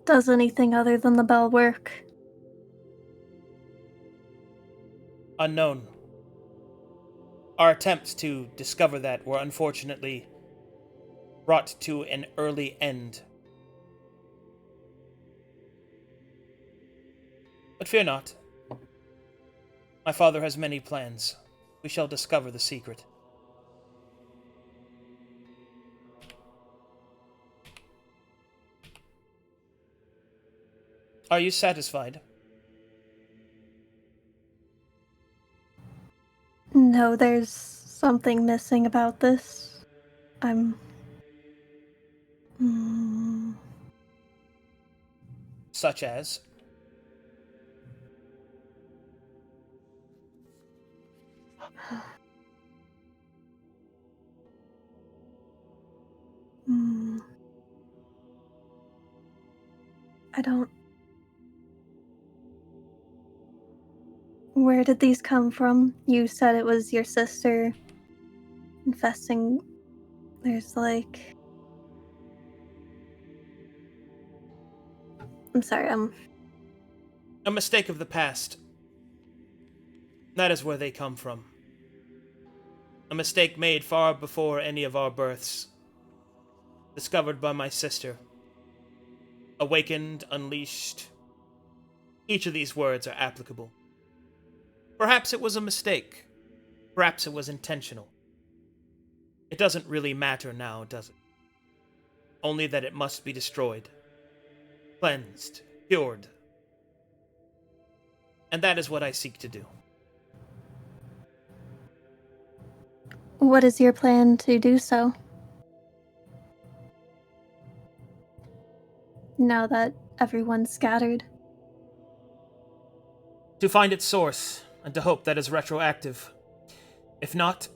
Does anything other than the bell work? Unknown. Our attempts to discover that were unfortunately brought to an early end. But fear not. My father has many plans. We shall discover the secret. Are you satisfied? No, there's something missing about this. I'm... Such as? I don't... Where did these come from? You said it was your sister infesting... There's like... I'm sorry, A mistake of the past. That is where they come from. A mistake made far before any of our births. Discovered by my sister. Awakened, unleashed. Each of these words are applicable. Perhaps it was a mistake. Perhaps it was intentional. It doesn't really matter now, does it? Only that it must be destroyed. Cleansed. Cured. And that is what I seek to do. What is your plan to do so? Now that everyone's scattered. To find its source, and to hope that is retroactive. If not,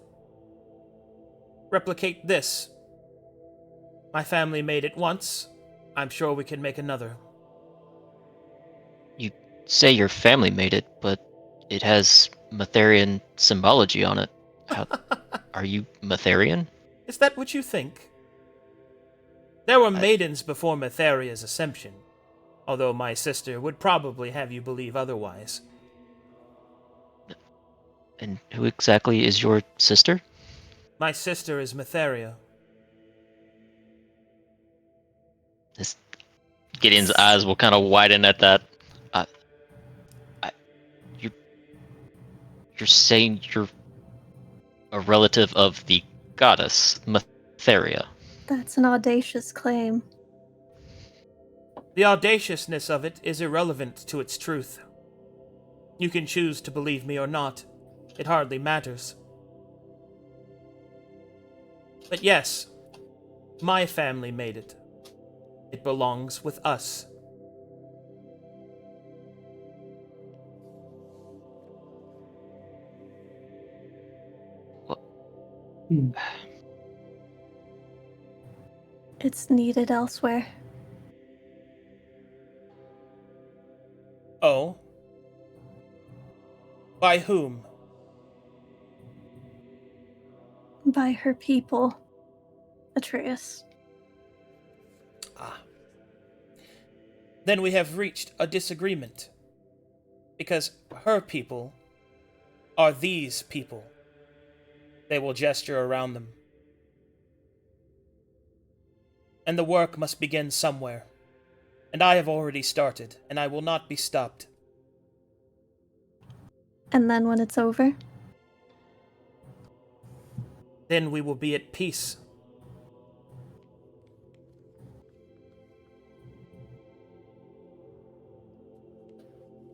replicate this. My family made it once. I'm sure we can make another. You say your family made it, but it has Matherian symbology on it. How are you Matherian? Is that what you think? There were I- maidens before Matheria's ascension, although my sister would probably have you believe otherwise. And who exactly is your sister? My sister is Matheria. This Gideon's eyes will kind of widen at that. Uh, I, you, you're saying you're a relative of the goddess Matheria. That's an audacious claim. The audaciousness of it is irrelevant to its truth. You can choose to believe me or not. It hardly matters. But yes, my family made it. It belongs with us. It's needed elsewhere. Oh? By whom? By her people, Atreus. Ah. Then we have reached a disagreement. Because her people are these people. They will gesture around them. And the work must begin somewhere. And I have already started, and I will not be stopped. And then when it's over? Then we will be at peace.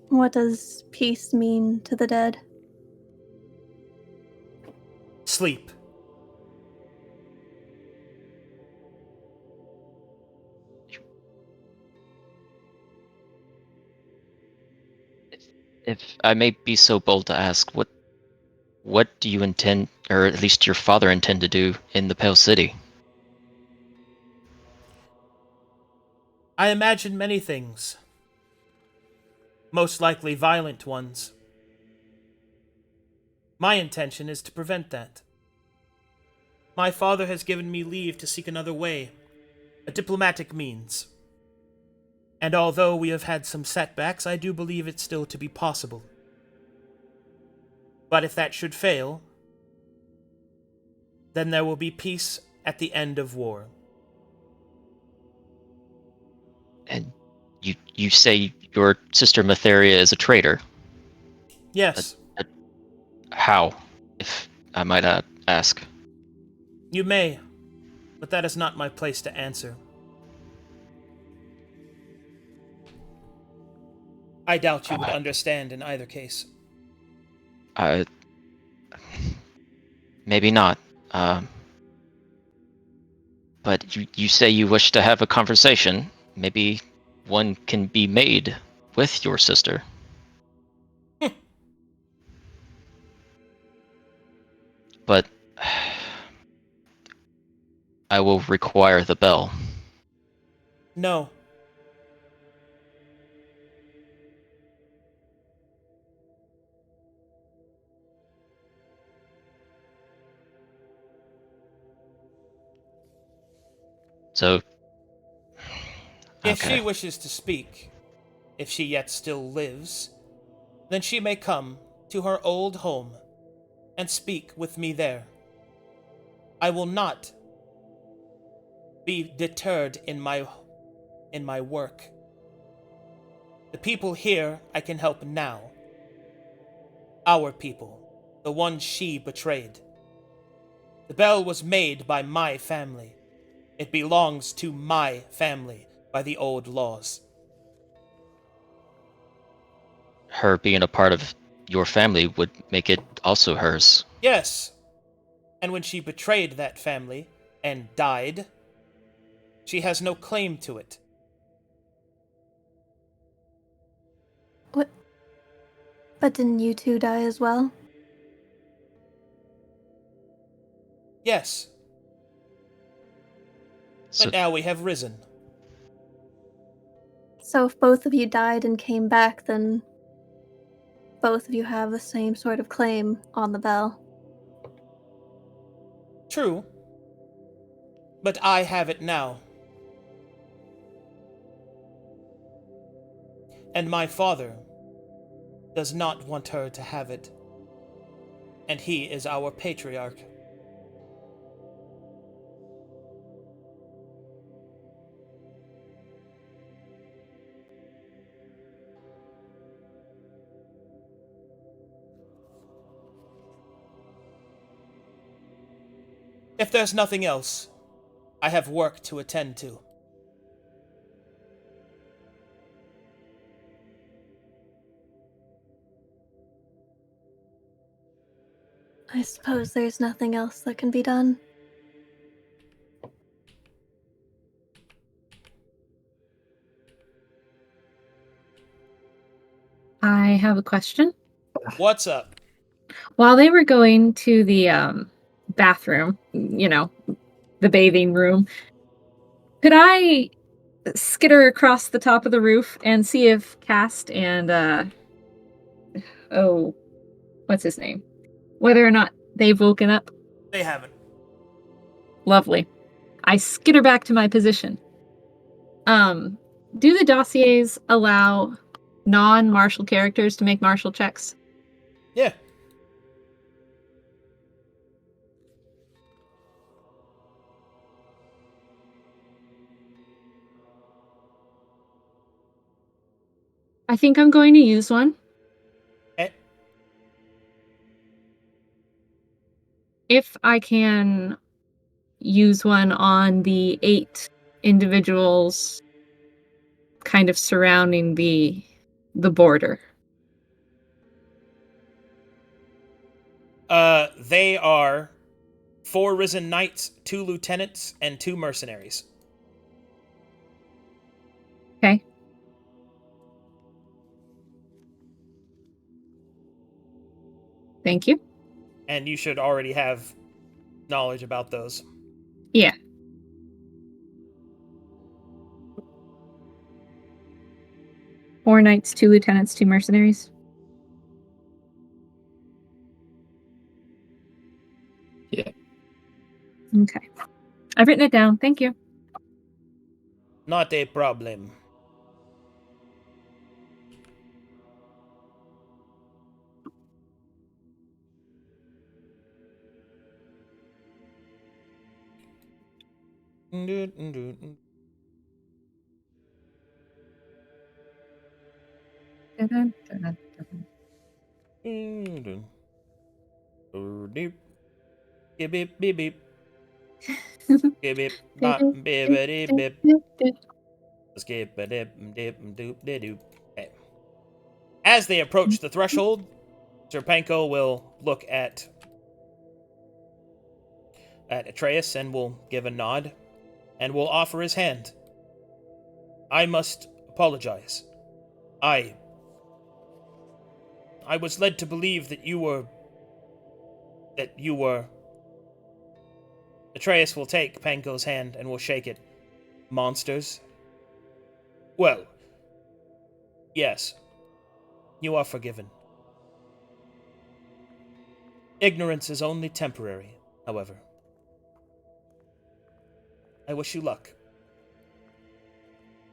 What does peace mean to the dead? Sleep. If I may be so bold to ask, what do you intend, or at least your father intend to do in the Pale City? I imagine many things. Most likely violent ones. My intention is to prevent that. My father has given me leave to seek another way, a diplomatic means. And although we have had some setbacks, I do believe it still to be possible. But if that should fail, then there will be peace at the end of war. And you say your sister Matheria is a traitor. Yes, How, if I might ask? you may, but that is not my place to answer. I doubt you would understand in either case. Maybe not. But you say you wish to have a conversation. Maybe one can be made with your sister. But I will require the bell. No. So, If okay. she wishes to speak, if she yet still lives, then she may come to her old home and speak with me there. I will not be deterred in my work. The people here I can help now. Our people, the ones she betrayed. The bell was made by my family. It belongs to my family by the old laws. Her being a part of your family would make it also hers. Yes, and when she betrayed that family and died, she has no claim to it. What? But didn't you two die as well? Yes. So, But now we have risen. So if both of you died and came back, then both of you have the same sort of claim on the bell. True. But I have it now. And my father does not want her to have it. And he is our patriarch. If there's nothing else, I have work to attend to. I suppose there's nothing else that can be done. I have a question. What's up? While they were going to the bathroom, the bathing room, could I skitter across the top of the roof and see if Cast and what's his name? Whether or not they've woken up? They haven't. Lovely. I skitter back to my position. Do the dossiers allow non-martial characters to make martial checks? Yeah. I think I'm going to use one. Okay. If I can use one on the 8 individuals kind of surrounding the border. They are 4 risen knights, 2 lieutenants, and 2 mercenaries. Okay. Thank you. And you should already have knowledge about those. Yeah. Four knights, 2 lieutenants, 2 mercenaries. Yeah. Okay. I've written it down. Thank you. Not a problem. Beep beep beep beep. Beep beep bop bibbity bip. Skip a dip dip doop de doop. Okay. As they approach the threshold, Sir Panko will look at Atreus and will give a nod and will offer his hand. I must apologize. I was led to believe that you were. Atreus will take Panko's hand and will shake it. Monsters? Well, yes. You are forgiven. Ignorance is only temporary, however. I wish you luck.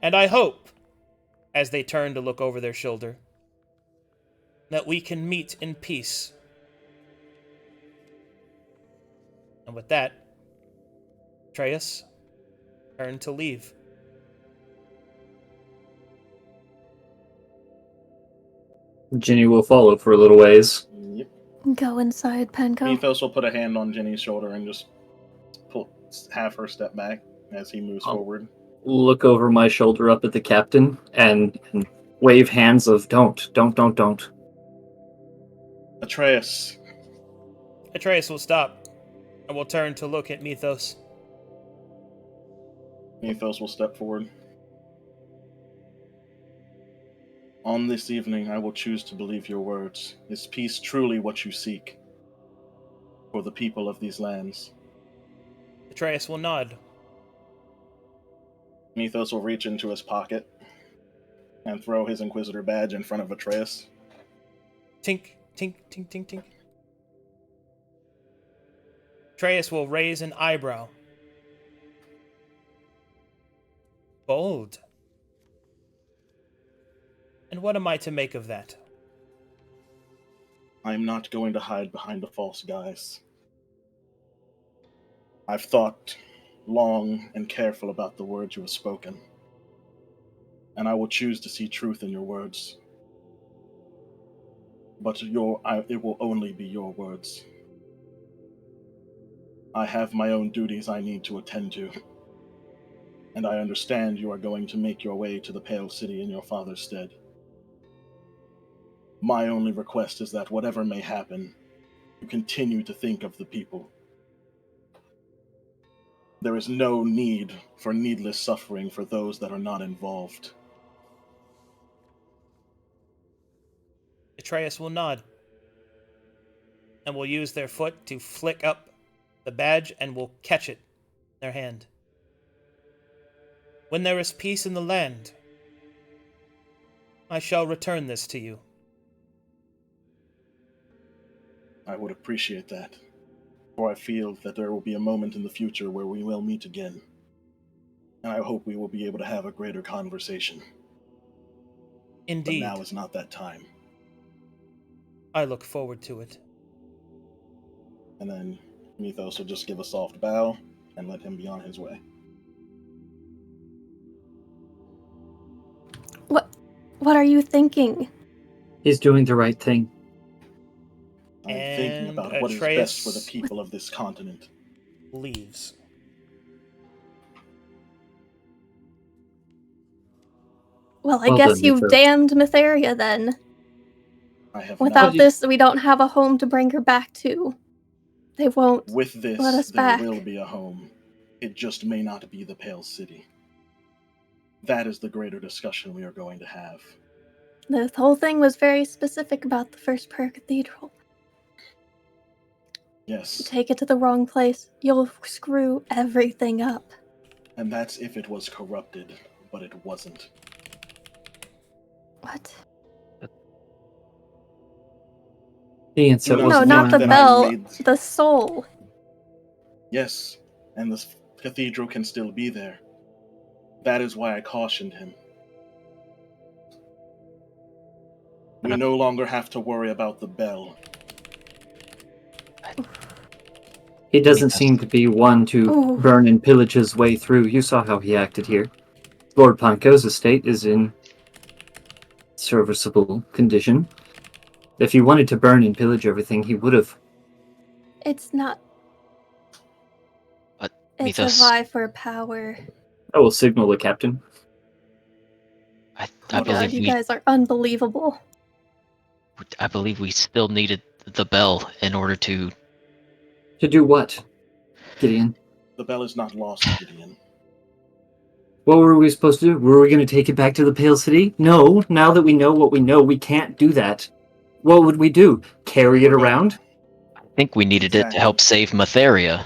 And I hope, as they turn to look over their shoulder, that we can meet in peace. And with that, Atreus turned to leave. Ginny will follow for a little ways. Yep. Go inside, Panko. Mythos will put a hand on Ginny's shoulder and just have her step back as he moves forward. Look over my shoulder up at the captain and wave hands of don't. Atreus. Atreus will stop and will turn to look at Mythos. Mythos will step forward. On this evening, I will choose to believe your words. Is peace truly what you seek for the people of these lands? Atreus will nod. Mythos will reach into his pocket and throw his Inquisitor badge in front of Atreus. Tink, tink, tink, tink, tink. Atreus will raise an eyebrow. Bold. And what am I to make of that? I'm not going to hide behind a false guise. I've thought long and careful about the words you have spoken, and I will choose to see truth in your words. But it will only be your words. I have my own duties I need to attend to, and I understand you are going to make your way to the Pale City in your father's stead. My only request is that whatever may happen, you continue to think of the people. There is no need for needless suffering for those that are not involved. Atreus will nod and will use their foot to flick up the badge and will catch it in their hand. When there is peace in the land, I shall return this to you. I would appreciate that, for I feel that there will be a moment in the future where we will meet again, and I hope we will be able to have a greater conversation. Indeed. But now is not that time. I look forward to it. And then Mythos will just give a soft bow and let him be on his way. What are you thinking? He's doing the right thing. I'm And thinking about what is Atreus best for the people of this continent. leaves. Well, I Well guess done, you've Mythos. damned Mytheria then. I have Without not. this, we don't have a home to bring her back to. They won't With let this, us there back. will be a home. It just may not be the Pale City. That is the greater discussion we are going to have. The whole thing was very specific about the first prayer cathedral. You Yes, take it to the wrong place, you'll screw everything up. and that's if it was corrupted, but it wasn't. What? The answer No, No, wasn't not one the of them. bell, made- the soul. Yes, and the cathedral can still be there. That is why I cautioned him. We no longer have to worry about the bell. He doesn't Mythos. seem to be one to Ooh. burn and pillage his way through. You saw how he acted here. Lord Panko's estate is in serviceable condition. If he wanted to burn and pillage everything, he would have. It's not. But It's a Mythos, vie for power. I will signal the captain. I Oh believe God, you we guys are unbelievable. still needed the bell in order to. To do what, Gideon? The bell is not lost, Gideon. What were we supposed to do? Were we going to take it back to the Pale City? No, now that we know what we know, we can't do that. What would we do? Carry it We're going- around? I think we needed it to help Exactly. save Mytheria.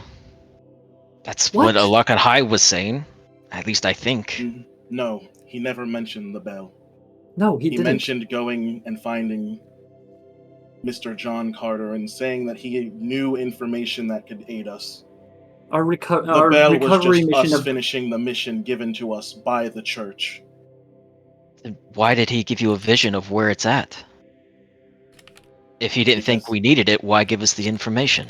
That's what What? Alakad High was saying. At least I think. No, he never mentioned the bell. No, he He didn't. mentioned going and finding Mr. John Carter and saying that he knew information that could aid us. Our The bell was recovery just mission us of... finishing the mission given to us by the church. Then why did he give you a vision of where it's at? If he didn't think Because- we needed it, why give us the information?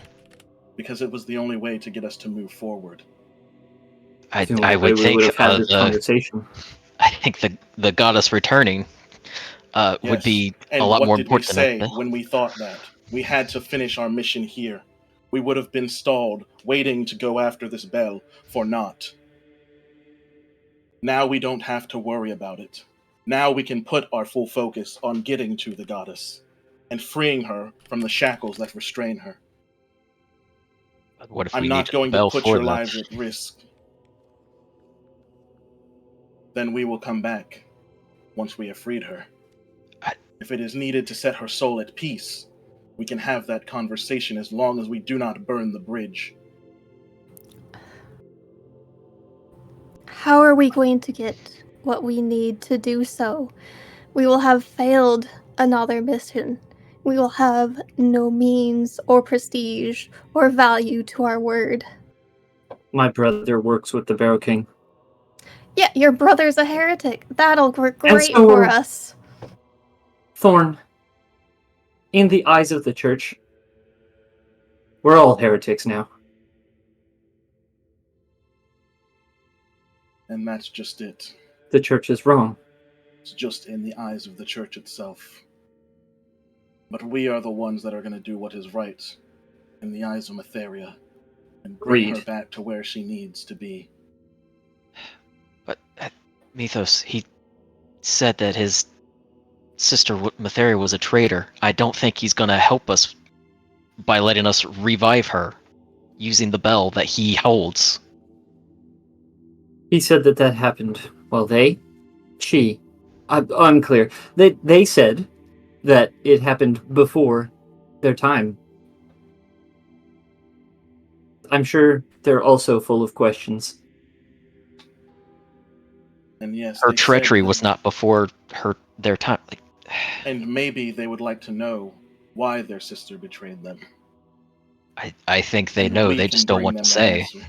Because it was the only way to get us to move forward. I the only way would we think would have had this conversation. I think the goddess returning would Yes. be And a lot what more did we important than say that. when we thought that? We had to finish our mission here. We would have been stalled, waiting to go after this bell, for naught. Now we don't have to worry about it. Now we can put our full focus on getting to the goddess, and freeing her from the shackles that restrain her. What if I'm we not needed going the to bell put for your that? lives at risk. Then we will come back, once we have freed her. If it is needed to set her soul at peace, we can have that conversation as long as we do not burn the bridge. how are we going to get what we need to do so? We will have failed another mission. We will have no means or prestige or value to our word. My brother works with the Barrow King. Yeah, your brother's a heretic. That'll work great so for are- us. Thorne, in the eyes of the church, we're all heretics now. And that's just it. The church is wrong. It's just in the eyes of the church itself. But we are the ones that are going to do what is right in the eyes of Matheria and bring her Agreed. back to where she needs to be. But Mythos, he said that his sister Matheria was a traitor. I don't think he's gonna help us by letting us revive her using the bell that he holds. He said that happened. Well, unclear. They said that it happened before their time. I'm sure they're also full of questions. And yes, Her they said treachery that- was not before their time. Like, And maybe they would like to know why their sister betrayed them. I think they And know. we They can just don't bring want to them the say. answer.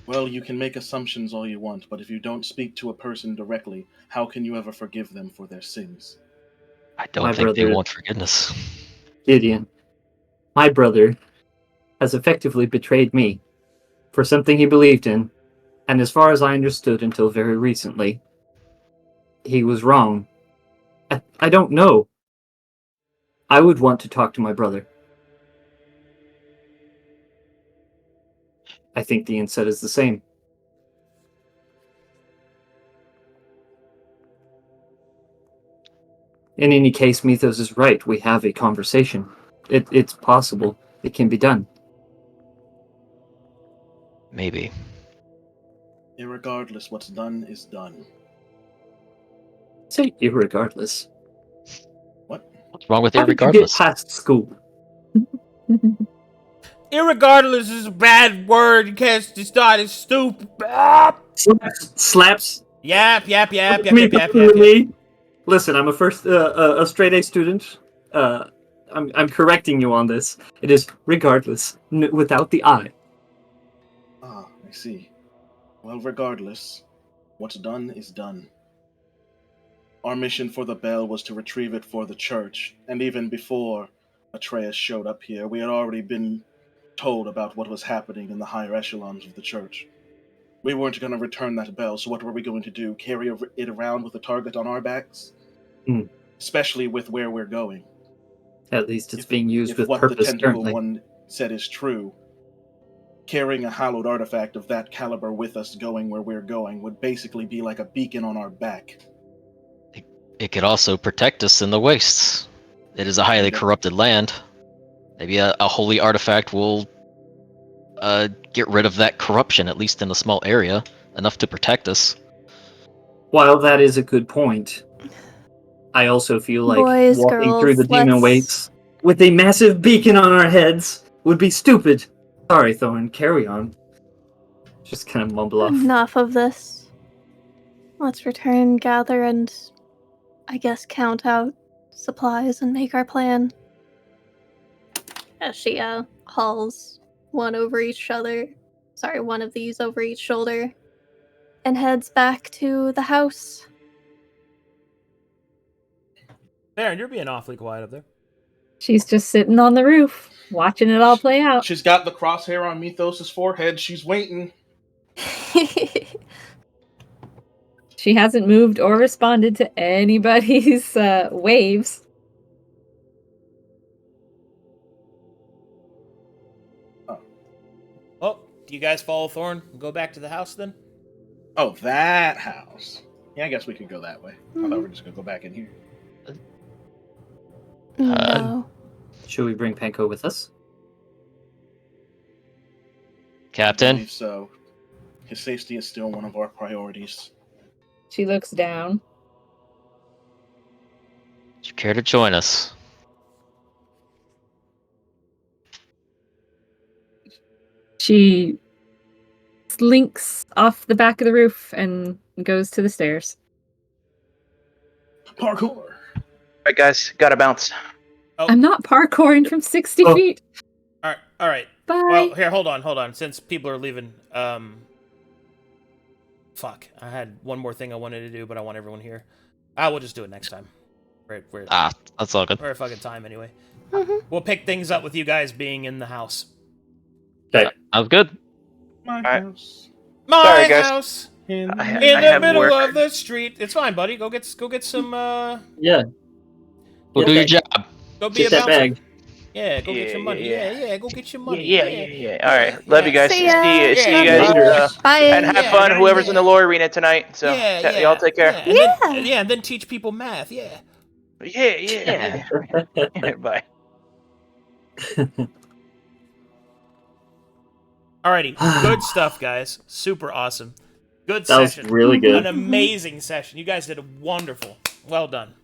Well, you can make assumptions all you want, but if you don't speak to a person directly, how can you ever forgive them for their sins? I don't My think they brother- want forgiveness. Gideon, my brother, has effectively betrayed me for something he believed in, and as far as I understood until very recently, he was wrong. I don't know. I would want to talk to my brother. I think the inset is the same. In any case, Mythos is right. We have a conversation. It's possible. It can be done. Maybe. Irregardless, what's done is done. Say irregardless. What? What's wrong with How it? did you get Regardless. past school? Irregardless is a bad word. You can't just start. It's stupid. Ah! Slaps. Yap. Me. Listen, I'm a straight A student. I'm correcting you on this. It is regardless, without the I. Ah, I see. Well, regardless, what's done is done. Our mission for the bell was to retrieve it for the church, and even before Atreus showed up here, we had already been told about what was happening in the higher echelons of the church. We weren't going to return that bell, so what were we going to do? Carry it around with a target on our backs? Hmm. Especially with where we're going. At least it's being used If with what the purpose Tentacle currently. One said is true, carrying a hallowed artifact of that caliber with us going where we're going would basically be like a beacon on our back. It could also protect us in the wastes. It is a highly corrupted land. Maybe a holy artifact will get rid of that corruption, at least in a small area, enough to protect us. While that is a good point, I also feel like Boys, walking through the girls, demon let's- wastes with a massive beacon on our heads would be stupid. Sorry, Thorne, carry on. Just kind of mumble off. Enough of this. Let's return, gather, and I guess count out supplies and make our plan. As she hauls one over each shoulder. Sorry, one of these over each shoulder. And heads back to the house. Farryn, you're being awfully quiet up there. She's just sitting on the roof, watching it all play out. She's got the crosshair on Mythos' forehead. She's waiting. She hasn't moved or responded to anybody's waves. Oh, do you guys follow Thorne and go back to the house then? Oh, that house. Yeah, I guess we could go that way. I thought we were just going to go back in here. No. Should we bring Panko with us? I Captain? believe so. His safety is still one of our priorities. She looks down. Would you care to join us? She slinks off the back of the roof and goes to the stairs. Parkour. All right, guys, gotta bounce. Oh. I'm not parkouring from 60 feet. All right. Bye. Well, here, hold on. Since people are leaving, fuck. I had one more thing I wanted to do, but I want everyone here. We'll just do it next time. We're That's all good. We're at fucking time anyway. Mhm. We'll pick things up with you guys being in the house. Okay. Sounds good. My Alright. house. My Sorry, guys. house In I in the have middle work. of the street. It's fine, buddy. Go get some. Yeah. We'll Get do your that- job. Go be Get a that bouncer. bag. Yeah, go get your Yeah, money. yeah, Yeah, go get your Yeah, money. yeah. All right, love you guys. See ya. See you Yeah, guys. later. Bye. And have Yeah, fun, yeah, whoever's in the yeah. lore arena tonight. So, y'all take care. And then teach people math. Yeah. Yeah. Bye. Alrighty, good stuff, guys. Super awesome. Good That was session. really An good. amazing session. You guys did wonderful. Well done.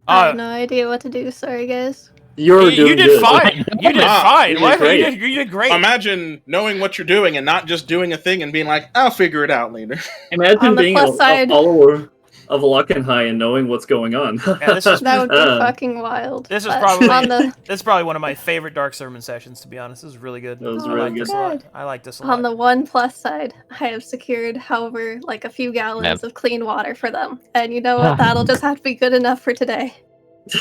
I have no idea what to do. Sorry, guys. You're you doing did good. fine. You did fine. you did What? great. You did great. Imagine knowing what you're doing and not just doing a thing and being like, I'll figure it out later. Imagine On the being plus a side- follower of Lockenhigh and knowing what's going on. Yeah, this is- That would be Uh, fucking wild. This is But probably on the this is probably one of my favorite Dark Sermon sessions. To be honest, this is really good. That was I really like good. this a lot. Good. I like this a lot. on the one plus side, I have secured, however, like a few gallons of clean water for them, and you know what? That'll just have to be good enough for today.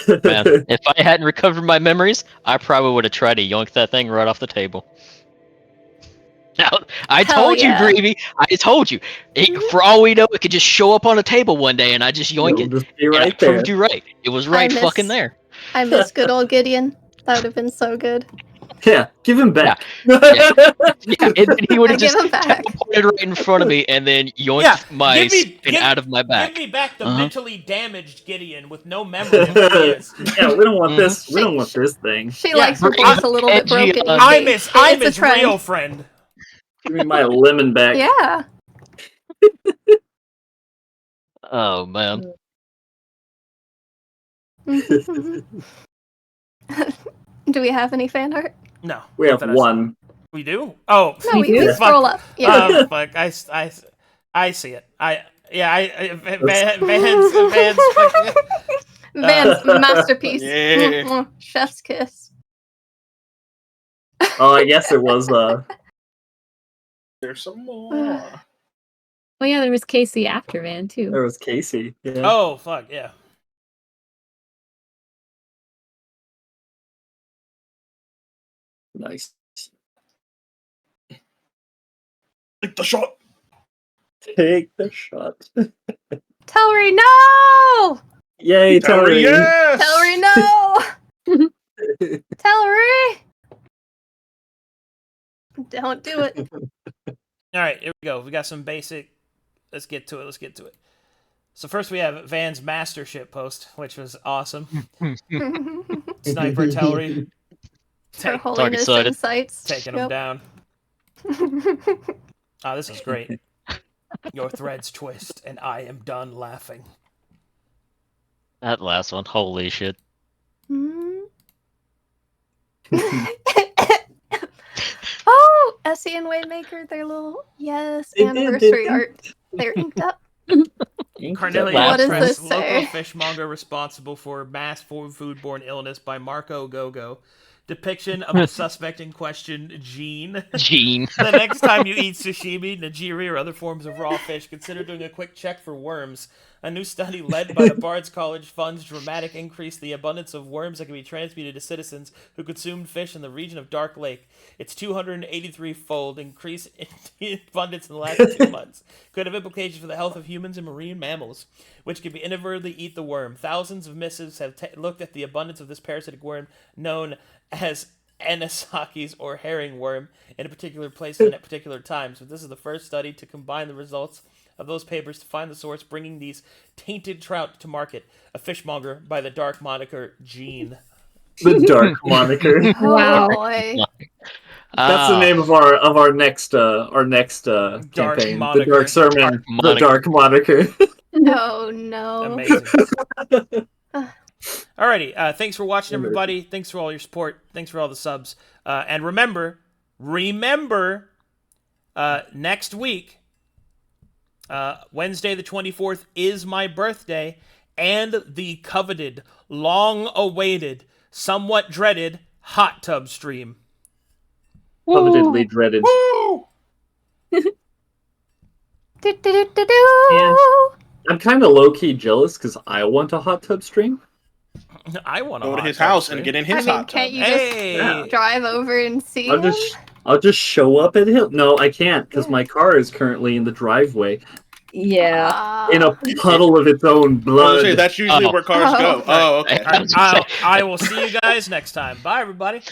Man, if I hadn't recovered my memories, I probably would have tried to yoink that thing right off the table. Now, I Hell told yeah. you, Reevee. I told you. For all we know, it could just show up on a table one day, and I just yoink It'll it. just be And I right there. proved you right. It was right miss- fucking there. I miss good old Gideon. That would have been so good. Yeah, give him back. Yeah, and then he would I have give just him back. teleported right in front of me, and then yoinked Yeah, my give me- spin give- out of my back. Give me back the Uh-huh. mentally damaged Gideon with no memory of who he is. Yeah, we don't want Mhm. this. We don't want this thing. She Yeah, likes her bring voice a little bit edgy broken. on. I'm his It's a trend. real friend. Give me my lemon back. Yeah. Oh man. Do we have any fan art? No, We have nothing else. one. We do? Oh, No, we do? scroll up. Yeah. fuck. I see it. Van's masterpiece. Yeah. Chef's kiss. Oh, I guess it was. There's some more. Oh yeah, there was Casey after Van too. There was Casey. Yeah. Oh, fuck, yeah. Nice. Take the shot. Take the shot. Tellery, no! Yay, Terry, Terry! yes! Tellery, no! Tellery! Don't do it. All right, here we go. We got some basic. Let's get to it. So first we have Van's mastership post, which was awesome. Sniper artillery Her holiness excited. insights. taking them down. Oh, this is great. Your threads twist, and I am done laughing. That last one, holy shit. Oh, Essy and Waymaker, their little They did, anniversary they art. They're inked up. Cornelia What does Express, this local say? fishmonger responsible for mass foodborne illness by Marco Gogo. Depiction of the suspect in question, Gene. Gene. The next time you eat sashimi, nigiri, or other forms of raw fish, consider doing a quick check for worms. A new study led by the Bard's College funds dramatic increase the abundance of worms that can be transmuted to citizens who consumed fish in the region of Dark Lake. Its 283-fold increase in abundance in the last 2 months could have implications for the health of humans and marine mammals, which could be inadvertently eat the worm. Thousands of missives have looked at the abundance of this parasitic worm known as Anisaki's or herring worm in a particular place and at particular times. But this is the first study to combine the results of those papers to find the source bringing these tainted trout to market. A fishmonger by the dark moniker Gene. The dark moniker. Wow. Oh boy. That's the name of our next campaign. moniker. The dark sermon. Dark The moniker. dark moniker. Oh no. Amazing. Alrighty, thanks for watching, everybody. Thanks for all your support. Thanks for all the subs. And remember, Next week, Wednesday the 24th, is my birthday, and the coveted, long-awaited, somewhat dreaded hot tub stream. Covetedly dreaded. Woo! Yeah. I'm kind of low-key jealous because I want a hot tub stream. I want to Go to his house and get in his hot tub. Can't you Hey! just drive over and see I'll him? I'll just show up at him. No, I can't because my car is currently in the driveway Yeah. in a puddle of its own I was gonna blood. say, that's usually where cars go. Oh, okay. I will see you guys next time. Bye, everybody.